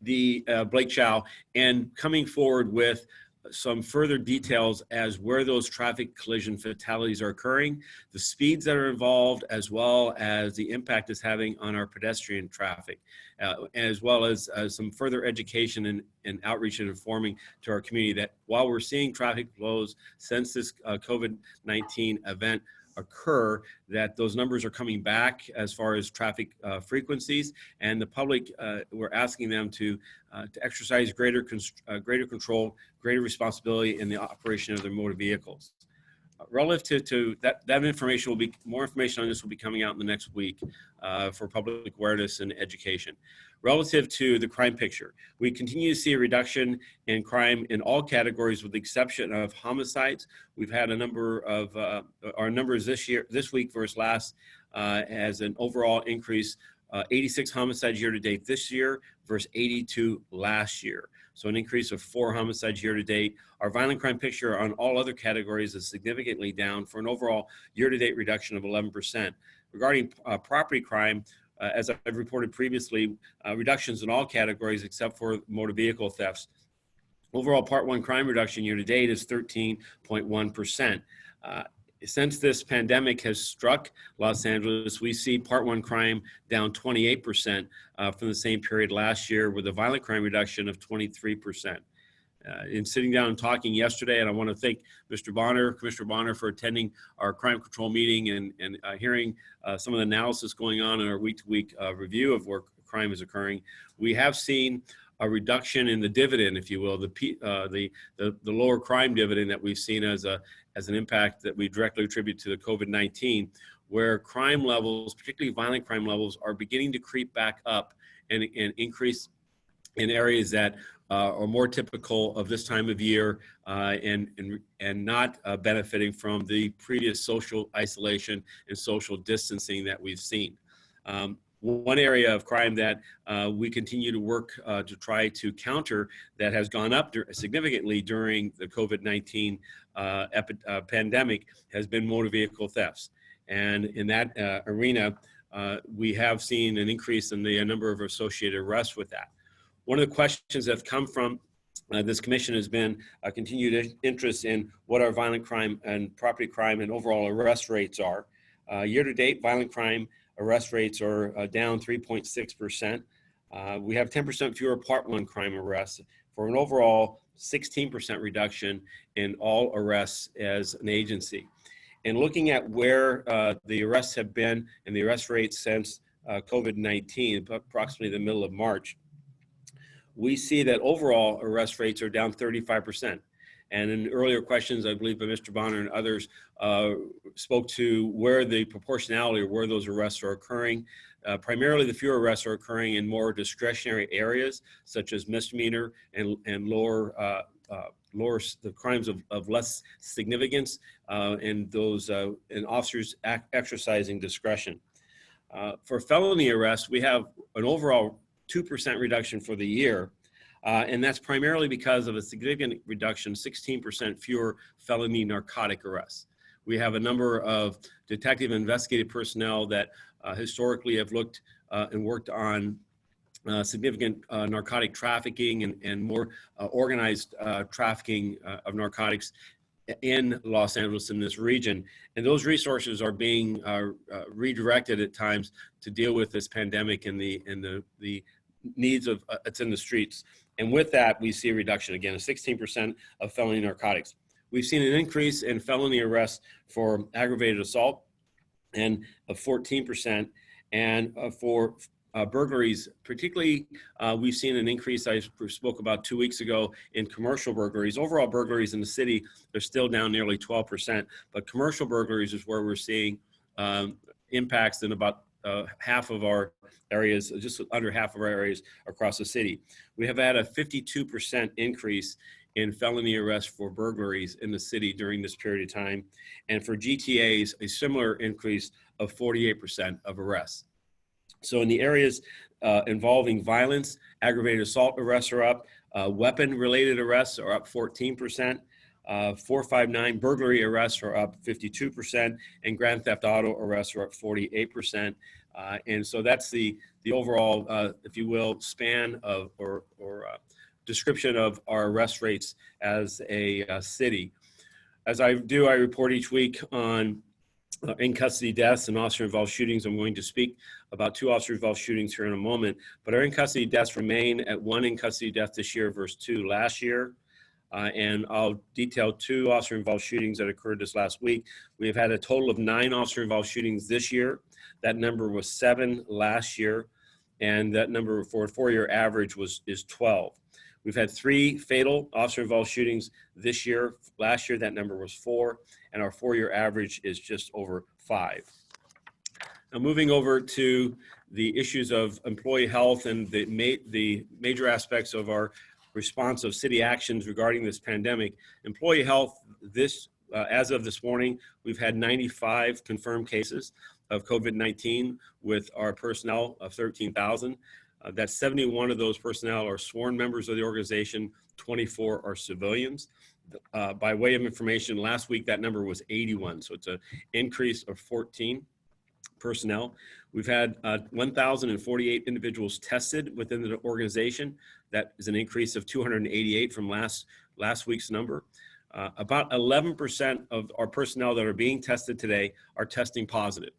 the Blake Chow, and coming forward with some further details as where those traffic collision fatalities are occurring, the speeds that are involved, as well as the impact it's having on our pedestrian traffic, as well as some further education and outreach and informing to our community that while we're seeing traffic flows since this COVID-19 event occur, that those numbers are coming back as far as traffic frequencies, and the public, we're asking them to exercise greater control, greater responsibility in the operation of their motor vehicles. Relative to that information will be, more information on this will be coming out in the next week for public awareness and education. Relative to the crime picture, we continue to see a reduction in crime in all categories with the exception of homicides. We've had a number of, our numbers this week versus last has an overall increase, 86 homicides year to date this year versus 82 last year. So an increase of 4 homicides year to date. Our violent crime picture on all other categories is significantly down for an overall year-to-date reduction of 11%. Regarding property crime, as I've reported previously, reductions in all categories except for motor vehicle thefts. Overall Part 1 crime reduction year to date is 13.1%. Since this pandemic has struck Los Angeles, we see Part 1 crime down 28% from the same period last year, with a violent crime reduction of 23%. In sitting down and talking yesterday, and I want to thank Mr. Bonner, Commissioner Bonner, for attending our crime control meeting and hearing some of the analysis going on in our week-to-week review of where crime is occurring. We have seen a reduction in the dividend, if you will, the lower crime dividend that we've seen as an impact that we directly attribute to the COVID-19, where crime levels, particularly violent crime levels, are beginning to creep back up and increase in areas that are more typical of this time of year and not benefiting from the previous social isolation and social distancing that we've seen. One area of crime that we continue to work to try to counter that has gone up significantly during the COVID-19 pandemic has been motor vehicle thefts. And in that arena, we have seen an increase in the number of associated arrests with that. One of the questions that have come from this commission has been a continued interest in what our violent crime and property crime and overall arrest rates are. Year to date, violent crime arrest rates are down 3.6%. We have 10% fewer Part 1 crime arrests for an overall 16% reduction in all arrests as an agency. And looking at where the arrests have been and the arrest rates since COVID-19, approximately the middle of March, we see that overall arrest rates are down 35%. And in earlier questions, I believe by Mr. Bonner and others, spoke to where the proportionality or where those arrests are occurring. Primarily, the fewer arrests are occurring in more discretionary areas, such as misdemeanor and lower the crimes of less significance, and those and officers exercising discretion. For felony arrests, we have an overall 2% reduction for the year. And that's primarily because of a significant reduction, 16% fewer felony narcotic arrests. We have a number of detective and investigative personnel that historically have looked and worked on significant narcotic trafficking and more organized trafficking of narcotics in Los Angeles in this region. And those resources are being redirected at times to deal with this pandemic and the needs of it's in the streets. And with that, we see a reduction again of 16% of felony narcotics. We've seen an increase in felony arrests for aggravated assault and of 14%. And for burglaries, particularly, we've seen an increase I spoke about 2 weeks ago in commercial burglaries. Overall burglaries in the city, they're still down nearly 12%, but commercial burglaries is where we're seeing impacts in about half of our areas, just under half of our areas across the city. We have had a 52% increase in felony arrests for burglaries in the city during this period of time. And for GTAs, a similar increase of 48% of arrests. So in the areas involving violence, aggravated assault arrests are up, weapon-related arrests are up 14%, 459 burglary arrests are up 52%, and grand theft auto arrests are up 48%. And so that's the overall, if you will, span of or description of our arrest rates as a city. As I do, I report each week on in custody deaths and officer involved shootings. I'm going to speak about 2 officer involved shootings here in a moment, but our in custody deaths remain at 1 in custody death this year versus 2 last year. And I'll detail 2 officer involved shootings that occurred this last week. We've had a total of 9 officer involved shootings this year. That number was 7 last year. And that number for a 4-year average is 12. We've had 3 fatal officer-involved shootings this year. Last year, that number was 4, and our 4-year average is just over 5. Now, moving over to the issues of employee health and the major aspects of our response of city actions regarding this pandemic. Employee health, as of this morning, we've had 95 confirmed cases of COVID-19 with our personnel of 13,000. That's 71 of those personnel are sworn members of the organization, 24 are civilians. By way of information, last week that number was 81, so it's an increase of 14 personnel. We've had 1,048 individuals tested within the organization. That is an increase of 288 from last week's number. About 11% of our personnel that are being tested today are testing positive.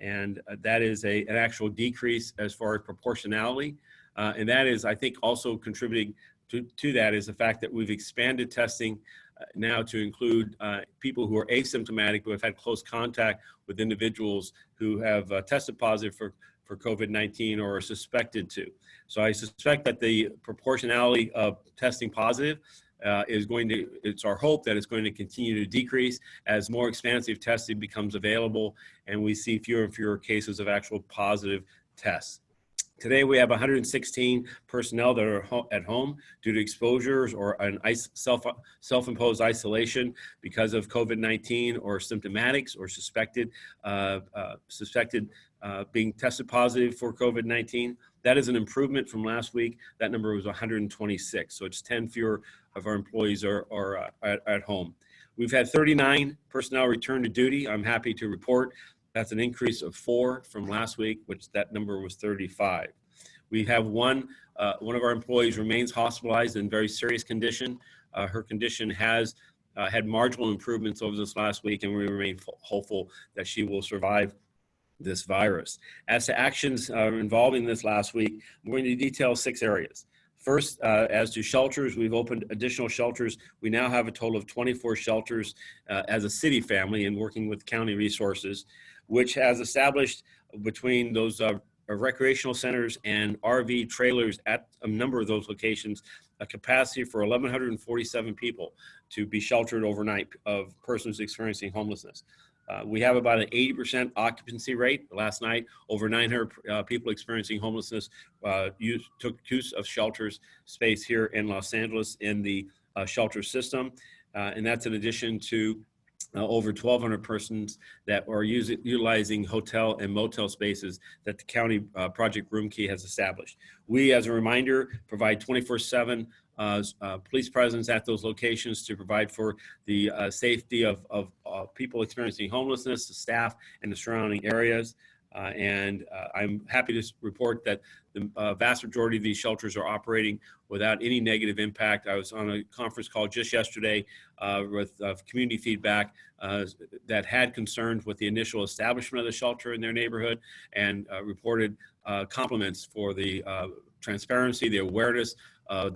And that is an actual decrease as far as proportionality. And that is, I think, also contributing to that is the fact that we've expanded testing now to include people who are asymptomatic who have had close contact with individuals who have tested positive for COVID-19 or are suspected to. So I suspect that the proportionality of testing positive it's our hope that it's going to continue to decrease as more expansive testing becomes available and we see fewer and fewer cases of actual positive tests. Today we have 116 personnel that are at home due to exposures or an self-imposed isolation because of COVID-19 or symptomatics or suspected being tested positive for COVID-19. That is an improvement from last week. That number was 126. So it's 10 fewer of our employees are at home. We've had 39 personnel return to duty. I'm happy to report that's an increase of 4 from last week, which that number was 35. We have one of our employees remains hospitalized in very serious condition. Her condition has had marginal improvements over this last week, and we remain hopeful that she will survive this virus. As to actions involving this last week, I'm going to detail 6 areas. First, as to shelters, we've opened additional shelters. We now have a total of 24 shelters as a city family and working with county resources, which has established between those recreational centers and RV trailers at a number of those locations, a capacity for 1,147 people to be sheltered overnight of persons experiencing homelessness. We have about an 80% occupancy rate. Last night, over 900 people experiencing homelessness took use of shelters space here in Los Angeles in the shelter system. And that's in addition to over 1,200 persons that are utilizing hotel and motel spaces that the county Project Room Key has established. We, as a reminder, provide 24/7 police presence at those locations to provide for the safety of people experiencing homelessness, the staff, and the surrounding areas. I'm happy to report that the vast majority of these shelters are operating without any negative impact. I was on a conference call just yesterday with community feedback that had concerns with the initial establishment of the shelter in their neighborhood and reported compliments for the transparency, the awareness of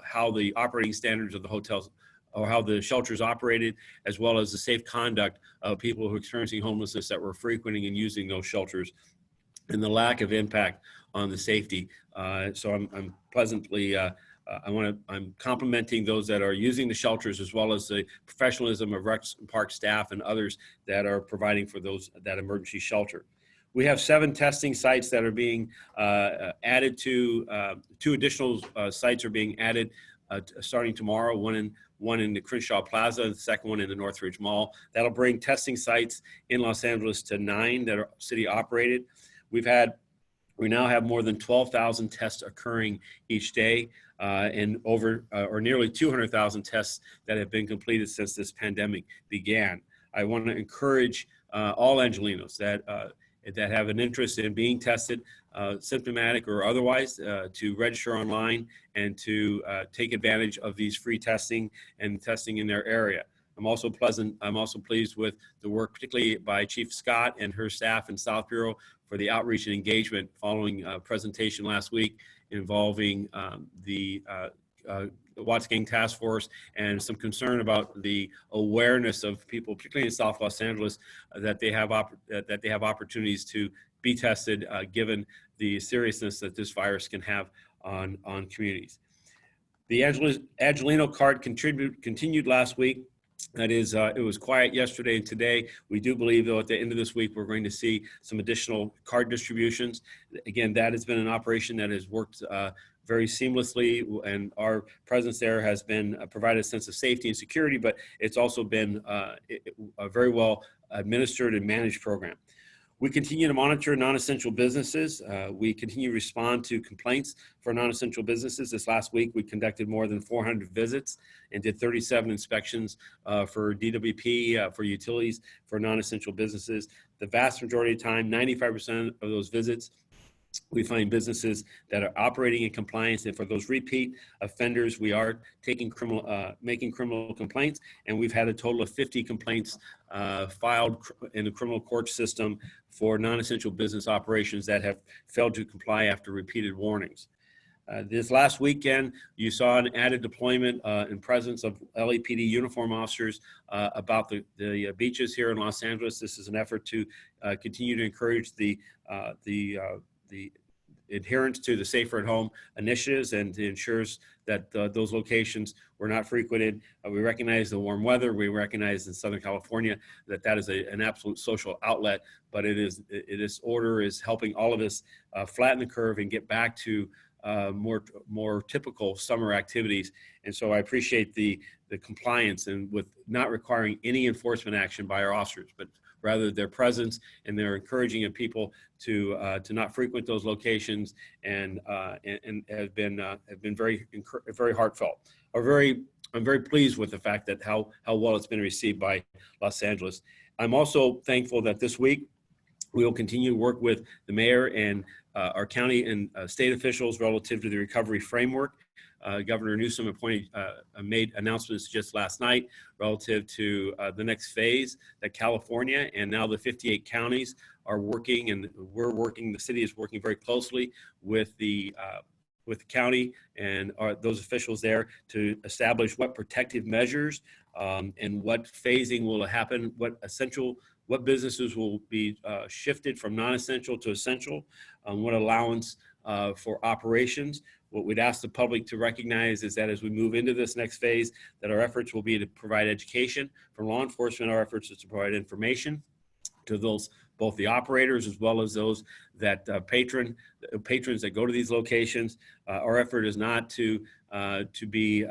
how the operating standards of the hotels or how the shelters operated, as well as the safe conduct of people who are experiencing homelessness that were frequenting and using those shelters, and the lack of impact on the safety. So I'm pleasantly, I'm complimenting those that are using the shelters, as well as the professionalism of rec park staff and others that are providing for that emergency shelter. We have 7 testing sites that are being added to, 2 additional sites are being added starting tomorrow, one in the Crenshaw Plaza, and the second one in the Northridge Mall. That'll bring testing sites in Los Angeles to 9 that are city operated. We now have more than 12,000 tests occurring each day and over or nearly 200,000 tests that have been completed since this pandemic began. I want to encourage all Angelenos that that have an interest in being tested, symptomatic or otherwise, to register online and to take advantage of these free testing and testing in their area. I'm also pleased with the work, particularly by Chief Scott and her staff in South Bureau, for the outreach and engagement following a presentation last week involving the Watts Gang Task Force, and some concern about the awareness of people, particularly in South Los Angeles, that they have opportunities to be tested, given the seriousness that this virus can have on communities. The Angelino card continued last week. That is, it was quiet yesterday and today. We do believe, though, at the end of this week, we're going to see some additional card distributions. Again, that has been an operation that has worked very seamlessly, and our presence there has been provided a sense of safety and security, but it's also been a very well administered and managed program. We continue to monitor non-essential businesses. We continue to respond to complaints for non-essential businesses. This last week, we conducted more than 400 visits and did 37 inspections for DWP, for utilities, for non-essential businesses. The vast majority of the time, 95% of those visits, we find businesses that are operating in compliance, and for those repeat offenders, we are taking making criminal complaints, and we've had a total of 50 complaints filed in the criminal court system for non-essential business operations that have failed to comply after repeated warnings. This last weekend, you saw an added deployment and presence of LAPD uniform officers about the beaches here in Los Angeles. This is an effort to continue to encourage the adherence to the Safer at Home initiatives, and ensures that those locations were not frequented. We recognize the warm weather. We recognize in Southern California that is an absolute social outlet, but this order is helping all of us flatten the curve and get back to more typical summer activities. And so I appreciate the compliance, and with not requiring any enforcement action by our officers, but rather their presence and their encouraging of people to not frequent those locations, and have been very heartfelt. I'm very pleased with the fact that how well it's been received by Los Angeles. I'm also thankful that this week we will continue to work with the mayor and our county and state officials relative to the recovery framework. Governor Newsom made announcements just last night relative to the next phase that California and now the 58 counties are working, and the city is working very closely with the county and those officials there to establish what protective measures and what phasing will happen, what businesses will be shifted from non-essential to essential, what allowance for operations. What we'd ask the public to recognize is that as we move into this next phase, that our efforts will be to provide education. For law enforcement, our efforts is to provide information to those, both the operators as well as those that patrons that go to these locations. Our effort is not to be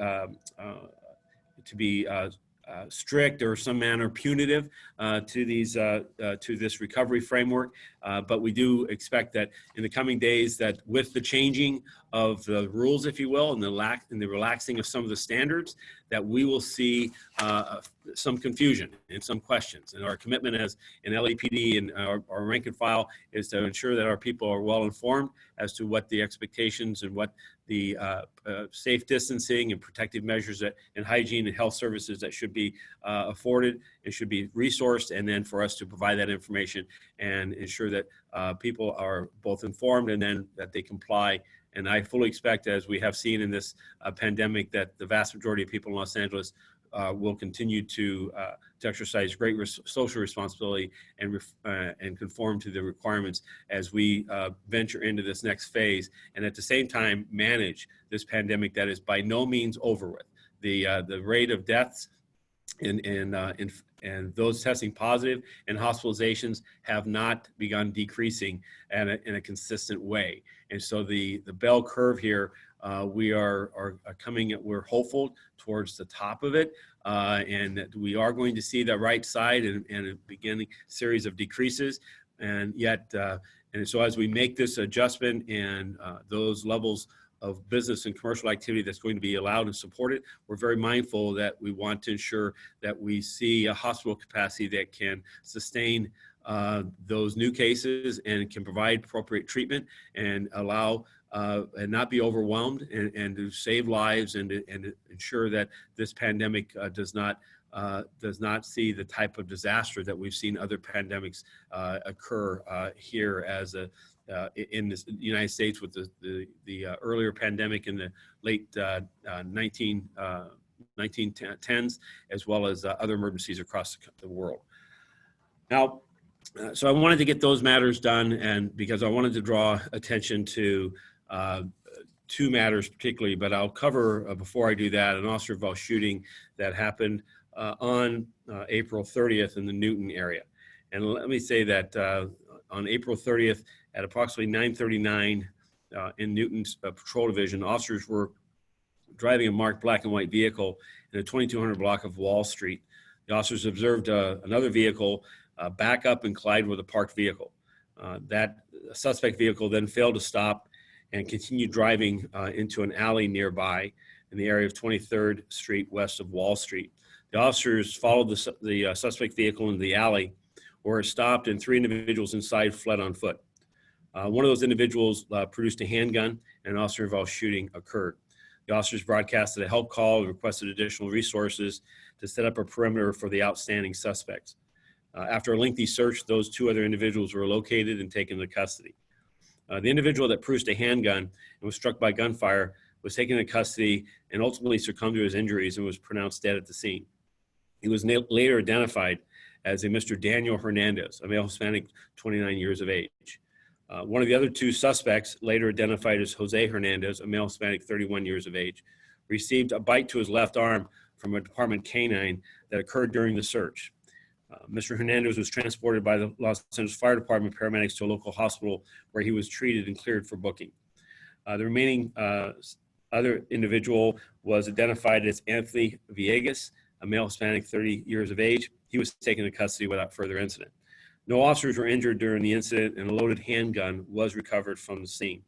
strict or some manner punitive to this recovery framework, but we do expect that in the coming days, that with the changing of the rules, if you will, and the relaxing of some of the standards, that we will see some confusion and some questions. And our commitment as an LAPD and our rank and file is to ensure that our people are well informed as to what the expectations and what the safe distancing and protective measures and hygiene and health services that should be afforded and should be resourced, and then for us to provide that information and ensure that people are both informed and then that they comply. And I fully expect, as we have seen in this pandemic, that the vast majority of people in Los Angeles will continue to exercise great social responsibility and conform to the requirements as we venture into this next phase, and at the same time manage this pandemic that is by no means over with. The rate of deaths and those testing positive and hospitalizations have not begun decreasing in a consistent way. And so the bell curve here, we're hopeful towards the top of it, and that we are going to see the right side and a beginning series of decreases. And yet, and so as we make this adjustment and those levels of business and commercial activity that's going to be allowed and supported, we're very mindful that we want to ensure that we see a hospital capacity that can sustain those new cases and can provide appropriate treatment and allow and not be overwhelmed and to save lives and ensure that this pandemic does not see the type of disaster that we've seen other pandemics occur here as in the United States with the earlier pandemic in the late 1910s, as well as other emergencies across the world. Now, so I wanted to get those matters done, and because I wanted to draw attention to two matters particularly, but I'll cover before I do that an officer involved shooting that happened on April 30th in the Newton area. And let me say that on April 30th at approximately 9:39 in Newton's patrol division, officers were driving a marked black and white vehicle in a 2200 block of Wall Street. The officers observed another vehicle back up and collide with a parked vehicle. That suspect vehicle then failed to stop and continued driving into an alley nearby in the area of 23rd Street west of Wall Street. The officers followed the suspect vehicle into the alley where it stopped and 3 individuals inside fled on foot. One of those individuals produced a handgun and an officer involved shooting occurred. The officers broadcasted a help call and requested additional resources to set up a perimeter for the outstanding suspects. After a lengthy search, those 2 other individuals were located and taken into custody. The individual that produced a handgun and was struck by gunfire was taken into custody and ultimately succumbed to his injuries and was pronounced dead at the scene. He was later identified as a Mr. Daniel Hernandez, a male Hispanic, 29 years of age. One of the other 2 suspects, later identified as Jose Hernandez, a male Hispanic, 31 years of age, received a bite to his left arm from a department canine that occurred during the search. Mr. Hernandez was transported by the Los Angeles Fire Department paramedics to a local hospital where he was treated and cleared for booking. The remaining other individual was identified as Anthony Villegas, a male Hispanic, 30 years of age. He was taken into custody without further incident. No officers were injured during the incident, and a loaded handgun was recovered from the scene.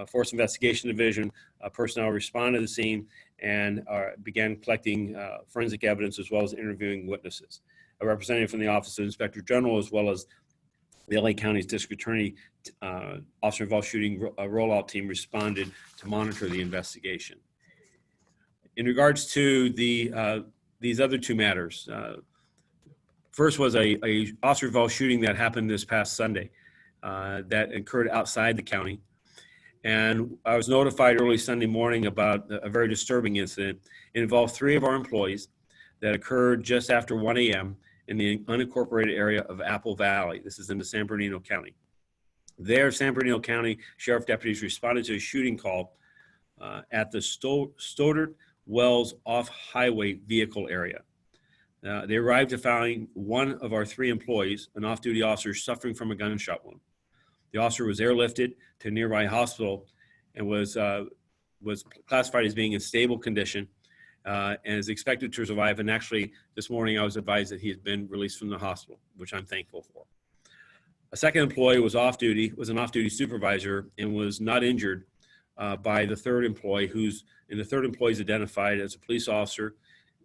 Force Investigation Division personnel responded to the scene and began collecting forensic evidence as well as interviewing witnesses. A representative from the Office of Inspector General, as well as the LA County's District Attorney Officer Involved Shooting rollout team responded to monitor the investigation. In regards to these other 2 matters, first was a officer involved shooting that happened this past Sunday that occurred outside the county. And I was notified early Sunday morning about a very disturbing incident. It involved 3 of our employees that occurred just after 1 a.m. in the unincorporated area of Apple Valley. This is in the San Bernardino County. There, San Bernardino County Sheriff deputies responded to a shooting call at the Stoddard Wells off-highway vehicle area. They arrived to find one of our 3 employees, an off-duty officer, suffering from a gunshot wound. The officer was airlifted to a nearby hospital and was classified as being in stable condition and is expected to survive. And actually, this morning I was advised that he has been released from the hospital, which I'm thankful for. A second employee was off-duty, was an off-duty supervisor, and was not injured by the 3rd employee, the 3rd employee is identified as a police officer,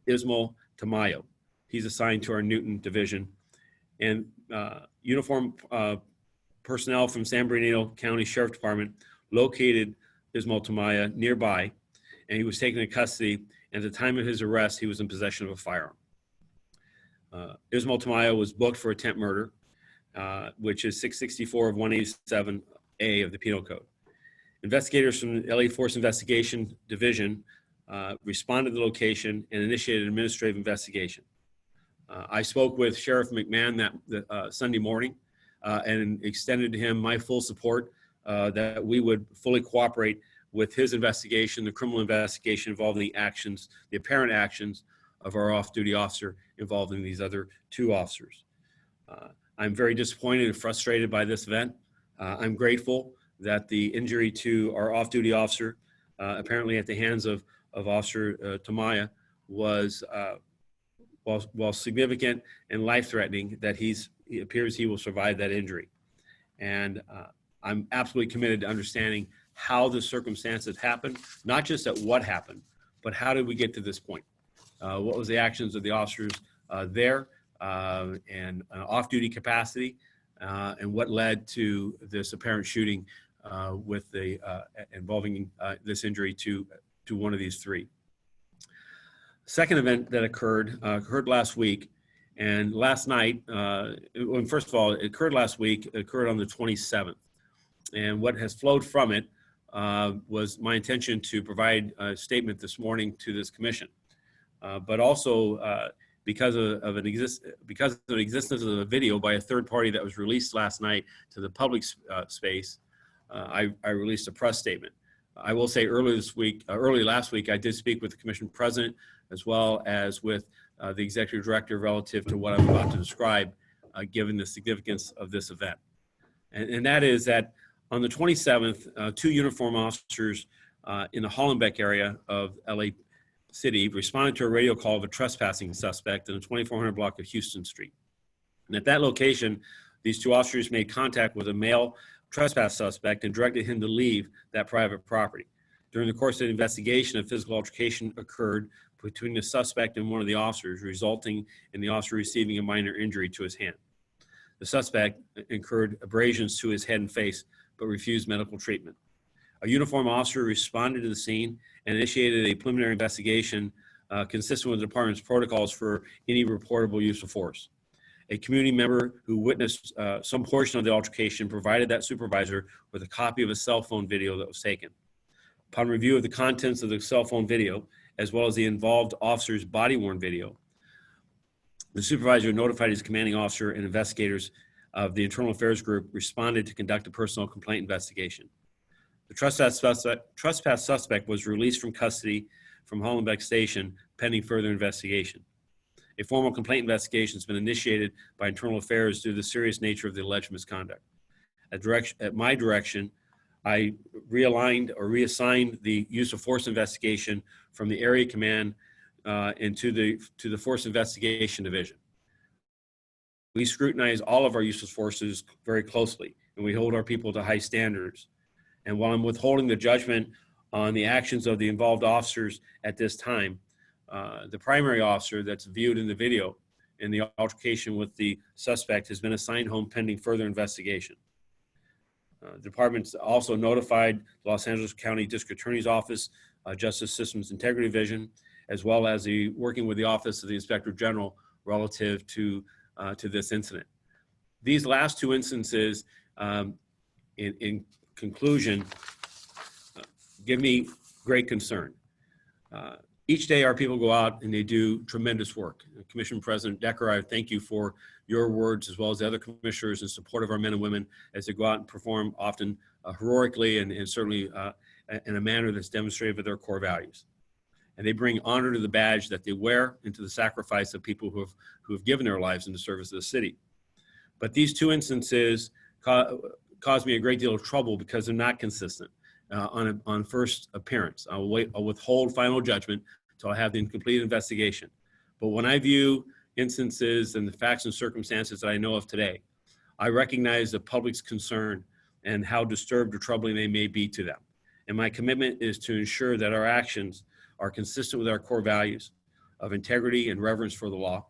Ismael Tamayo. He's assigned to our Newton division. And uniformed personnel from San Bernardino County Sheriff Department located Ismael Tamayo nearby, and he was taken into custody. And at the time of his arrest, he was in possession of a firearm. Ismael Tamayo was booked for attempt murder, which is 664 of 187A of the Penal Code. Investigators from the LA Force Investigation Division responded to the location and initiated an administrative investigation. I spoke with Sheriff McMahon that Sunday morning and extended to him my full support that we would fully cooperate with his investigation, the criminal investigation involving the apparent actions of our off-duty officer involving these other 2 officers. I'm very disappointed and frustrated by this event. I'm grateful that the injury to our off-duty officer, apparently at the hands of Officer Tamayo, was, while significant and life-threatening, that it appears he will survive that injury. And I'm absolutely committed to understanding how the circumstances happened, not just at what happened, but how did we get to this point? What was the actions of the officers there? and off-duty capacity, and what led to this apparent shooting with the involving this injury to one of these three. Second event that occurred last week, and last night. Well, first of all, it occurred last week. It occurred on the 27th, and what has flowed from it was my intention to provide a statement this morning to this commission, but also because of the existence of a video by a third party that was released last night to the public space, I released a press statement. I will say early last week, I did speak with the commission president as well as with the executive director relative to what I'm about to describe, given the significance of this event. And that is that on the 27th, two uniformed officers in the Hollenbeck area of LA City responded to a radio call of a trespassing suspect in the 2400 block of Houston Street. And at that location, these two officers made contact with a male trespass suspect and directed him to leave that private property. During the course of the investigation, a physical altercation occurred between the suspect and one of the officers, resulting in the officer receiving a minor injury to his hand. The suspect incurred abrasions to his head and face, but refused medical treatment. A uniformed officer responded to the scene and initiated a preliminary investigation consistent with the department's protocols for any reportable use of force. A community member who witnessed some portion of the altercation provided that supervisor with a copy of a cell phone video that was taken. Upon review of the contents of the cell phone video, as well as the involved officer's body-worn video, the supervisor notified his commanding officer, and investigators of the Internal Affairs Group responded to conduct a personal complaint investigation. The trespass suspect was released from custody from Hollenbeck Station pending further investigation. A formal complaint investigation has been initiated by Internal Affairs due to the serious nature of the alleged misconduct. At my direction, I realigned or reassigned the use of force investigation from the area command to the Force Investigation Division. We scrutinize all of our use of forces very closely, and we hold our people to high standards. And while I'm withholding the judgment on the actions of the involved officers at this time, the primary officer that's viewed in the video in the altercation with the suspect has been assigned home pending further investigation. The department's also notified the Los Angeles County District Attorney's Office, Justice Systems Integrity Division, as well as working with the Office of the Inspector General relative to this incident. These last two instances, in conclusion, give me great concern. Each day our people go out and they do tremendous work. Commission President Decker, I thank you for your words as well as the other commissioners in support of our men and women as they go out and perform often heroically and certainly in a manner that's demonstrated with their core values. And they bring honor to the badge that they wear and to the sacrifice of people who have given their lives in the service of the city. But these two instances caused me a great deal of trouble because they're not consistent on first appearance. I'll withhold final judgment until I have the complete investigation. But when I view instances and the facts and circumstances that I know of today, I recognize the public's concern and how disturbed or troubling they may be to them. And my commitment is to ensure that our actions are consistent with our core values of integrity and reverence for the law,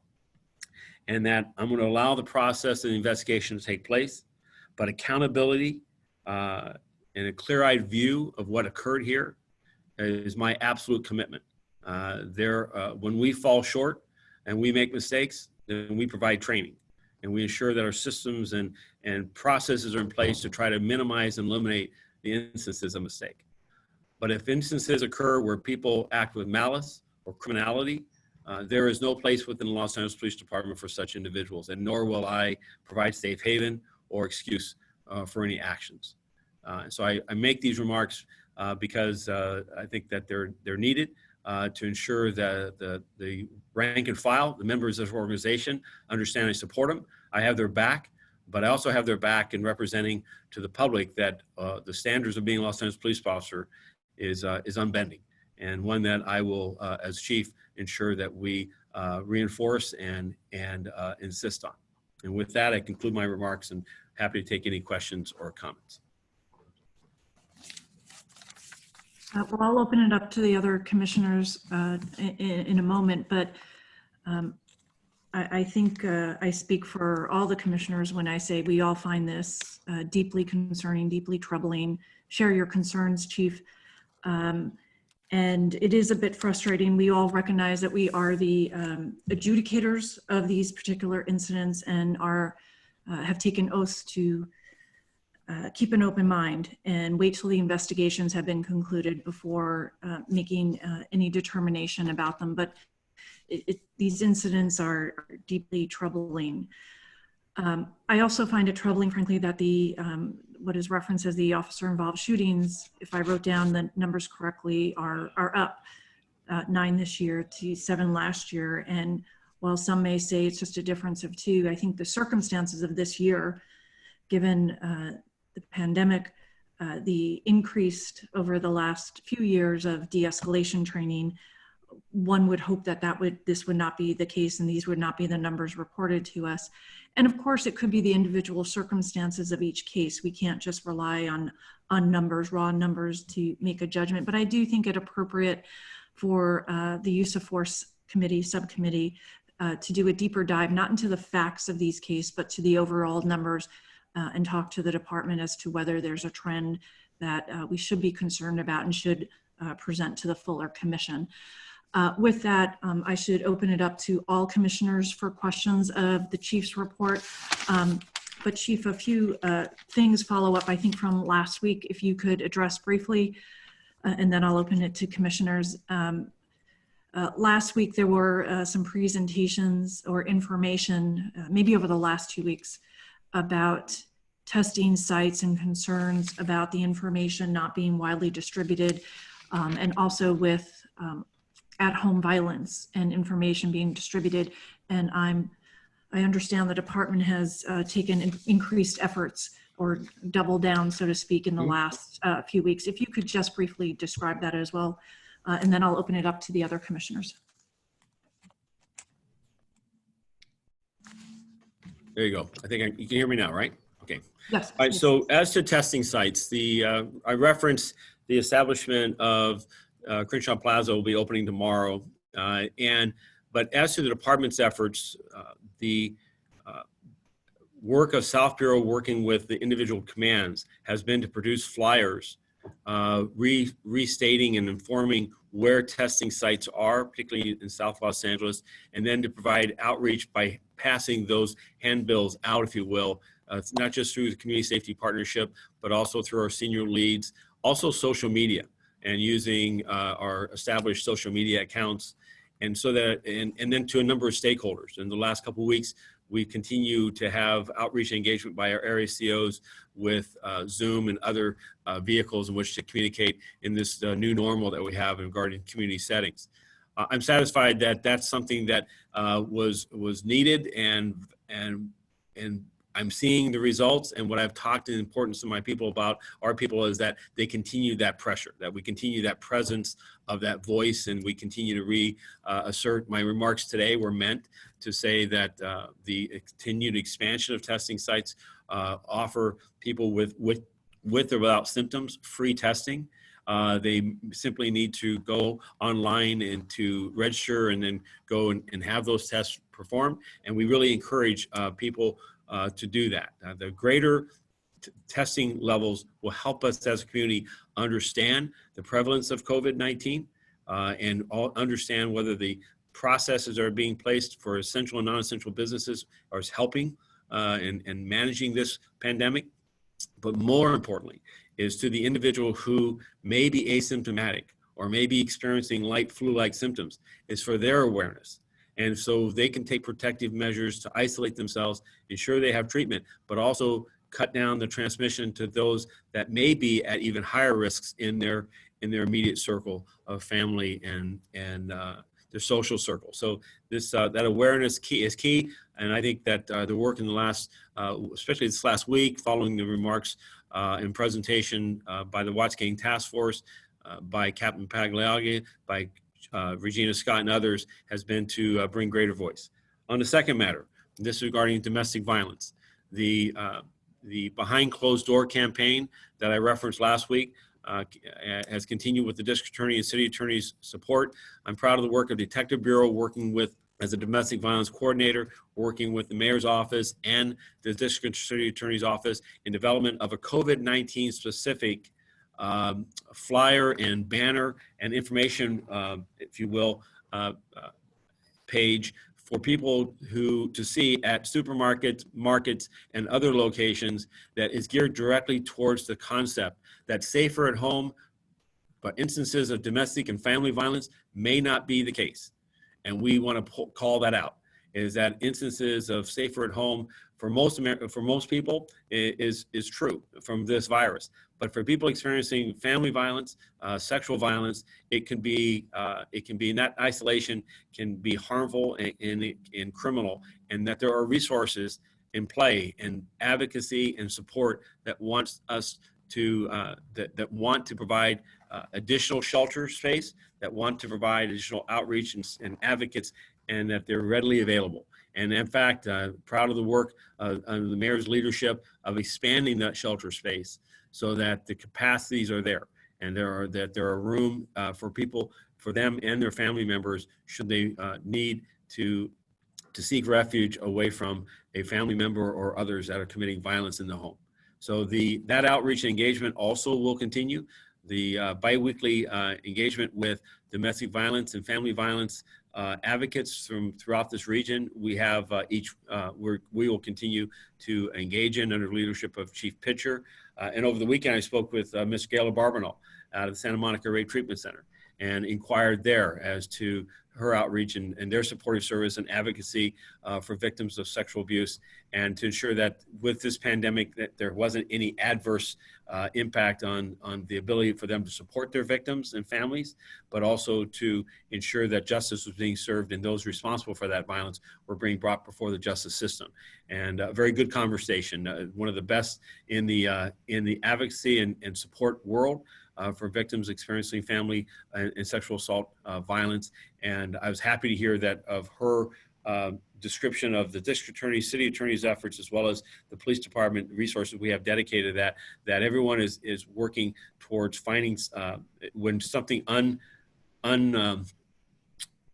and that I'm going to allow the process of the investigation to take place, but accountability and a clear-eyed view of what occurred here is my absolute commitment. When we fall short and we make mistakes, then we provide training, and we ensure that our systems and processes are in place to try to minimize and eliminate the instances of mistake. But if instances occur where people act with malice or criminality, there is no place within the Los Angeles Police Department for such individuals, and nor will I provide safe haven or excuse for any actions. So I make these remarks because I think that they're needed to ensure that the rank and file, the members of this organization, understand I support them. I have their back, but I also have their back in representing to the public that the standards of being a Los Angeles police officer is unbending, and one that I will, as chief, ensure that we reinforce and insist on. And with that, I conclude my remarks and happy to take any questions or comments. Well, I'll open it up to the other commissioners in a moment, but I think I speak for all the commissioners when I say we all find this deeply concerning, deeply troubling. Share your concerns, Chief. And it is a bit frustrating. We all recognize that we are the adjudicators of these particular incidents and have taken oaths to keep an open mind and wait till the investigations have been concluded before making any determination about them. But these incidents are deeply troubling. I also find it troubling, frankly, that what is referenced as the officer-involved shootings, if I wrote down the numbers correctly, are up 9 this year to 7 last year. And while some may say it's just a difference of 2, I think the circumstances of this year, given the pandemic, the increased over the last few years of de-escalation training, one would hope that this would not be the case and these would not be the numbers reported to us. And of course, it could be the individual circumstances of each case. We can't just rely on numbers, raw numbers, to make a judgment. But I do think it appropriate for the use of force subcommittee to do a deeper dive, not into the facts of these cases, but to the overall numbers and talk to the department as to whether there's a trend that we should be concerned about and should present to the fuller commission. With that, I should open it up to all commissioners for questions of the Chief's report. But Chief, a few things follow up, I think, from last week, if you could address briefly, and then I'll open it to commissioners. Last week, there were some presentations or information, maybe over the last 2 weeks, about testing sites and concerns about the information not being widely distributed, and also with at-home violence and information being distributed. And I understand the department has taken increased efforts or double down, so to speak, in the last few weeks. If you could just briefly describe that as well, and then I'll open it up to the other commissioners. There you go. I think you can hear me now, right? Okay. Yes. All right. So as to testing sites, I referenced the establishment of Crenshaw Plaza will be opening tomorrow. But as to the department's efforts, the work of South Bureau working with the individual commands has been to produce flyers restating and informing where testing sites are, particularly in South Los Angeles, and then to provide outreach by passing those handbills out, if you will, not just through the Community Safety Partnership, but also through our senior leads, also social media, and using our established social media accounts, and so that, and then to a number of stakeholders. In the last couple of weeks, we continue to have outreach and engagement by our area COs with Zoom and other vehicles in which to communicate in this new normal that we have regarding community settings. I'm satisfied that that's something that was needed, and I'm seeing the results. And what I've talked to the importance of my people about, our people, is that they continue that pressure, that we continue that presence of that voice, and we continue to reassert. My remarks today were meant to say that the continued expansion of testing sites offer people with or without symptoms free testing. They simply need to go online and to register and then go and have those tests performed. And we really encourage people to do that. The greater testing levels will help us as a community understand the prevalence of COVID-19 and understand whether the processes that are being placed for essential and non-essential businesses are helping in managing this pandemic. But more importantly is to the individual who may be asymptomatic or may be experiencing light flu-like symptoms, is for their awareness. And so they can take protective measures to isolate themselves, ensure they have treatment, but also cut down the transmission to those that may be at even higher risks in their immediate circle of family and their social circle. So this that awareness is key, and I think that the work in the last, especially this last week, following the remarks and presentation by the Watts Gang Task Force, by Captain Pagliari, by Regina Scott and others, has been to bring greater voice. On the second matter, this is regarding domestic violence. The behind closed door campaign that I referenced last week has continued with the district attorney and city attorney's support. I'm proud of the work of Detective Bureau working with as a domestic violence coordinator, working with the mayor's office and the district city attorney's office in development of a COVID-19 specific flyer and banner and information, if you will, page for people to see at supermarkets, markets, and other locations that is geared directly towards the concept that safer at home, but instances of domestic and family violence may not be the case. And we want to call that out, is that instances of safer at home for most people is true from this virus. But for people experiencing family violence, sexual violence, it can be in that isolation can be harmful and criminal, and that there are resources in play and advocacy and support that wants us to that want to provide additional shelter space, that want to provide additional outreach and advocates, and that they're readily available. And in fact, proud of the work under the mayor's leadership of expanding that shelter space so that the capacities are there, and there are room for people, for them and their family members, should they need to seek refuge away from a family member or others that are committing violence in the home. So that outreach and engagement also will continue. The biweekly engagement with domestic violence and family violence advocates throughout this region, we have we will continue to engage in under the leadership of Chief Pitcher. And over the weekend, I spoke with Ms. Gayla Barbinall out of the Santa Monica Rape Treatment Center and inquired there as to her outreach and their supportive service and advocacy for victims of sexual abuse, and to ensure that with this pandemic that there wasn't any adverse impact on the ability for them to support their victims and families, but also to ensure that justice was being served and those responsible for that violence were being brought before the justice system. And a very good conversation, one of the best in the advocacy and support world for victims experiencing family and sexual assault violence. And I was happy to hear that of her description of the district attorney, city attorney's efforts, as well as the police department resources we have dedicated to that everyone is working towards finding when something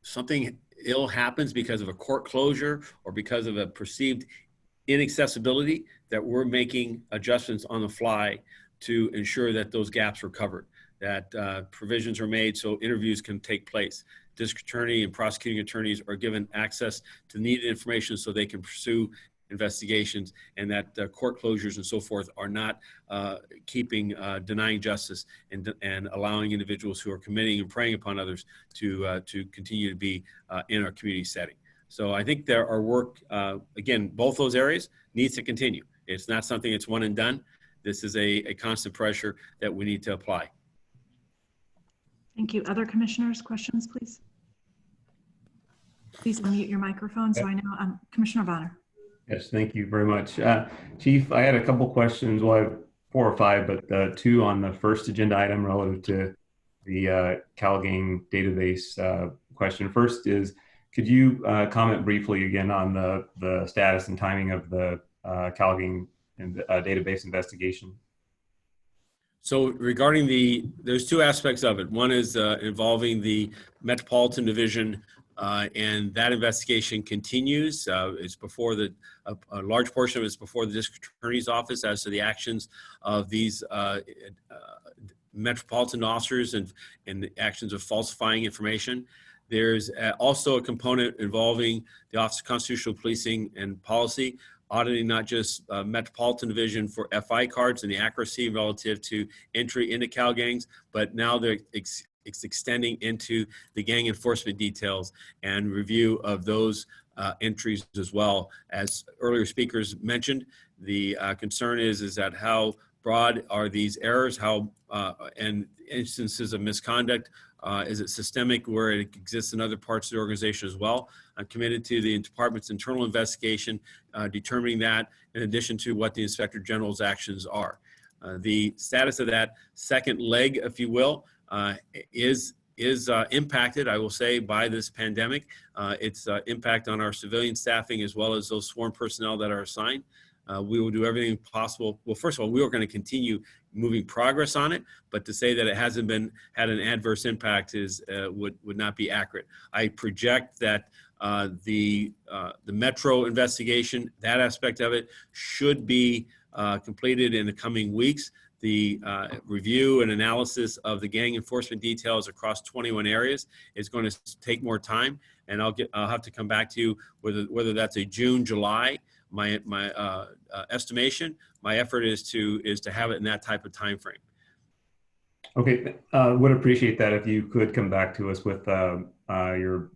something ill happens because of a court closure or because of a perceived inaccessibility, that we're making adjustments on the fly to ensure that those gaps are covered, that provisions are made so interviews can take place. District attorney and prosecuting attorneys are given access to needed information so they can pursue investigations, and that court closures and so forth are not denying justice and allowing individuals who are committing and preying upon others to continue to be in our community setting. So I think there are work, again, both those areas needs to continue. It's not something that's one and done. This is a constant pressure that we need to apply. Thank you. Other commissioners, questions, please? Please unmute your microphone so I know. Commissioner Bonner. Yes, thank you very much. Chief, I had a couple questions. Well, I have 4 or 5, but 2 on the first agenda item relative to the CalGang database question. First is, could you comment briefly again on the status and timing of the CalGang database investigation? So regarding there's 2 aspects of it. One is involving the Metropolitan Division, and that investigation continues. It's before a large portion of it is before the district attorney's office as to the actions of these metropolitan officers and the actions of falsifying information. There's also a component involving the Office of Constitutional Policing and Policy, auditing not just Metropolitan Division for FI cards and the accuracy relative to entry into CalGangs, but now it's extending into the gang enforcement details and review of those entries as well. As earlier speakers mentioned, the concern is that how broad are these errors, and instances of misconduct. Is it systemic where it exists in other parts of the organization as well? I'm committed to the department's internal investigation, determining that in addition to what the Inspector General's actions are. The status of that second leg, if you will, is impacted, I will say, by this pandemic. Its impact on our civilian staffing as well as those sworn personnel that are assigned. We will do everything possible. Well, first of all, we are going to continue moving progress on it, but to say that it hasn't had an adverse impact would not be accurate. I project that The Metro investigation, that aspect of it should be completed in the coming weeks. The review and analysis of the gang enforcement details across 21 areas is going to take more time, and I'll have to come back to you whether that's a June, July. My estimation, my effort is to have it in that type of time frame. Okay, would appreciate that if you could come back to us with your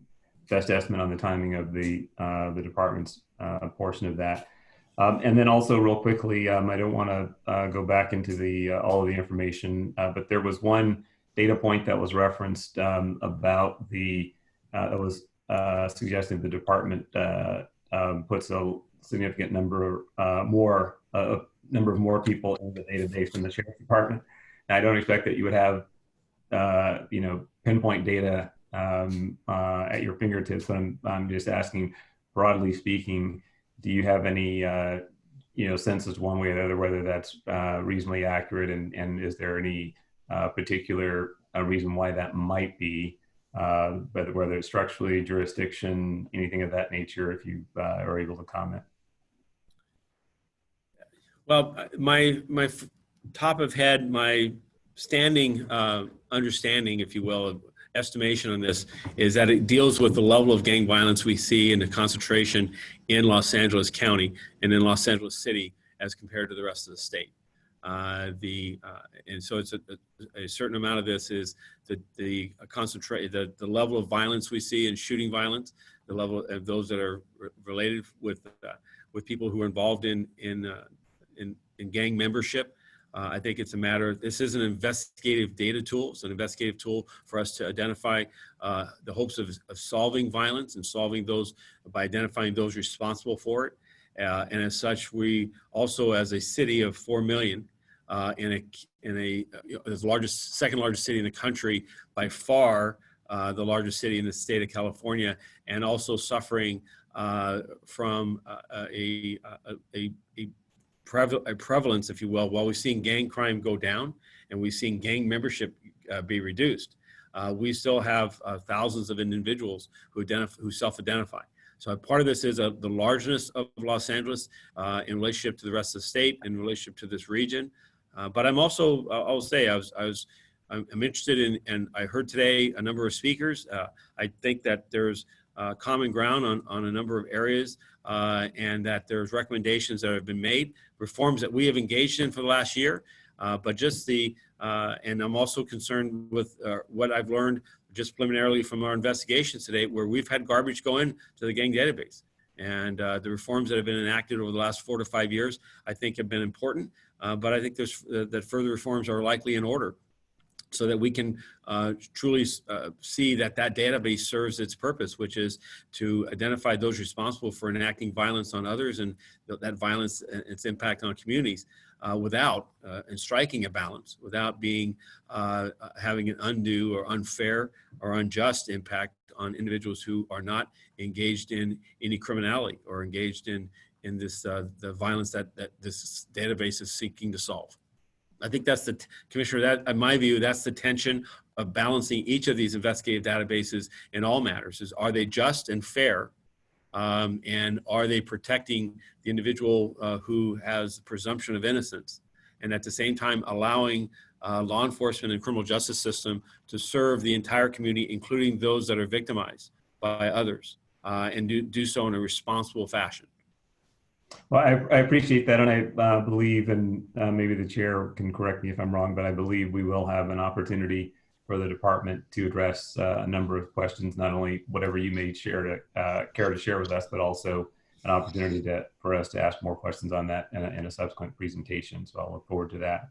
best estimate on the timing of the department's portion of that. And then also real quickly, I don't want to go back into all of the information, but there was one data point that was referenced about that was suggesting the department puts a significant number of more people in the database than the sheriff's department. And I don't expect that you would have pinpoint data at your fingertips, but I'm just asking, broadly speaking, do you have any sense as one way or the other whether that's reasonably accurate, and is there any particular reason why that might be, whether it's structurally, jurisdiction, anything of that nature, if you are able to comment? Well, my top of head, my standing understanding, if you will, estimation on this is that it deals with the level of gang violence we see and the concentration in Los Angeles County and in Los Angeles City as compared to the rest of the state. And so it's a certain amount of this is the level of violence we see in shooting violence, the level of those that are related with people who are involved in gang membership. I think it's a matter, this is an investigative data tool. It's an investigative tool for us to identify the hopes of solving violence and solving those by identifying those responsible for it. And as such, we also, as a city of 4 million, the second largest city in the country, by far the largest city in the state of California, and also suffering from a prevalence, if you will, while we're seeing gang crime go down and we're seeing gang membership be reduced, we still have thousands of individuals who self-identify. So part of this is the largeness of Los Angeles in relationship to the rest of the state, in relationship to this region. But I'm also, I'll say, I'm interested in, and I heard today a number of speakers. I think that there's common ground on a number of areas, and that there's recommendations that have been made, reforms that we have engaged in for the last year. But just and I'm also concerned with what I've learned just preliminarily from our investigations today, where we've had garbage go into the gang database. And the reforms that have been enacted over the last 4 to 5 years, I think have been important. But I think that further reforms are likely in order, so that we can truly see that database serves its purpose, which is to identify those responsible for enacting violence on others and that violence, its impact on communities, without and striking a balance, without being having an undue or unfair or unjust impact on individuals who are not engaged in any criminality or engaged in this the violence that this database is seeking to solve. I think that's Commissioner, that in my view, that's the tension of balancing each of these investigative databases in all matters is, are they just and fair? And are they protecting the individual who has the presumption of innocence? And at the same time, allowing law enforcement and criminal justice system to serve the entire community, including those that are victimized by others, and do so in a responsible fashion. Well, I appreciate that, and I believe, and maybe the chair can correct me if I'm wrong, but I believe we will have an opportunity for the department to address a number of questions, not only whatever you may care to share with us, but also an opportunity for us to ask more questions on that in a subsequent presentation. So I'll look forward to that.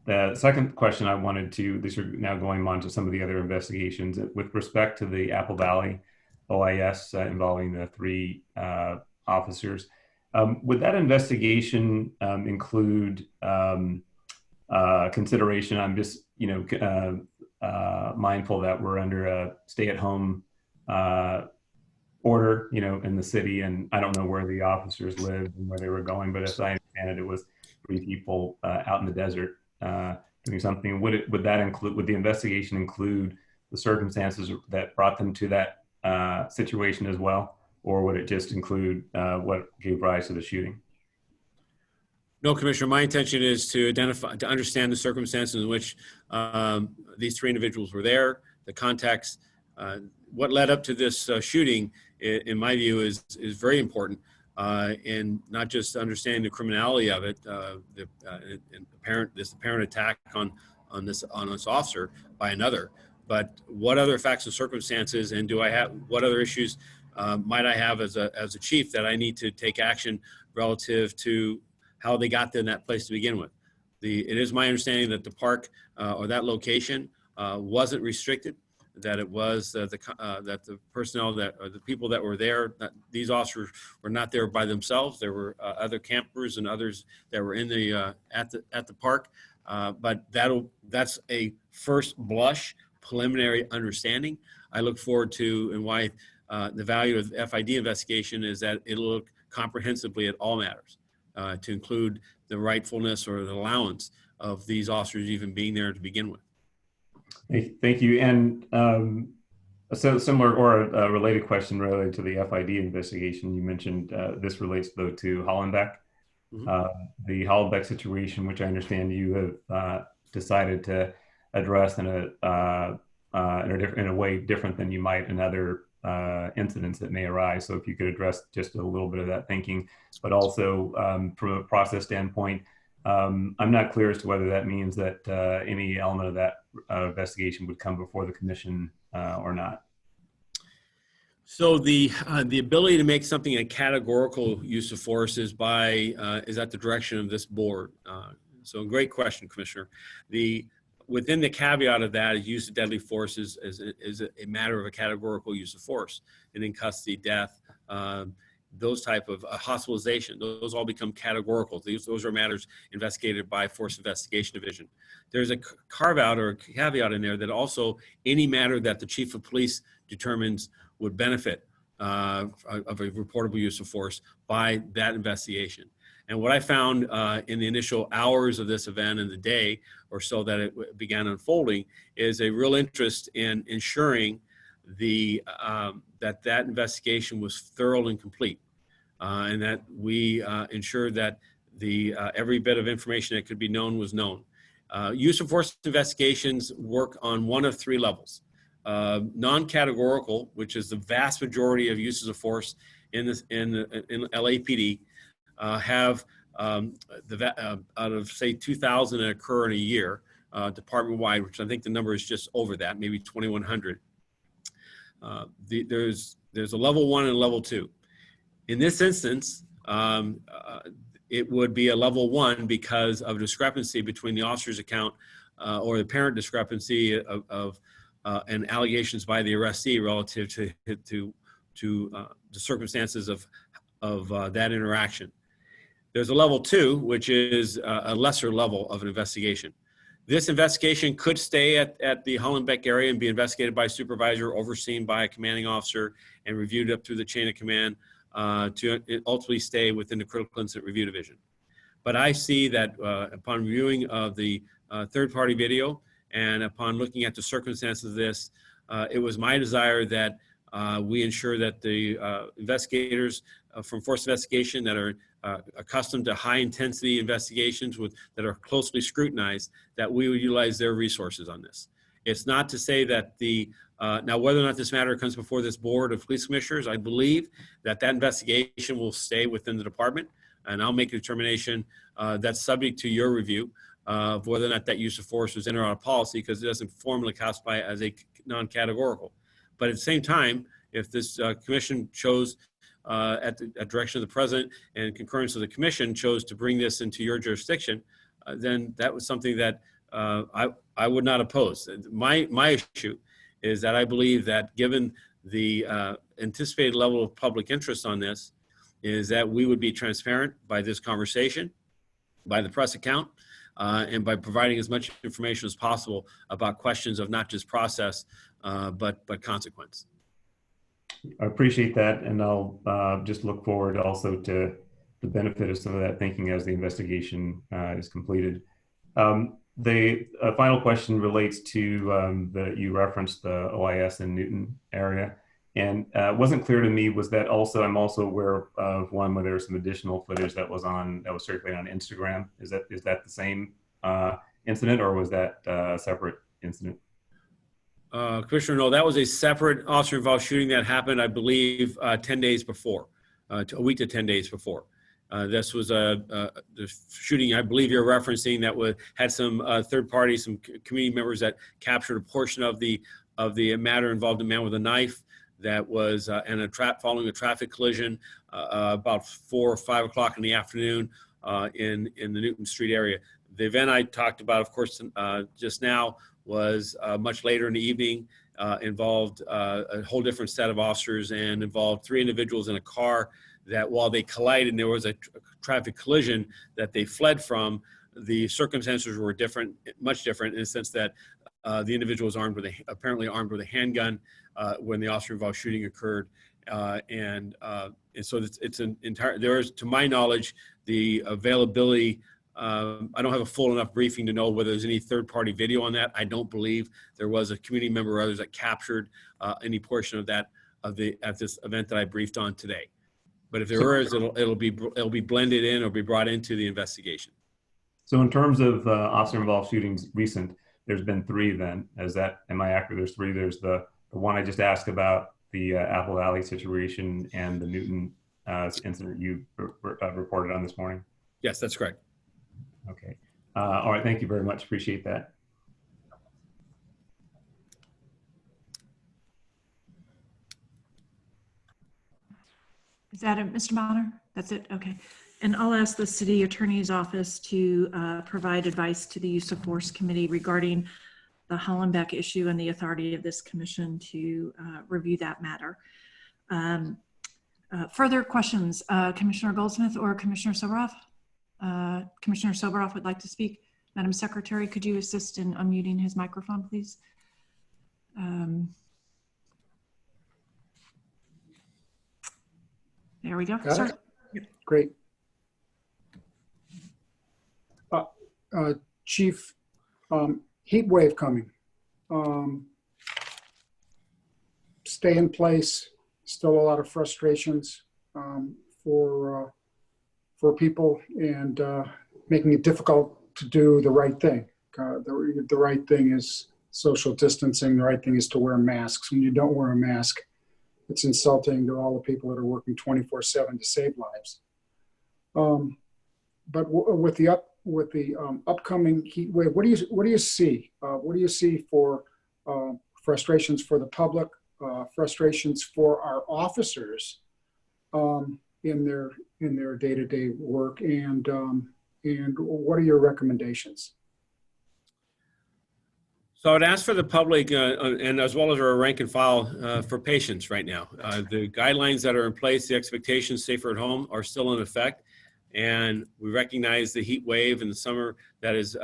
The second question I wanted to, these are now going on to some of the other investigations with respect to the Apple Valley OIS involving the 3 officers. Would that investigation include consideration? I'm just, mindful that we're under a stay-at-home order, in the city, and I don't know where the officers lived and where they were going, but as I understand it, it was 3 people out in the desert doing something. Would the investigation include the circumstances that brought them to that situation as well, or would it just include what gave rise to the shooting? No, Commissioner, my intention is to understand the circumstances in which these three individuals were there, the context. What led up to this shooting, in my view, is very important, and not just understanding the criminality of it, this apparent attack on this officer by another, but what other facts and circumstances, and what other issues might I have as a chief that I need to take action relative to how they got in that place to begin with. It is my understanding that the park or that location wasn't restricted, that it was that the personnel or the people that were there, that these officers were not there by themselves. There were other campers and others that were in the at the park. But that's a first blush preliminary understanding. I look forward to, and why the value of the FID investigation is that it'll look comprehensively at all matters. To include the rightfulness or the allowance of these officers even being there to begin with. Thank you. And a similar or a related question related to the FID investigation, you mentioned this relates though to Hollenbeck. The Hollenbeck situation, which I understand you have decided to address in a way different than you might in other incidents that may arise. So if you could address just a little bit of that thinking, but also from a process standpoint, I'm not clear as to whether that means that any element of that investigation would come before the commission or not. So the ability to make something a categorical use of force is at the direction of this board. So great question, Commissioner. Within the caveat of that, use of deadly force is a matter of a categorical use of force. And in custody, death, those type of hospitalization, those all become categorical. Those are matters investigated by Force Investigation Division. There's a carve out or a caveat in there that also any matter that the Chief of Police determines would benefit of a reportable use of force by that investigation. And what I found in the initial hours of this event and the day or so that it began unfolding is a real interest in ensuring that investigation was thorough and complete, and that we ensured that every bit of information that could be known was known. Use of force investigations work on one of three levels. Non-categorical, which is the vast majority of uses of force in LAPD, have out of say 2,000 that occur in a year, department-wide, which I think the number is just over that, maybe 2,100. There's a level 1 and a level 2. In this instance, it would be a level 1 because of discrepancy between the officer's account or the apparent discrepancy and allegations by the arrestee relative to the circumstances of that interaction. There's a level 2, which is a lesser level of an investigation. This investigation could stay at the Hollenbeck area and be investigated by a supervisor, overseen by a commanding officer, and reviewed up through the chain of command to ultimately stay within the Critical Incident Review Division. But I see that upon reviewing of the third-party video and upon looking at the circumstances of this, it was my desire that we ensure that the investigators from Force Investigation that are accustomed to high-intensity investigations that are closely scrutinized, that we would utilize their resources on this. It's not to say that now whether or not this matter comes before this board of police commissioners, I believe that investigation will stay within the department, and I'll make a determination that's subject to your review of whether or not that use of force was in or out of policy, because it doesn't formally classify as a non-categorical. But at the same time, if this commission chose at the direction of the president and concurrence of the commission chose to bring this into your jurisdiction, then that was something that I would not oppose. My issue is that I believe that given the anticipated level of public interest on this, is that we would be transparent by this conversation, by the press account, and by providing as much information as possible about questions of not just process, but consequence. I appreciate that, and I'll just look forward also to the benefit of some of that thinking as the investigation is completed. The final question relates to you referenced the OIS in Newton area, And it wasn't clear to me, was that also, I'm also aware of one where there was some additional footage that was circulating on Instagram. Is that the same incident, or was that a separate incident? Commissioner, no, that was a separate officer-involved shooting that happened, I believe, 10 days before, a week to 10 days before. This was the shooting I believe you're referencing that had some third parties, some community members that captured a portion of the matter, involved a man with a knife that was following a traffic collision about 4 or 5 o'clock in the afternoon in the Newton Street area. The event I talked about, of course, just now was much later in the evening, involved a whole different set of officers and involved 3 individuals in a car that while they collided and there was a traffic collision that they fled from, the circumstances were different, much different, in the sense that the individual was apparently armed with a handgun when the officer-involved shooting occurred. And so it's an entire, there is, to my knowledge, the availability, I don't have a full enough briefing to know whether there's any third-party video on that. I don't believe there was a community member or others that captured any portion of that at this event that I briefed on today. But if there is, it'll be blended in or be brought into the investigation. So in terms of officer-involved shootings recent, there's been 3 then. Am I accurate? There's 3. There's the one I just asked about, the Apple Valley situation, and the Newton incident you reported on this morning? Yes, that's correct. Okay. All right, thank you very much. Appreciate that. Is that it, Mr. Bonner? That's it? Okay. And I'll ask the city attorney's office to provide advice to the use of force committee regarding the Hollenbeck issue and the authority of this commission to review that matter. Further questions, Commissioner Goldsmith or Commissioner Soboroff? Commissioner Soboroff would like to speak. Madam Secretary, could you assist in unmuting his microphone, please? There we go. Sir. Great. Chief, heat wave coming. Stay in place. Still a lot of frustrations for people, and making it difficult to do the right thing. The right thing is social distancing. The right thing is to wear masks. When you don't wear a mask, it's insulting to all the people that are working 24/7 to save lives. But with the upcoming heat wave, what do you see? What do you see for frustrations for the public, frustrations for our officers in their day-to-day work, and what are your recommendations? So I'd ask for the public and as well as our rank and file for patience right now. The guidelines that are in place, the expectations safer at home, are still in effect. And we recognize the heat wave in the summer that is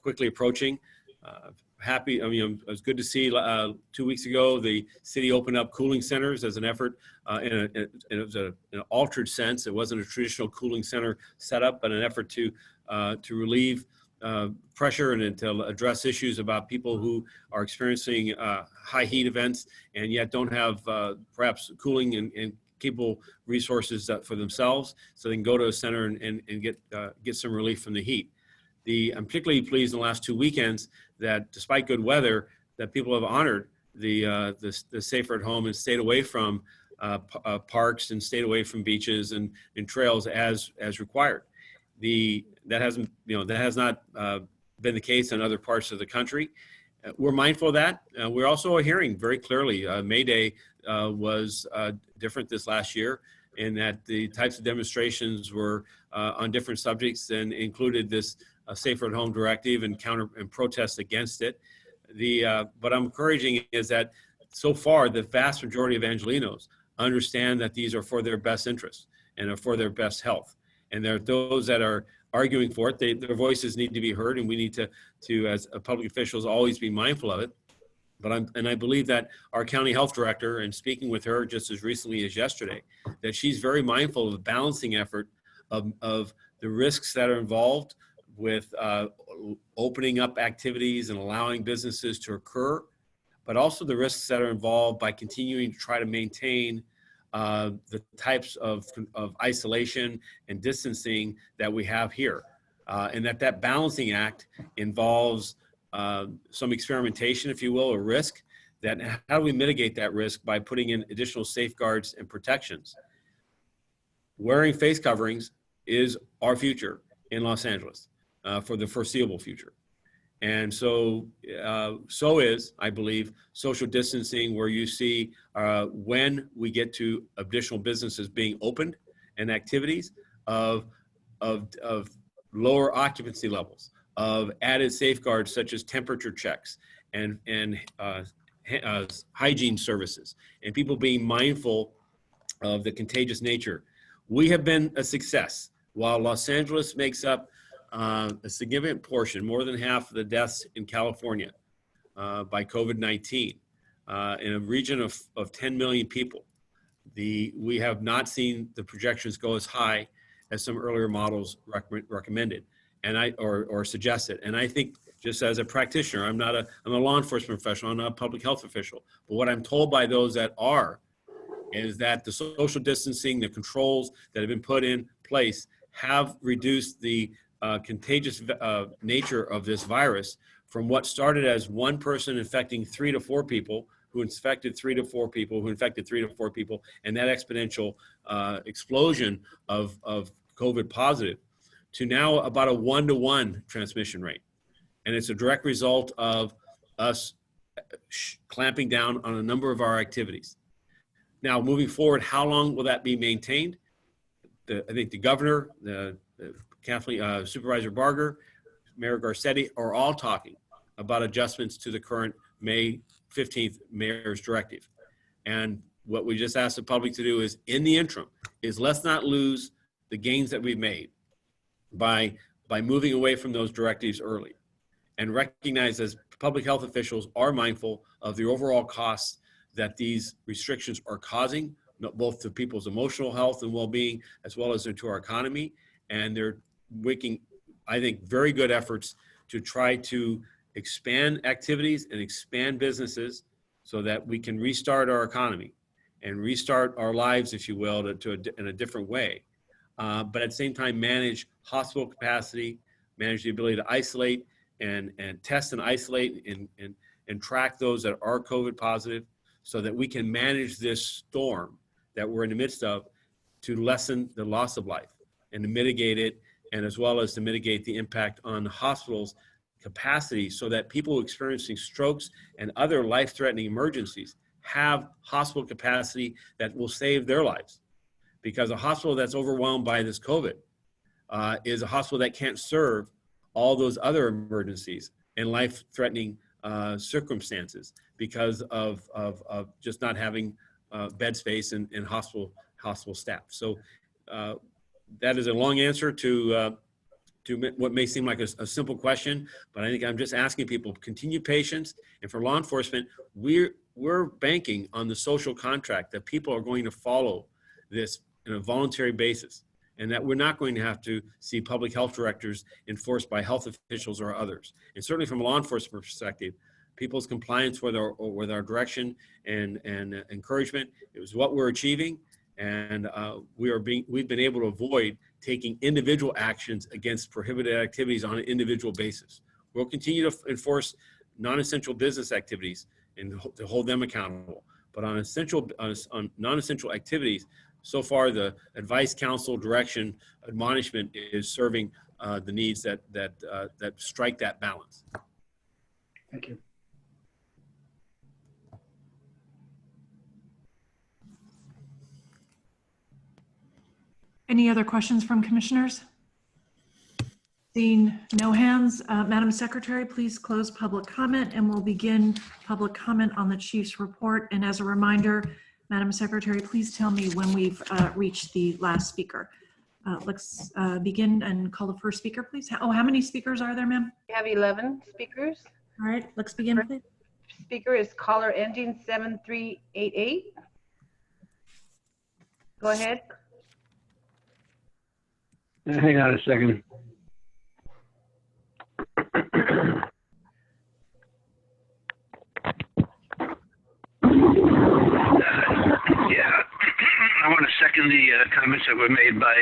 quickly approaching. It was good to see 2 weeks ago the city opened up cooling centers as an effort, and it was an altered sense. It wasn't a traditional cooling center setup, but an effort to relieve pressure and to address issues about people who are experiencing high heat events and yet don't have perhaps cooling and capable resources for themselves, so they can go to a center and get some relief from the heat. I'm particularly pleased in the last 2 weekends that despite good weather, that people have honored the safer at home and stayed away from parks and stayed away from beaches and trails as required. That has not been the case in other parts of the country. We're mindful of that. We're also hearing very clearly May Day was different this last year, in that the types of demonstrations were on different subjects and included this safer at home directive and protest against it. What I'm encouraging is that so far the vast majority of Angelenos understand that these are for their best interests and are for their best health. And there are those that are arguing for it. Their voices need to be heard, and we need to as public officials, always be mindful of it. But I believe that our county health director, and speaking with her just as recently as yesterday, that she's very mindful of the balancing effort of the risks that are involved with opening up activities and allowing businesses to occur, but also the risks that are involved by continuing to try to maintain the types of isolation and distancing that we have here. And that balancing act involves some experimentation, if you will, or risk. That how do we mitigate that risk by putting in additional safeguards and protections? Wearing face coverings is our future in Los Angeles for the foreseeable future. And so, so is, I believe, social distancing, where you see when we get to additional businesses being opened and activities of lower occupancy levels, of added safeguards such as temperature checks and hygiene services, and people being mindful of the contagious nature. We have been a success. While Los Angeles makes up a significant portion, more than half of the deaths in California by COVID-19, in a region of 10 million people, we have not seen the projections go as high as some earlier models recommended or suggested. And I think, just as a practitioner, I'm a law enforcement professional, I'm not a public health official, but what I'm told by those that are is that the social distancing, the controls that have been put in place have reduced the contagious nature of this virus from what started as one person infecting 3 to 4 people, who infected 3 to 4 people, who infected 3 to 4 people, and that exponential explosion of COVID positive, to now about a 1-to-1 transmission rate. And it's a direct result of us clamping down on a number of our activities. Now, moving forward, how long will that be maintained? I think the governor, Kathleen, Supervisor Barger, Mayor Garcetti are all talking about adjustments to the current May 15th mayor's directive. And what we just asked the public to do is, in the interim, is let's not lose the gains that we've made by moving away from those directives early, and recognize as public health officials are mindful of the overall costs that these restrictions are causing, both to people's emotional health and well-being, as well as into our economy. And they're making, I think, very good efforts to try to expand activities and expand businesses so that we can restart our economy and restart our lives, if you will, in a different way. But at the same time, manage hospital capacity, manage the ability to isolate and test and isolate and track those that are COVID positive, so that we can manage this storm that we're in the midst of to lessen the loss of life and to mitigate it, and as well as to mitigate the impact on the hospital's capacity, so that people experiencing strokes and other life-threatening emergencies have hospital capacity that will save their lives. Because a hospital that's overwhelmed by this COVID is a hospital that can't serve all those other emergencies and life-threatening circumstances because of just not having bed space and hospital staff. So that is a long answer to what may seem like a simple question, but I think I'm just asking people continue patience. And for law enforcement, we're banking on the social contract that people are going to follow this on a voluntary basis, and that we're not going to have to see public health directors enforced by health officials or others. And certainly from a law enforcement perspective, people's compliance with our direction and encouragement, it was what we're achieving. And we've been able to avoid taking individual actions against prohibited activities on an individual basis. We'll continue to enforce non-essential business activities and to hold them accountable. But on non-essential activities, so far the advice, counsel, direction, admonishment is serving the needs that strike that balance. Thank you. Any other questions from commissioners? Seeing no hands, Madam Secretary, please close public comment, and we'll begin public comment on the chief's report. And as a reminder, Madam Secretary, please tell me when we've reached the last speaker. Let's begin and call the first speaker, please. How many speakers are there, ma'am? We have 11 speakers. All right, let's begin, please. Speaker is caller ending 7388. Go ahead. Hang on a second. want to second the comments that were made by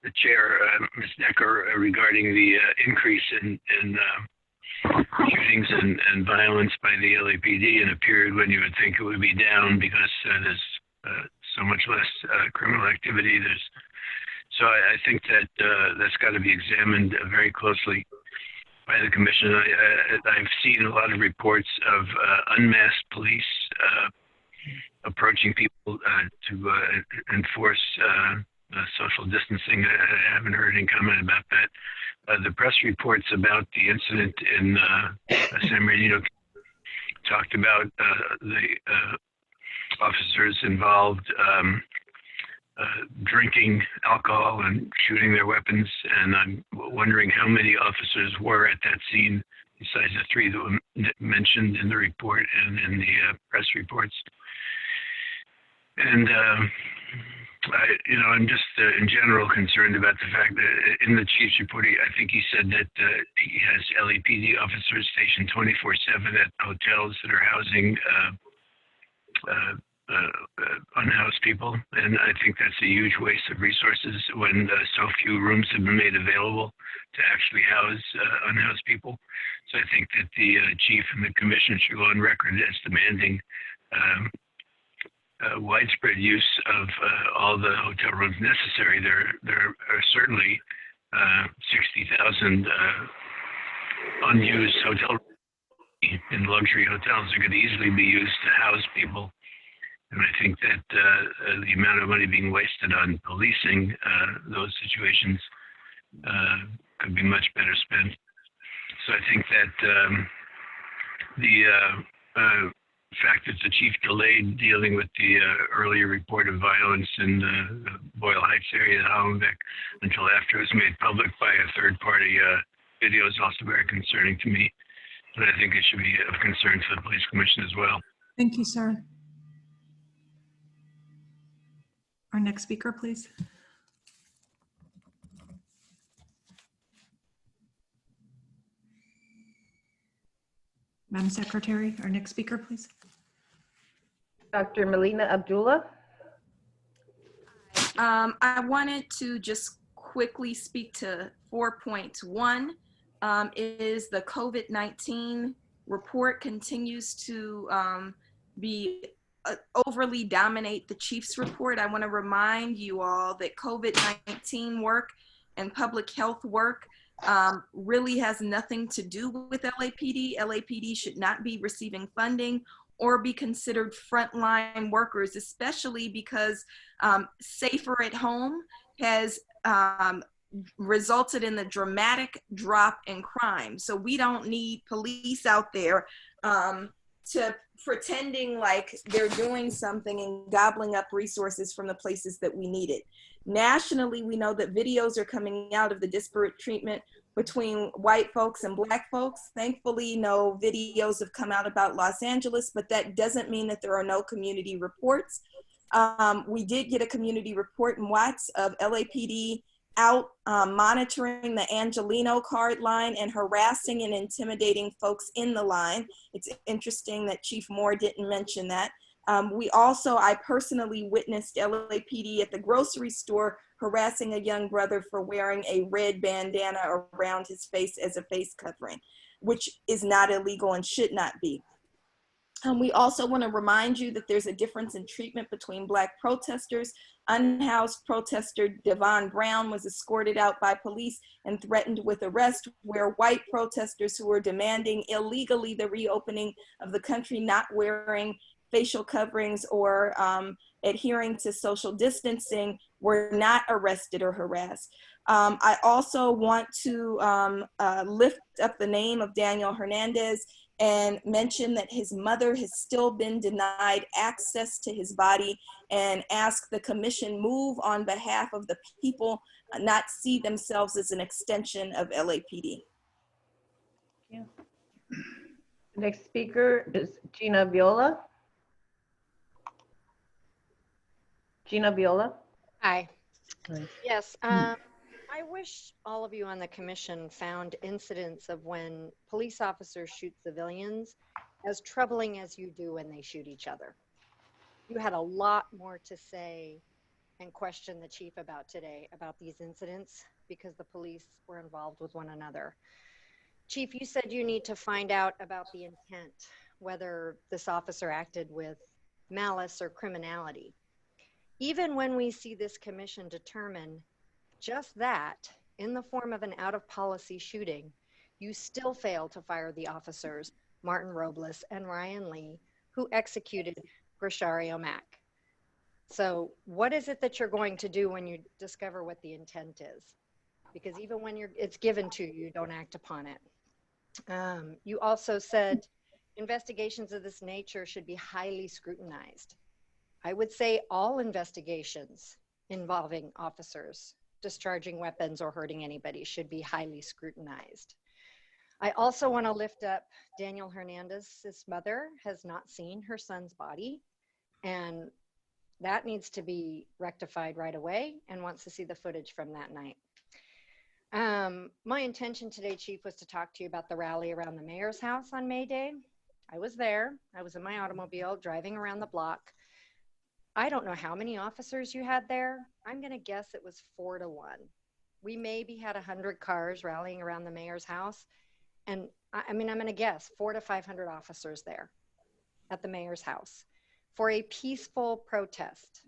the chair, Ms. Decker, regarding the increase in shootings and violence by the LAPD in a period when you would think it would be down because there's so much less criminal activity. So I think that that's got to be examined very closely by the commission. I've seen a lot of reports of unmasked police approaching people to enforce social distancing. I haven't heard any comment about that. The press reports about the incident in San Bernardino talked about the officers involved drinking alcohol and shooting their weapons, and I'm wondering how many officers were at that scene besides the 3 that were mentioned in the report and in the press reports. And I'm just in general concerned about the fact that in the chief's report, I think he said that he has LAPD officers stationed 24/7 at hotels that are housing unhoused people, and I think that's a huge waste of resources when so few rooms have been made available to actually house unhoused people. So I think that the chief and the commission should go on record as demanding widespread use of all the hotel rooms necessary. There are certainly 60,000 unused hotel rooms in luxury hotels that could easily be used to house people. And I think that the amount of money being wasted on policing those situations could be much better spent. So I think that the fact that the chief delayed dealing with the earlier report of violence in the Boyle Heights area of Hollenbeck until after it was made public by a third-party video is also very concerning to me. But I think it should be of concern to the police commission as well. Thank you, sir. Our next speaker, please. Madam Secretary, our next speaker, please. Dr. Melina Abdullah. I wanted to just quickly speak to 4.1 is the COVID-19 report continues to be overly dominate the chief's report. I want to remind you all that COVID-19 work and public health work really has nothing to do with LAPD. LAPD should not be receiving funding or be considered frontline workers, especially because Safer at Home has resulted in the dramatic drop in crime. So we don't need police out there to pretending like they're doing something and gobbling up resources from the places that we need it. Nationally, we know that videos are coming out of the disparate treatment between white folks and black folks. Thankfully, no videos have come out about Los Angeles, but that doesn't mean that there are no community reports. We did get a community report in Watts of LAPD out monitoring the Angelino card line and harassing and intimidating folks in the line. It's interesting that Chief Moore didn't mention that. I personally witnessed LAPD at the grocery store harassing a young brother for wearing a red bandana around his face as a face covering, which is not illegal and should not be. We also want to remind you that there's a difference in treatment between Black protesters. Unhoused protester Devon Brown was escorted out by police and threatened with arrest, where white protesters who were demanding illegally the reopening of the country, not wearing facial coverings or adhering to social distancing, were not arrested or harassed. I also want to lift up the name of Daniel Hernandez and mention that his mother has still been denied access to his body, and ask the commission move on behalf of the people, not see themselves as an extension of LAPD. Yeah. Next speaker is Gina Viola. Gina Viola. Hi. Yes. I wish all of you on the commission found incidents of when police officers shoot civilians as troubling as you do when they shoot each other. you had a lot more to say and question the chief about today, about these incidents, because the police were involved with one another. Chief, you said you need to find out about the intent, whether this officer acted with malice or criminality. Even when we see this commission determine just that in the form of an out-of-policy shooting, you still fail to fire the officers, Martin Robles and Ryan Lee, who executed Grishario Mack. So what is it that you're going to do when you discover what the intent is? Because even when it's given to you, you don't act upon it. You also said investigations of this nature should be highly scrutinized. I would say all investigations involving officers discharging weapons or hurting anybody should be highly scrutinized. I also want to lift up Daniel Hernandez's mother has not seen her son's body, and that needs to be rectified right away, and wants to see the footage from that night. My intention today, Chief, was to talk to you about the rally around the mayor's house on May Day. I was there. I was in my automobile driving around the block. I don't know how many officers you had there. I'm going to guess it was 4 to 1. We maybe had 100 cars rallying around the mayor's house. And I mean, I'm going to guess 400 to 500 officers there at the mayor's house for a peaceful protest.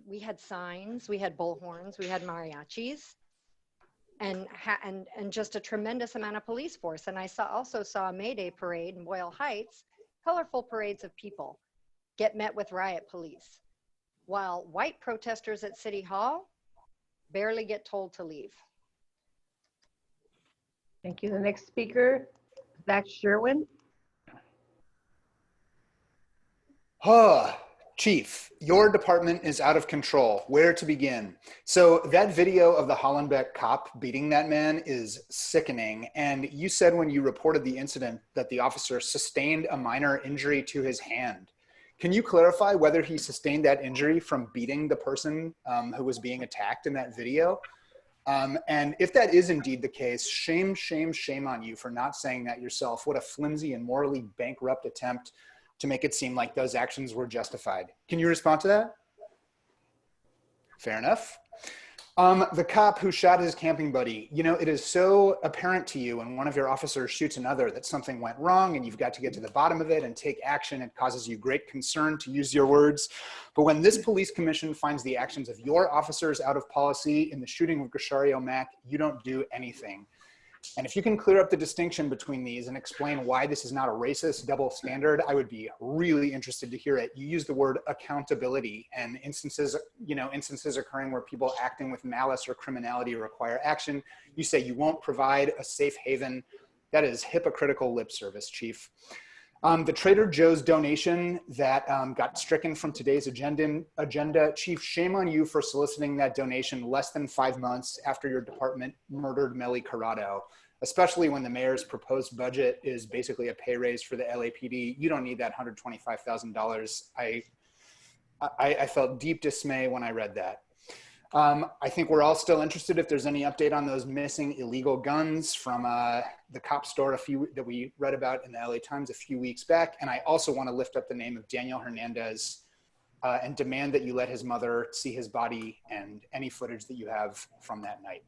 We had signs, we had bullhorns, we had mariachis, and just a tremendous amount of police force. And I also saw a May Day parade in Boyle Heights, colorful parades of people get met with riot police, while white protesters at City Hall barely get told to leave. Thank you. The next speaker, Zach Sherwin. Chief, your department is out of control. Where to begin? So that video of the Hollenbeck cop beating that man is sickening. And you said when you reported the incident that the officer sustained a minor injury to his hand. Can you clarify whether he sustained that injury from beating the person who was being attacked in that video? And if that is indeed the case, shame, shame, shame on you for not saying that yourself. What a flimsy and morally bankrupt attempt to make it seem like those actions were justified. Can you respond to that? Fair enough. The cop who shot his camping buddy, you know, it is so apparent to you when one of your officers shoots another that something went wrong and you've got to get to the bottom of it and take action. It causes you great concern, to use your words. But when this police commission finds the actions of your officers out of policy in the shooting of Grishario Mack, you don't do anything. And if you can clear up the distinction between these and explain why this is not a racist double standard, I would be really interested to hear it. You use the word accountability, and instances occurring where people acting with malice or criminality require action. You say you won't provide a safe haven. That is hypocritical lip service, Chief. The Trader Joe's donation that got stricken from today's agenda, Chief, shame on you for soliciting that donation less than 5 months after your department murdered Melly Corrado, especially when the mayor's proposed budget is basically a pay raise for the LAPD. You don't need that $125,000. I felt deep dismay when I read that. I think we're all still interested if there's any update on those missing illegal guns from the cop store that we read about in the LA Times a few weeks back. And I also want to lift up the name of Daniel Hernandez and demand that you let his mother see his body and any footage that you have from that night.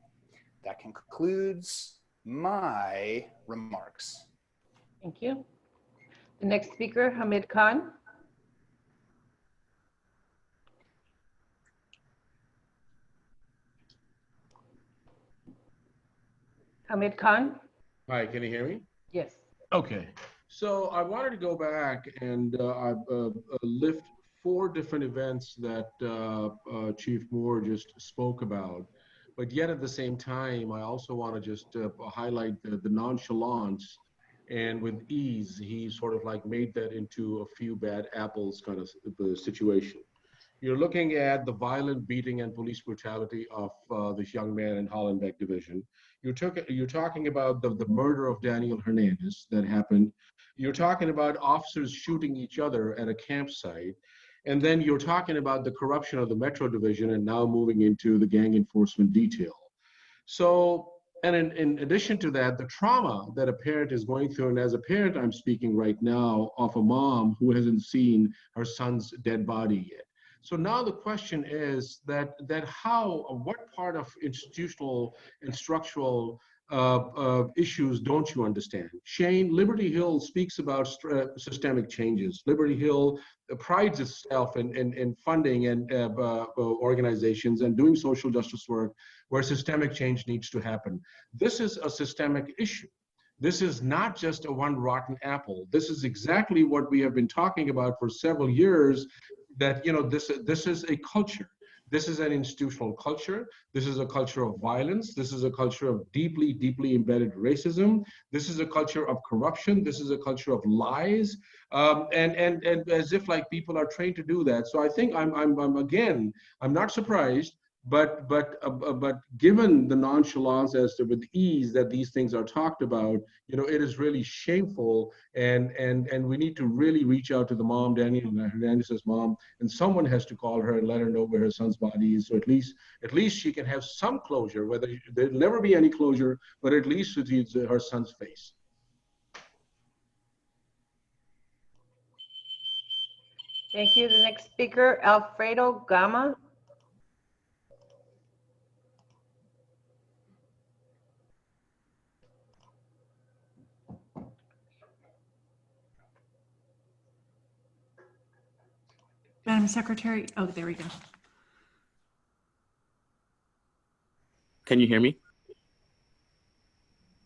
That concludes my remarks. Thank you. The next speaker, Hamid Khan. Hamid Khan. Hi, can you hear me? Yes. Okay. So I wanted to go back and lift 4 different events that Chief Moore just spoke about. But yet at the same time, I also want to just highlight the nonchalance, and with ease, he sort of like made that into a few bad apples kind of situation. You're looking at the violent beating and police brutality of this young man in Hollenbeck Division. You're talking about the murder of Daniel Hernandez that happened. You're talking about officers shooting each other at a campsite. And then you're talking about the corruption of the Metro Division and now moving into the gang enforcement detail. So And in addition to that, the trauma that a parent is going through, and as a parent, I'm speaking right now of a mom who hasn't seen her son's dead body yet. So now the question is what part of institutional and structural issues don't you understand? Shane, Liberty Hill speaks about systemic changes. Liberty Hill prides itself in funding and organizations and doing social justice work where systemic change needs to happen. This is a systemic issue. This is not just a one rotten apple. This is exactly what we have been talking about for several years, that this is a culture. This is an institutional culture. This is a culture of violence. This is a culture of deeply, deeply embedded racism. This is a culture of corruption. This is a culture of lies. And as if like people are trained to do that. So I think I'm not surprised, but given the nonchalance as to with ease that these things are talked about, it is really shameful, and we need to really reach out to the mom, Daniel Hernandez's mom, and someone has to call her and let her know where her son's body is. So at least she can have some closure, whether there'll never be any closure, but at least it's her son's face. Thank you. The next speaker, Alfredo Gama. Madam Secretary, oh, there we go. Can you hear me?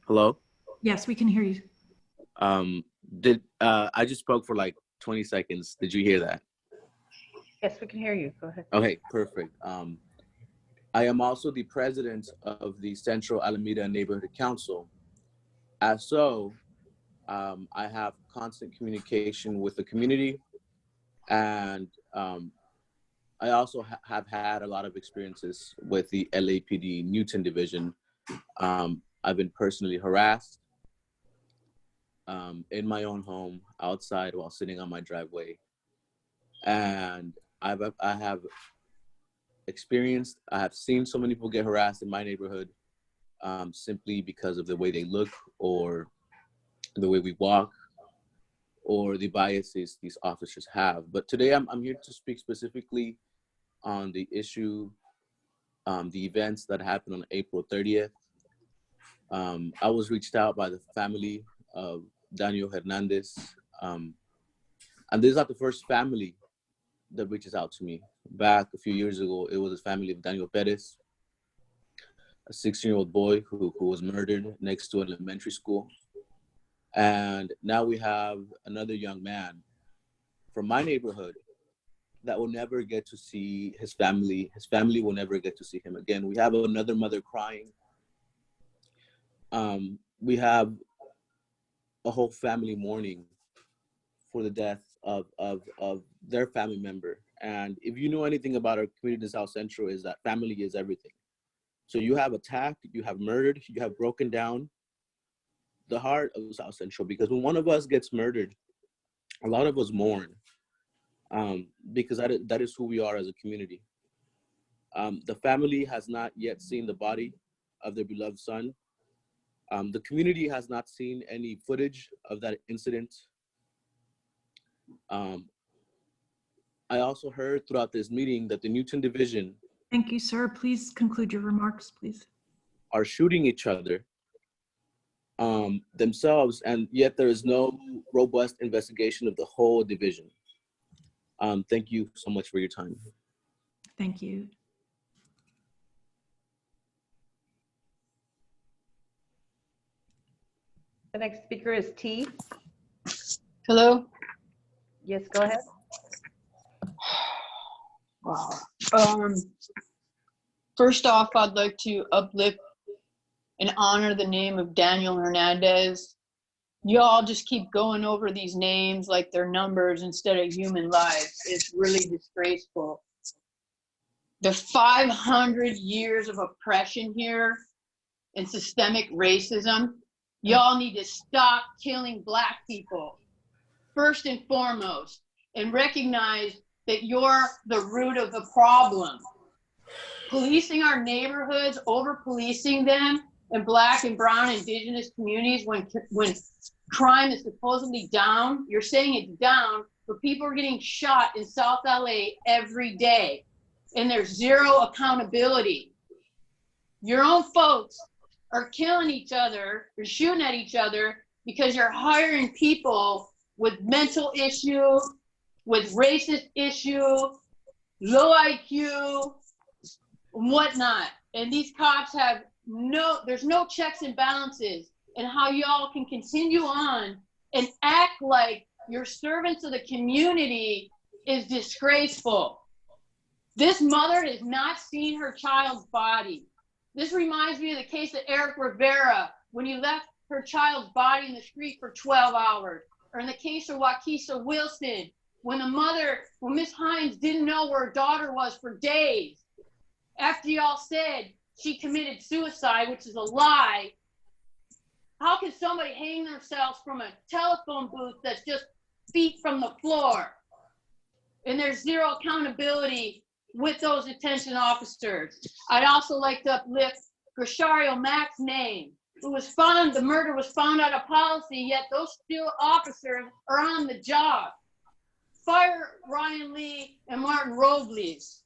Hello? Yes, we can hear you. I just spoke for like 20 seconds. Did you hear that? Yes, we can hear you. Go ahead. Okay, perfect. I am also the president of the Central Alameda Neighborhood Council. As so, I have constant communication with the community, and I also have had a lot of experiences with the LAPD Newton Division. I've been personally harassed in my own home, outside, while sitting on my driveway. And I have seen so many people get harassed in my neighborhood simply because of the way they look, or the way we walk, or the biases these officers have. But today I'm here to speak specifically on the issue, the events that happened on April 30th. I was reached out by the family of Daniel Hernandez. And this is not the first family that reaches out to me. Back a few years ago, it was the family of Daniel Perez, a 16-year-old boy who was murdered next to an elementary school. And now we have another young man from my neighborhood that will never get to see his family. His family will never get to see him again. We have another mother crying. We have a whole family mourning for the death of their family member. And if you know anything about our community in South Central, is that family is everything. So you have attacked, you have murdered, you have broken down the heart of South Central, because when one of us gets murdered, a lot of us mourn, because that is who we are as a community. The family has not yet seen the body of their beloved son. The community has not seen any footage of that incident. I also heard throughout this meeting that the Newton Division— Thank you, sir. Please conclude your remarks, please. —are shooting each other themselves, and yet there is no robust investigation of the whole division. Thank you so much for your time. Thank you. The next speaker is T. Hello? Yes, go ahead. Wow. First off, I'd like to uplift and honor the name of Daniel Hernandez. Y'all just keep going over these names like they're numbers instead of human lives. It's really disgraceful. The 500 years of oppression here and systemic racism, y'all need to stop killing Black people, first and foremost, and recognize that you're the root of the problem. Policing our neighborhoods, over-policing them, in Black and brown indigenous communities when crime is supposedly down. You're saying it's down, but people are getting shot in South LA every day, and there's zero accountability. Your own folks are killing each other or shooting at each other because you're hiring people with mental issue, with racist issue, low IQ, and whatnot. And these cops have there's no checks and balances, and how y'all can continue on and act like you're servants of the community is disgraceful. This mother has not seen her child's body. This reminds me of the case of Eric Rivera when he left her child's body in the street for 12 hours. Or in the case of Waukesha Wilson, when Miss Hines didn't know where her daughter was for days. After y'all said she committed suicide, which is a lie, how can somebody hang themselves from a telephone booth that's just feet from the floor? And there's zero accountability with those detention officers. I'd also like to uplift Grishario Mack's name, who was found, the murder was found out of policy, yet those still officers are on the job. Fire Ryan Lee and Martin Robles.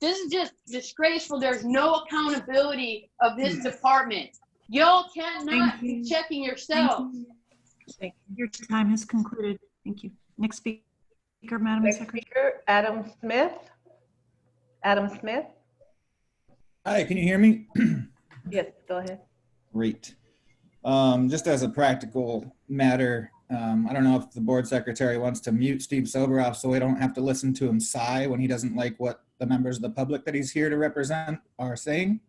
This is just disgraceful. There's no accountability of this department. Y'all cannot be checking yourselves. Thank you. Your time has concluded. Thank you. Next speaker, Madam Next Secretary. speaker, Adam Smith. Adam Smith. Hi, can you hear me? Yes, go ahead. Great. Just as a practical matter, I don't know if the board secretary wants to mute Steve Soberoff so we don't have to listen to him sigh when he doesn't like what the members of the public that he's here to represent are saying.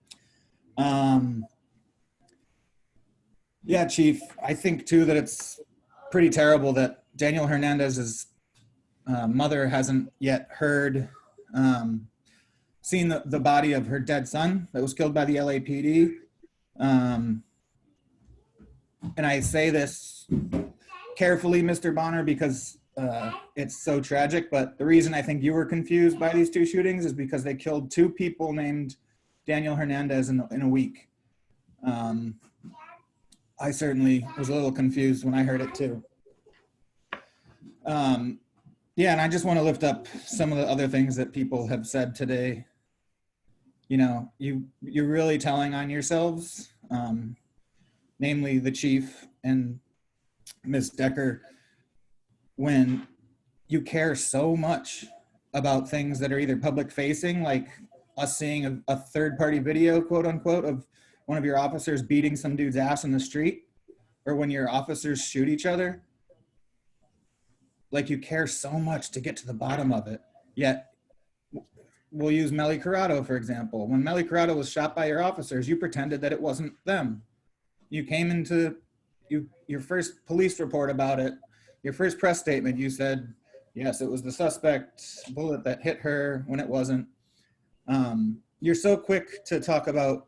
Yeah, Chief, I think too that it's pretty terrible that Daniel Hernandez's mother hasn't yet seen the body of her dead son that was killed by the LAPD. And I say this carefully, Mr. Bonner, because it's so tragic, but the reason I think you were confused by these two shootings is because they killed two people named Daniel Hernandez in a week. I certainly was a little confused when I heard it too. Yeah, and I just want to lift up some of the other things that people have said today. You know, you're really telling on yourselves, namely the chief and Ms. Decker, when you care so much about things that are either public facing, like us seeing a third-party video, quote unquote, of one of your officers beating some dude's ass in the street, or when your officers shoot each other. Like, you care so much to get to the bottom of it, yet we'll use Melly Corrado, for example. When Melly Corrado was shot by your officers, you pretended that it wasn't them. You came into your first police report about it, your first press statement, you said, yes, it was the suspect bullet that hit her when it wasn't. You're so quick to talk about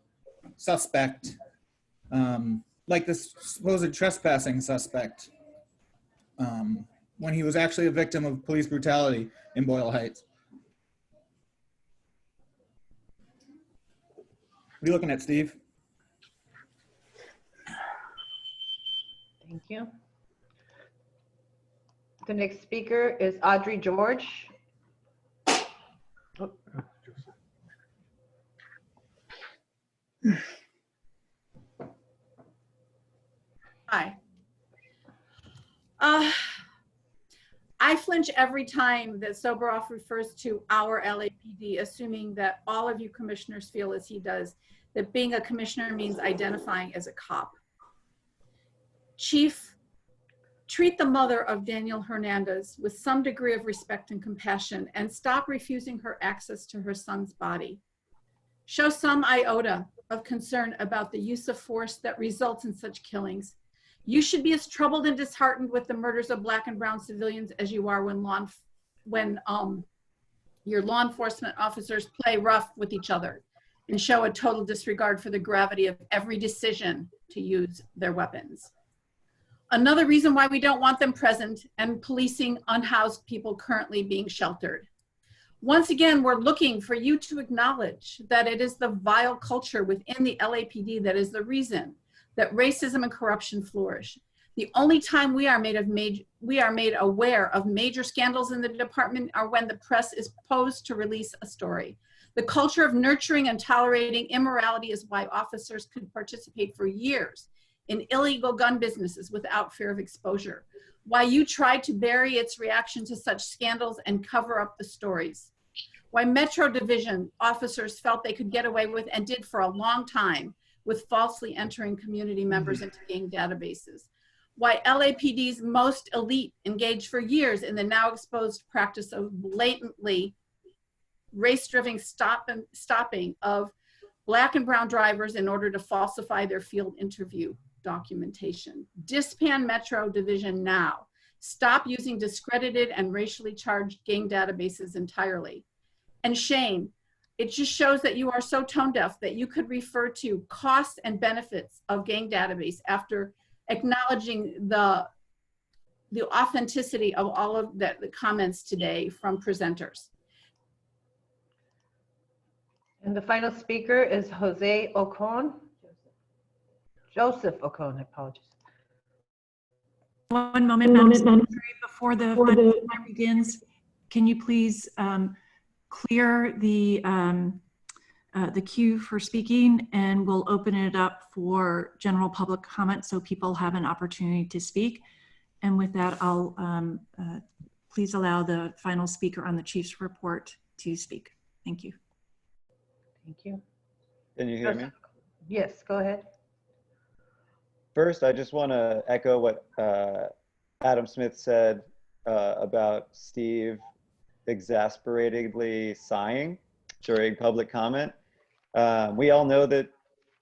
suspect, like this supposed trespassing suspect, when he was actually a victim of police brutality in Boyle Heights. What are you looking at, Steve? Thank you. The next speaker is Audrey George. Hi. I flinch every time that Soberoff refers to our LAPD, assuming that all of you commissioners feel as he does, that being a commissioner means identifying as a cop. Chief, treat the mother of Daniel Hernandez with some degree of respect and compassion and stop refusing her access to her son's body. Show some iota of concern about the use of force that results in such killings. You should be as troubled and disheartened with the murders of Black and brown civilians as you are when your law enforcement officers play rough with each other and show a total disregard for the gravity of every decision to use their weapons. Another reason why we don't want them present and policing unhoused people currently being sheltered. Once again, we're looking for you to acknowledge that it is the vile culture within the LAPD that is the reason that racism and corruption flourish. The only time we are made aware of major scandals in the department are when the press is posed to release a story. The culture of nurturing and tolerating immorality is why officers could participate for years in illegal gun businesses without fear of exposure. Why you tried to bury its reaction to such scandals and cover up the stories. Why Metro Division officers felt they could get away with, and did for a long time, with falsely entering community members into gang databases. Why LAPD's most elite engaged for years in the now exposed practice of blatantly race-driven stopping of Black and brown drivers in order to falsify their field interview documentation. Disband Metro Division now. Stop using discredited and racially charged gang databases entirely. And shame, it just shows that you are so tone deaf that you could refer to costs and benefits of gang database after acknowledging the authenticity of all of the comments today from presenters. And the final speaker is Jose Ocon. Joseph Ocon, I apologize. One moment, Madam Secretary, before the time begins, can you please clear the queue for speaking, and we'll open it up for general public comment so people have an opportunity to speak. And with that, I'll please allow the final speaker on the chief's report to speak. Thank you. Thank you. Can you hear me? Yes, go ahead. First, I just want to echo what Adam Smith said about Steve exasperatingly sighing during public comment. We all know that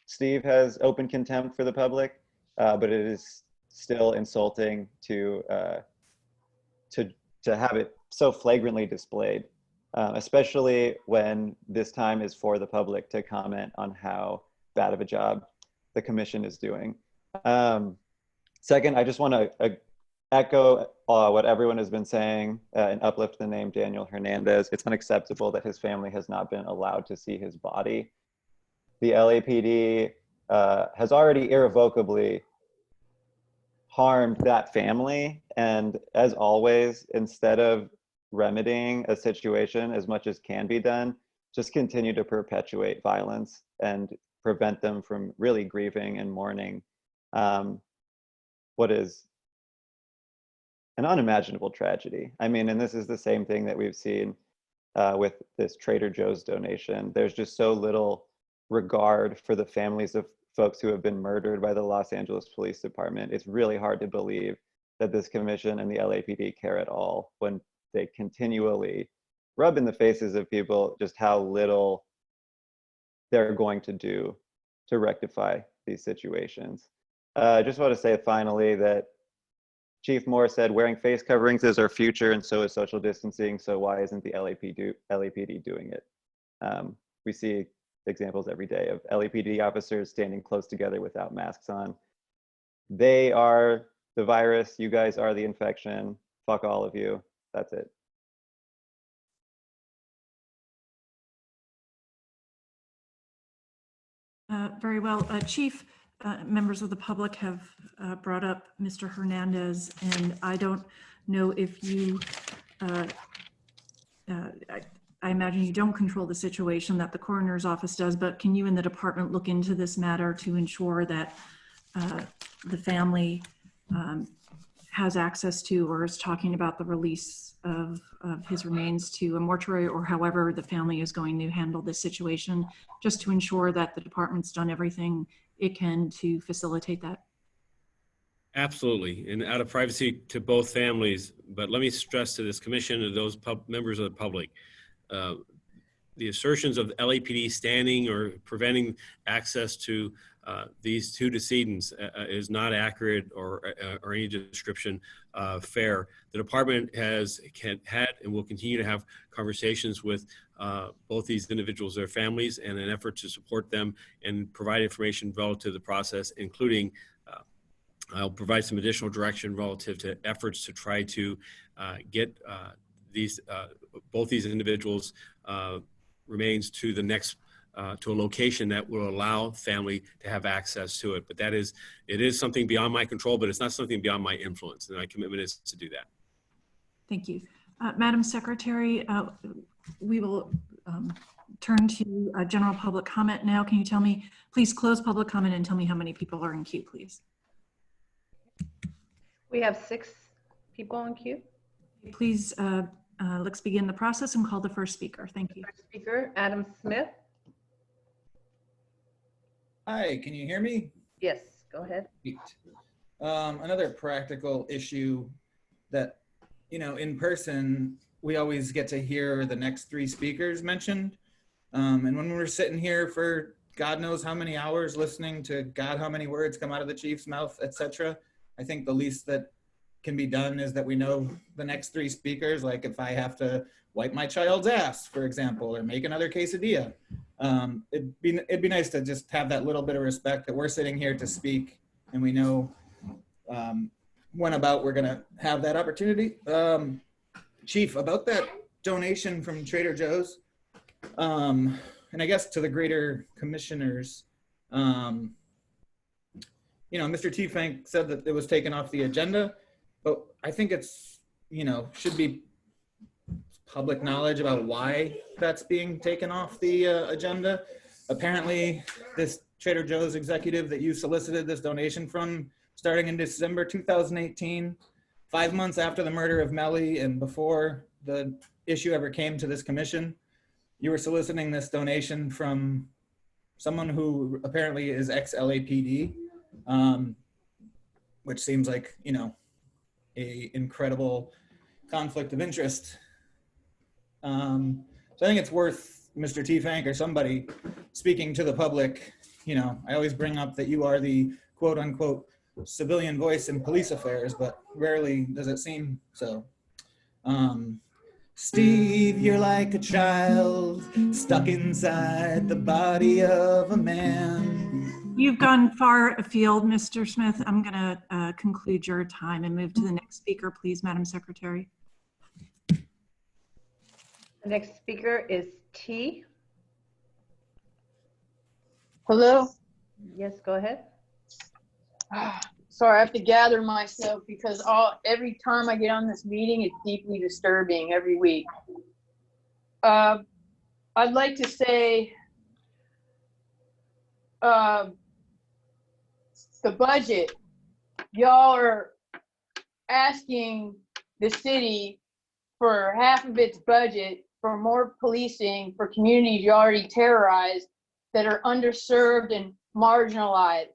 Steve has open contempt for the public, but it is still insulting to have it so flagrantly displayed, especially when this time is for the public to comment on how bad of a job the commission is doing. Second, I just want to echo what everyone has been saying and uplift the name Daniel Hernandez. It's unacceptable that his family has not been allowed to see his body. The LAPD has already irrevocably harmed that family. And as always, instead of remedying a situation as much as can be done, just continue to perpetuate violence and prevent them from really grieving and mourning what is an unimaginable tragedy. I mean, and this is the same thing that we've seen with this Trader Joe's donation. There's just so little regard for the families of folks who have been murdered by the Los Angeles Police Department. It's really hard to believe that this commission and the LAPD care at all when they continually rub in the faces of people just how little they're going to do to rectify these situations. I just want to say finally that Chief Moore said wearing face coverings is our future and so is social distancing, so why isn't the LAPD doing it? We see examples every day of LAPD officers standing close together without masks on. They are the virus, you guys are the infection, fuck all of you, that's it. Very well. Chief, members of the public have brought up Mr. Hernandez, and I don't know if you, I imagine you don't control the situation that the coroner's office does, but can you and the department look into this matter to ensure that the family has access to or is talking about the release of his remains to a mortuary, or however the family is going to handle this situation, just to ensure that the department's done everything it can to facilitate that? Absolutely, and out of privacy to both families. But let me stress to this commission and those members of the public, the assertions of the LAPD standing or preventing access to these two decedents is not accurate or any description fair. The department had and will continue to have conversations with both these individuals, their families, in an effort to support them and provide information relative to the process, including I'll provide some additional direction relative to efforts to try to get both these individuals remains to the next to a location that will allow family to have access to it. But it is something beyond my control, but it's not something beyond my influence, and my commitment is to do that. Thank you. Madam Secretary, we will turn to general public comment now. Can you tell me, please close public comment and tell me how many people are in queue, please? We have 6 people in queue. Please, let's begin the process and call the first speaker. Thank you. First speaker, Adam Smith. Hi, can you hear me? Yes, go ahead. Another practical issue that, in person, we always get to hear the next 3 speakers mentioned. And when we're sitting here for God knows how many hours listening to God how many words come out of the chief's mouth, etc., I think the least that can be done is that we know the next 3 speakers. Like if I have to wipe my child's ass, for example, or make another quesadilla, it'd be nice to just have that little bit of respect that we're sitting here to speak, and we know when about we're gonna have that opportunity. Chief, about that donation from Trader Joe's, and I guess to the greater commissioners, Mr. T-Fank said that it was taken off the agenda, but I think it's, should be public knowledge about why that's being taken off the agenda. Apparently, this Trader Joe's executive that you solicited this donation from starting in December 2018, 5 months after the murder of Melly and before the issue ever came to this commission, you were soliciting this donation from someone who apparently is ex-LAPD, which seems like, a incredible conflict of interest. So I think it's worth Mr. T-Fank or somebody speaking to the public. I always bring up that you are the quote unquote civilian voice in police affairs, but rarely does it seem so. Steve, you're like a child stuck inside the body of a man. You've gone far afield, Mr. Smith. I'm going to conclude your time and move to the next speaker, please, Madam Secretary. The next speaker is T. Hello? Yes, go ahead. Sorry, I have to gather myself because every time I get on this meeting, it's deeply disturbing every week. I'd like to say the budget, y'all are asking the city for half of its budget for more policing for communities you already terrorized that are underserved and marginalized.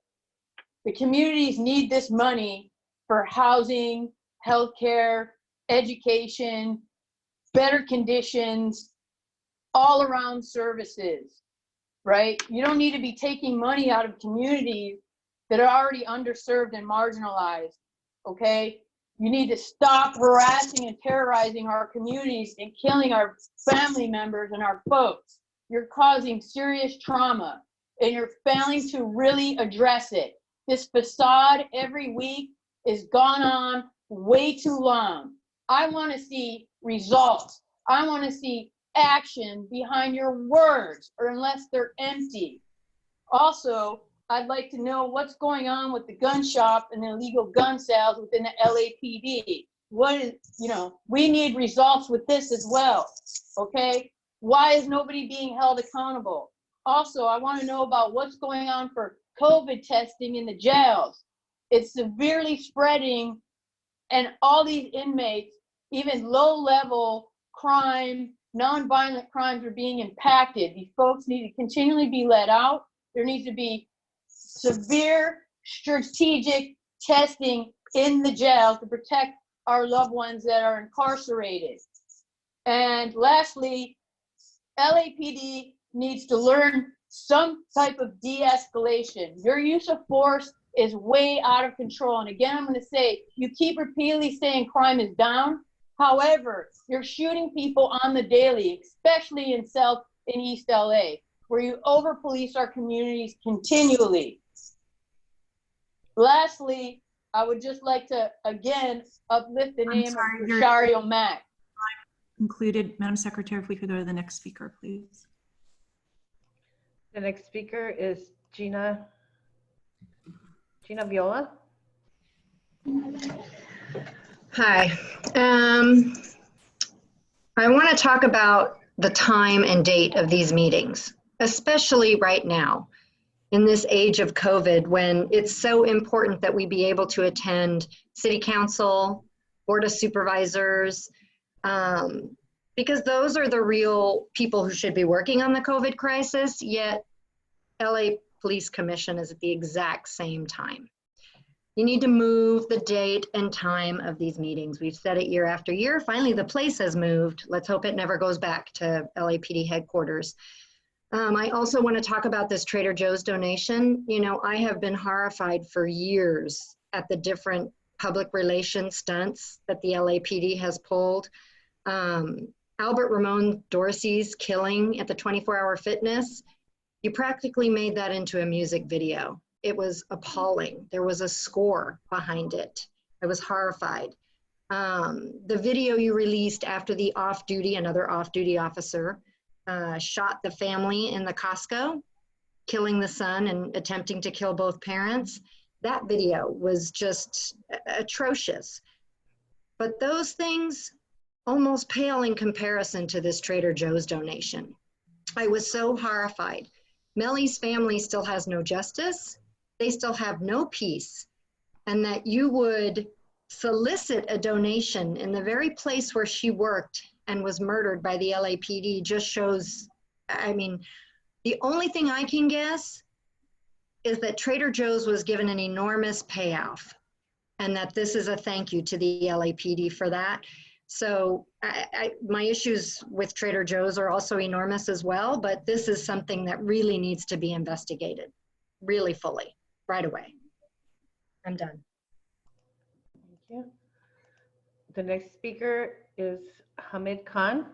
The communities need this money for housing, healthcare, education, better conditions, all around services, right? You don't need to be taking money out of communities that are already underserved and marginalized, okay? You need to stop harassing and terrorizing our communities and killing our family members and our folks. You're causing serious trauma and you're failing to really address it. This facade every week is gone on way too long. I want to see results. I want to see action behind your words, or unless they're empty. Also, I'd like to know what's going on with the gun shop and the illegal gun sales within the LAPD. What is, we need results with this as well, okay? Why is nobody being held accountable? Also, I want to know about what's going on for COVID testing in the jails. It's severely spreading, and all these inmates, even low-level crime, non-violent crimes, are being impacted. These folks need to continually be let out. There needs to be severe strategic testing in the jails to protect our loved ones that are incarcerated. And lastly, LAPD needs to learn some type of de-escalation. Your use of force is way out of control. And again, I'm going to say, you keep repeatedly saying crime is down. However, you're shooting people on the daily, especially in East LA, where you over-police our communities continually. Lastly, I would just like to, again, uplift the name of Shario Mack. concluded. Madam Secretary, if we could go to the next speaker, please. The next speaker is Gina Viola. Hi. I want to talk about the time and date of these meetings, especially right now in this age of COVID, when it's so important that we be able to attend City Council, Board of Supervisors, because those are the real people who should be working on the COVID crisis, yet LA Police Commission is at the exact same time. You need to move the date and time of these meetings. We've said it year after year. Finally, the place has moved. Let's hope it never goes back to LAPD headquarters. I also want to talk about this Trader Joe's donation. You know, I have been horrified for years at the different public relations stunts that the LAPD has pulled. Albert Ramon Dorsey's killing at the 24-Hour Fitness, you practically made that into a music video. It was appalling. There was a score behind it. I was horrified. The video you released after the another off-duty officer shot the family in the Costco, killing the son and attempting to kill both parents. That video was just atrocious. But those things almost pale in comparison to this Trader Joe's donation. I was so horrified. Mellie's family still has no justice. They still have no peace. And that you would solicit a donation in the very place where she worked and was murdered by the LAPD just shows, I mean, the only thing I can guess is that Trader Joe's was given an enormous payoff and that this is a thank you to the LAPD for that. So my issues with Trader Joe's are also enormous as well, but this is something that really needs to be investigated really fully, right away. I'm done. Thank you. The next speaker is Hamid Khan.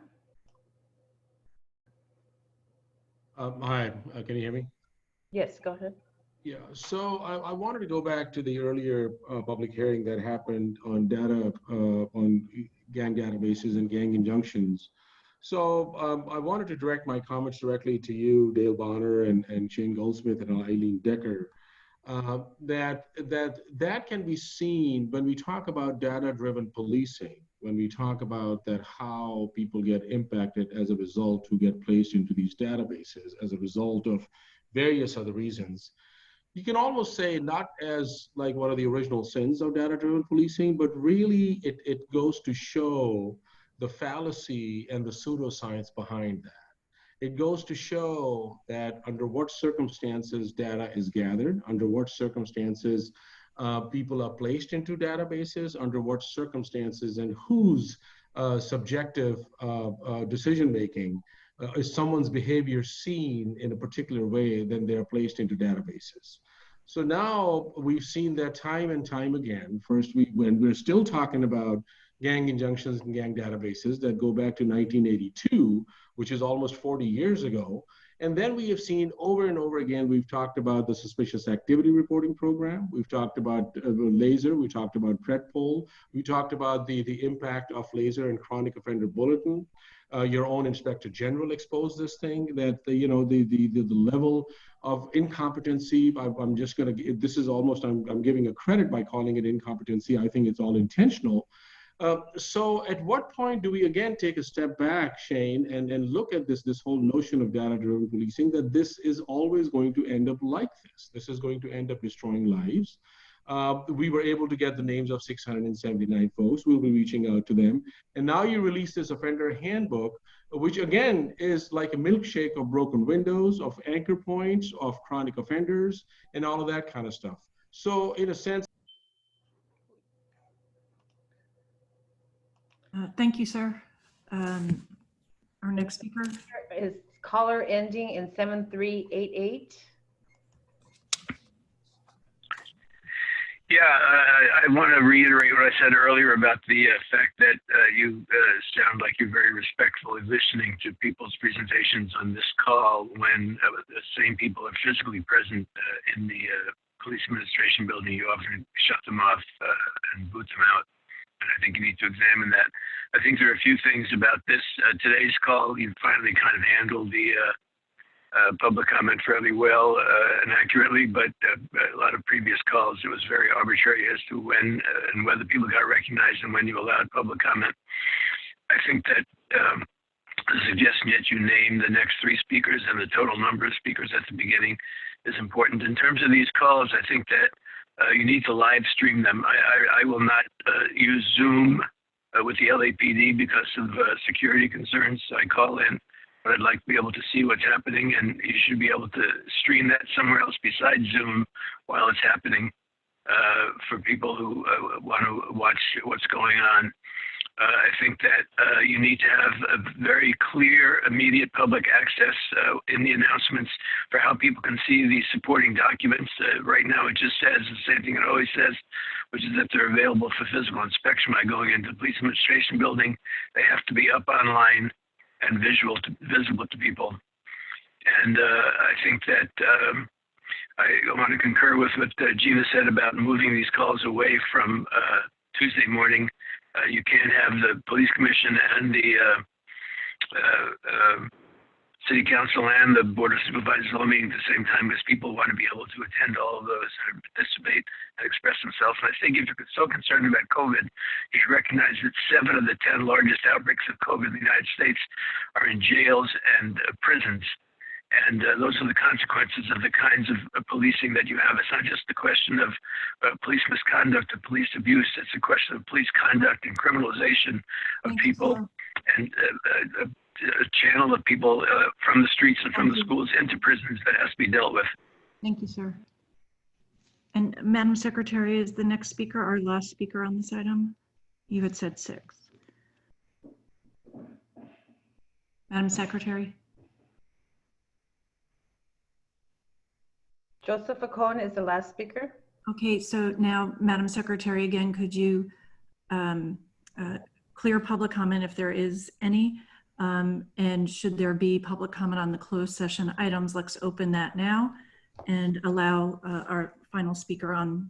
Hi, can you hear me? Yes, go ahead. Yeah, so I wanted to go back to the earlier public hearing that happened on data on gang databases and gang injunctions. So I wanted to direct my comments directly to you, Dale Bonner, and Shane Goldsmith, and Eileen Decker. That can be seen when we talk about data-driven policing, when we talk about that how people get impacted as a result who get placed into these databases as a result of various other reasons. You can almost say not as like one of the original sins of data-driven policing, but really it goes to show the fallacy and the pseudoscience behind that. It goes to show that under what circumstances data is gathered, under what circumstances people are placed into databases, under what circumstances and whose subjective decision-making is someone's behavior seen in a particular way, then they're placed into databases. So now we've seen that time and time again. First, when we're still talking about gang injunctions and gang databases that go back to 1982, which is almost 40 years ago. And then we have seen over and over again, we've talked about the suspicious activity reporting program. We've talked about laser. We talked about PredPol. We talked about the impact of laser and chronic offender bulletin. Your own Inspector General exposed this thing, that the level of incompetency, I'm just going to, this is almost, I'm giving a credit by calling it incompetency. I think it's all intentional. So at what point do we again take a step back, Shane, and look at this whole notion of data-driven policing, that this is always going to end up like this. This is going to end up destroying lives. We were able to get the names of 679 folks. We'll be reaching out to them. And now you release this offender handbook, which again is like a milkshake of broken windows, of anchor points, of chronic offenders, and all of that kind of stuff. So in a sense, thank you, sir. Our next speaker is caller ending in 7388. Yeah, I want to reiterate what I said earlier about the fact that you sound like you're very respectfully listening to people's presentations on this call when the same people are physically present in the police administration building. You often shut them off and boot them out. And I think you need to examine that. I think there are a few things about this today's call. You finally kind of handled the public comment fairly well and accurately, but a lot of previous calls, it was very arbitrary as to when and whether people got recognized and when you allowed public comment. I think that the suggestion that you name the next 3 speakers and the total number of speakers at the beginning is important. In terms of these calls, I think that you need to live stream them. I will not use Zoom with the LAPD because of security concerns. So I call in, but I'd like to be able to see what's happening, and you should be able to stream that somewhere else besides Zoom while it's happening for people who want to watch what's going on. I think that you need to have a very clear, immediate public access in the announcements for how people can see these supporting documents. Right now, it just says the same thing it always says, which is that they're available for physical inspection by going into the police administration building. They have to be up online and visible to people. And I think that I want to concur with what Gina said about moving these calls away from Tuesday morning. You can't have the police commission and the city council and the board of supervisors all meeting at the same time, because people want to be able to attend all of those and participate and express themselves. And I think if you're so concerned about COVID, you should recognize that 7 of the 10 largest outbreaks of COVID in the United States are in jails and prisons. And those are the consequences of the kinds of policing that you have. It's not just the question of police misconduct or police abuse. It's a question of police conduct and criminalization of people and a channel of people from the streets and from the schools into prisons that has to be dealt with. Thank you, sir. And Madam Secretary, is the next speaker our last speaker on this item? You had said 6. Madam Secretary. Joseph Acone is the last speaker. Okay, so now, Madam Secretary, again, could you clear public comment if there is any? And should there be public comment on the closed session items, let's open that now and allow our final speaker on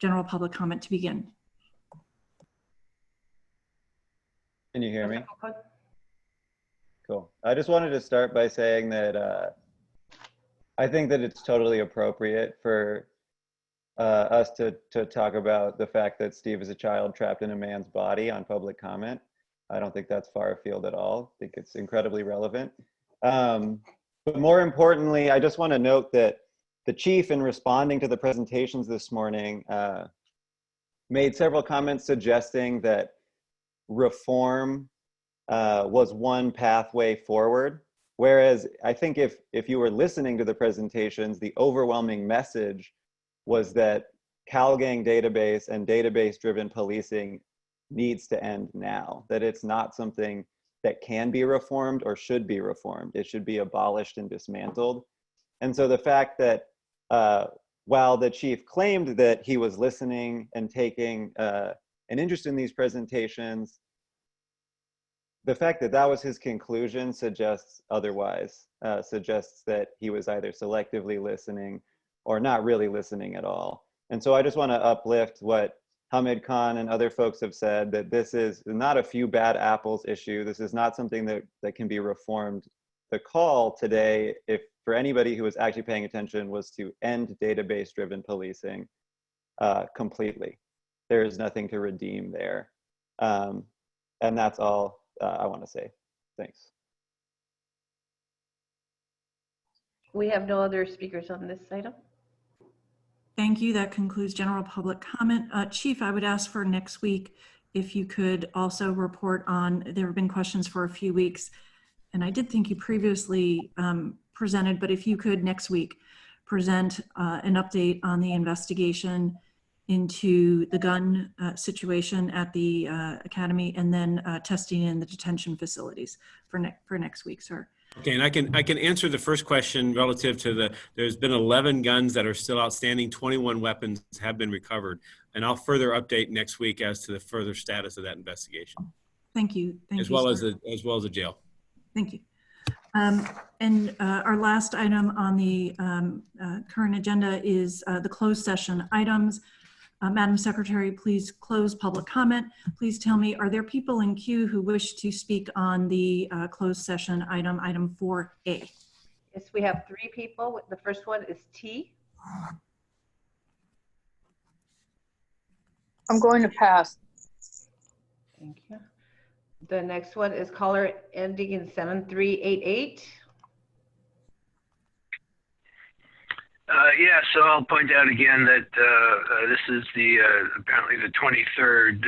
general public comment to begin. Can you hear me? Cool. I just wanted to start by saying that I think that it's totally appropriate for us to talk about the fact that Steve is a child trapped in a man's body on public comment. I don't think that's far afield at all. I think it's incredibly relevant. But more importantly, I just want to note that the chief, in responding to the presentations this morning, made several comments suggesting that reform was one pathway forward. Whereas I think if you were listening to the presentations, the overwhelming message was that CalGang database and database-driven policing needs to end now, that it's not something that can be reformed or should be reformed. It should be abolished and dismantled. And so the fact that while the chief claimed that he was listening and taking an interest in these presentations, the fact that that was his conclusion suggests otherwise, suggests that he was either selectively listening or not really listening at all. And so I just want to uplift what Hamid Khan and other folks have said, that this is not a few bad apples issue. This is not something that can be reformed. The call today, if for anybody who was actually paying attention, was to end database-driven policing completely. There is nothing to redeem there. And that's all I want to say. Thanks. We have no other speakers on this item. Thank you. That concludes general public comment. Chief, I would ask for next week if you could also report on, there have been questions for a few weeks, and I did think you previously presented, but if you could next week present an update on the investigation into the gun situation at the academy, and then testing in the detention facilities for next week, sir. Okay, and I can answer the first question relative to there's been 11 guns that are still outstanding, 21 weapons have been recovered, and I'll further update next week as to the further status of that investigation. Thank you. As well as the jail. Thank you. And our last item on the current agenda is the closed session items. Madam Secretary, please close public comment. Please tell me, are there people in queue who wish to speak on the closed session item 4A? Yes, we have 3 people. The first one is T. I'm going to pass. Thank you. The next one is caller ending in 7388. Yeah, so I'll point out again that this is the apparently the 23rd.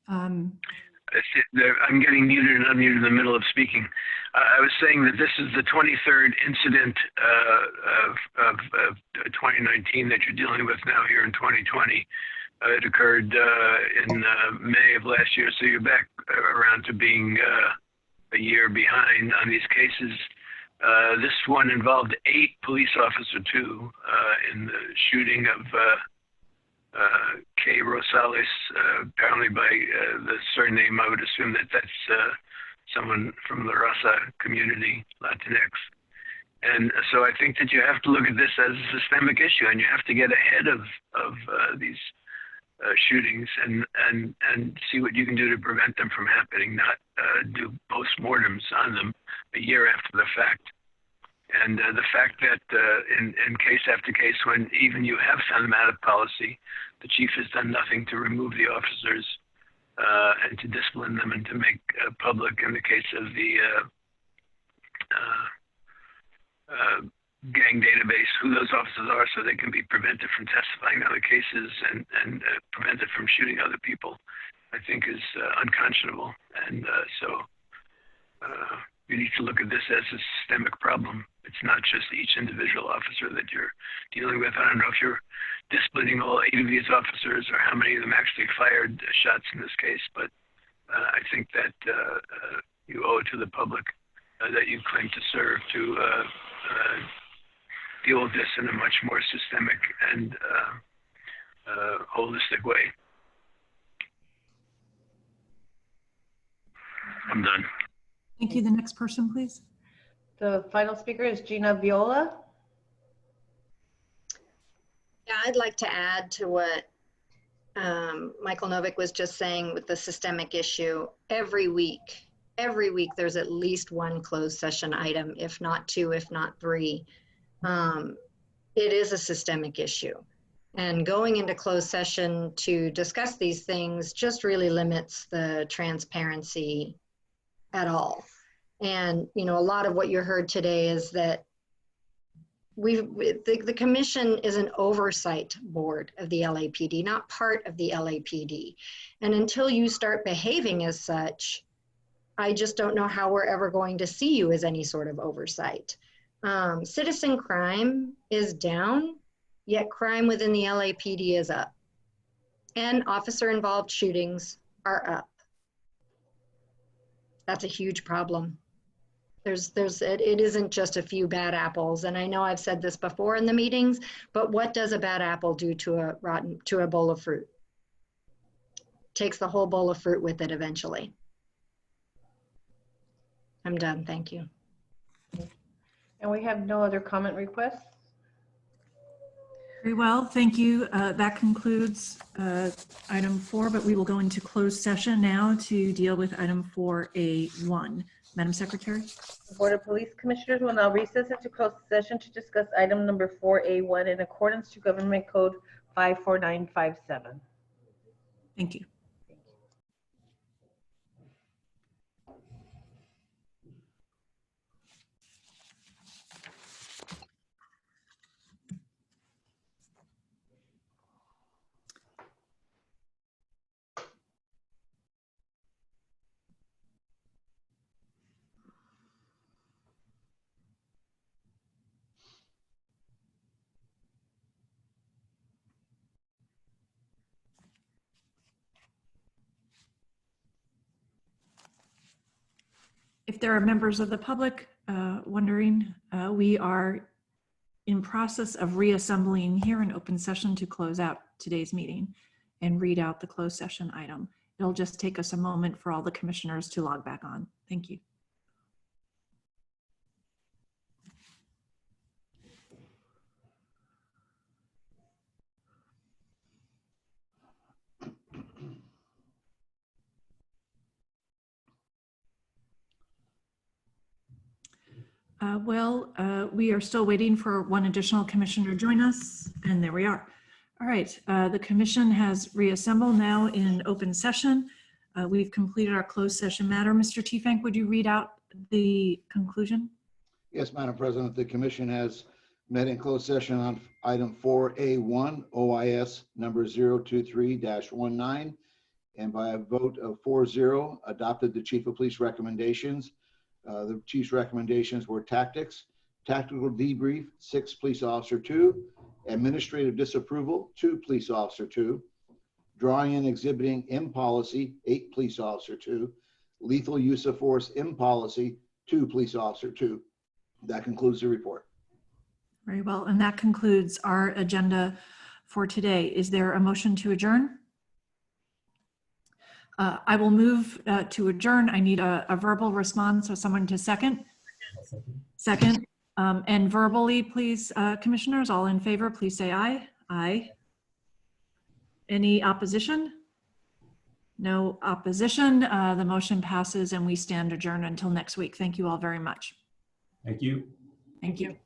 I'm getting muted and unmuted in the middle of speaking. I was saying that this is the 23rd incident of 2019 that you're dealing with now here in 2020. It occurred in May of last year, so you're back around to being a year behind on these cases. This one involved 8 police officers too in the shooting of Kay Rosales, apparently by the surname. I would assume that that's someone from the Raza community, Latinx. And so I think that you have to look at this as a systemic issue, and you have to get ahead of these shootings and see what you can do to prevent them from happening, not do postmortems on them a year after the fact. And the fact that in case after case, when even you have sent them out of policy, the chief has done nothing to remove the officers and to discipline them and to make public, in the case of the gang database, who those officers are, so they can be prevented from testifying in other cases and prevented from shooting other people, I think is unconscionable. And so you need to look at this as a systemic problem. It's not just each individual officer that you're dealing with. I don't know if you're disciplining all 8 of these officers or how many of them actually fired shots in this case, but I think that you owe it to the public that you claim to serve to deal with this in a much more systemic and holistic way. I'm done. Thank you. The next person, please. The final speaker is Gina Viola. Yeah, I'd like to add to what Michael Novick was just saying with the systemic issue. Every week there's at least one closed session item, if not 2, if not 3. It is a systemic issue. And going into closed session to discuss these things just really limits the transparency at all. And, you know, a lot of what you heard today is that the commission is an oversight board of the LAPD, not part of the LAPD. And until you start behaving as such, I just don't know how we're ever going to see you as any sort of oversight. Citizen crime is down, yet crime within the LAPD is up. And officer-involved shootings are up. That's a huge problem. It isn't just a few bad apples. And I know I've said this before in the meetings, but what does a bad apple do to a bowl of fruit? Takes the whole bowl of fruit with it eventually. I'm done, thank you. And we have no other comment requests. Very well, thank you. That concludes item 4, but we will go into closed session now to deal with item 4A1. Madam Secretary. The Board of Police Commissioners will now recess into closed session to discuss item number 4A1 in accordance to Government Code 54957. Thank you. If there are members of the public wondering, we are in process of reassembling here in open session to close out today's meeting and read out the closed session item. It'll just take us a moment for all the commissioners to log back on. Thank you. We are still waiting for one additional commissioner to join us, and there we are. All right, the commission has reassembled now in open session. We've completed our closed session matter. Mr. Tiefenk, would you read out the conclusion? Yes, Madam President, the commission has met in closed session on item 4A1, OIS number 023-19, and by a vote of 4-0, adopted the Chief of Police recommendations. The Chief's recommendations were tactics, tactical debrief, 6 police officer 2, administrative disapproval, 2 police officer 2, drawing and exhibiting in policy, 8 police officer 2, lethal use of force in policy, 2 police officer 2. That concludes the report. Very well, and that concludes our agenda for today. Is there a motion to adjourn? I will move to adjourn. I need a verbal response, so someone to second. Second. And verbally, please, commissioners, all in favor, please say aye. Aye. Any opposition? No opposition. The motion passes and we stand adjourned until next week. Thank you all very much. Thank you. Thank you.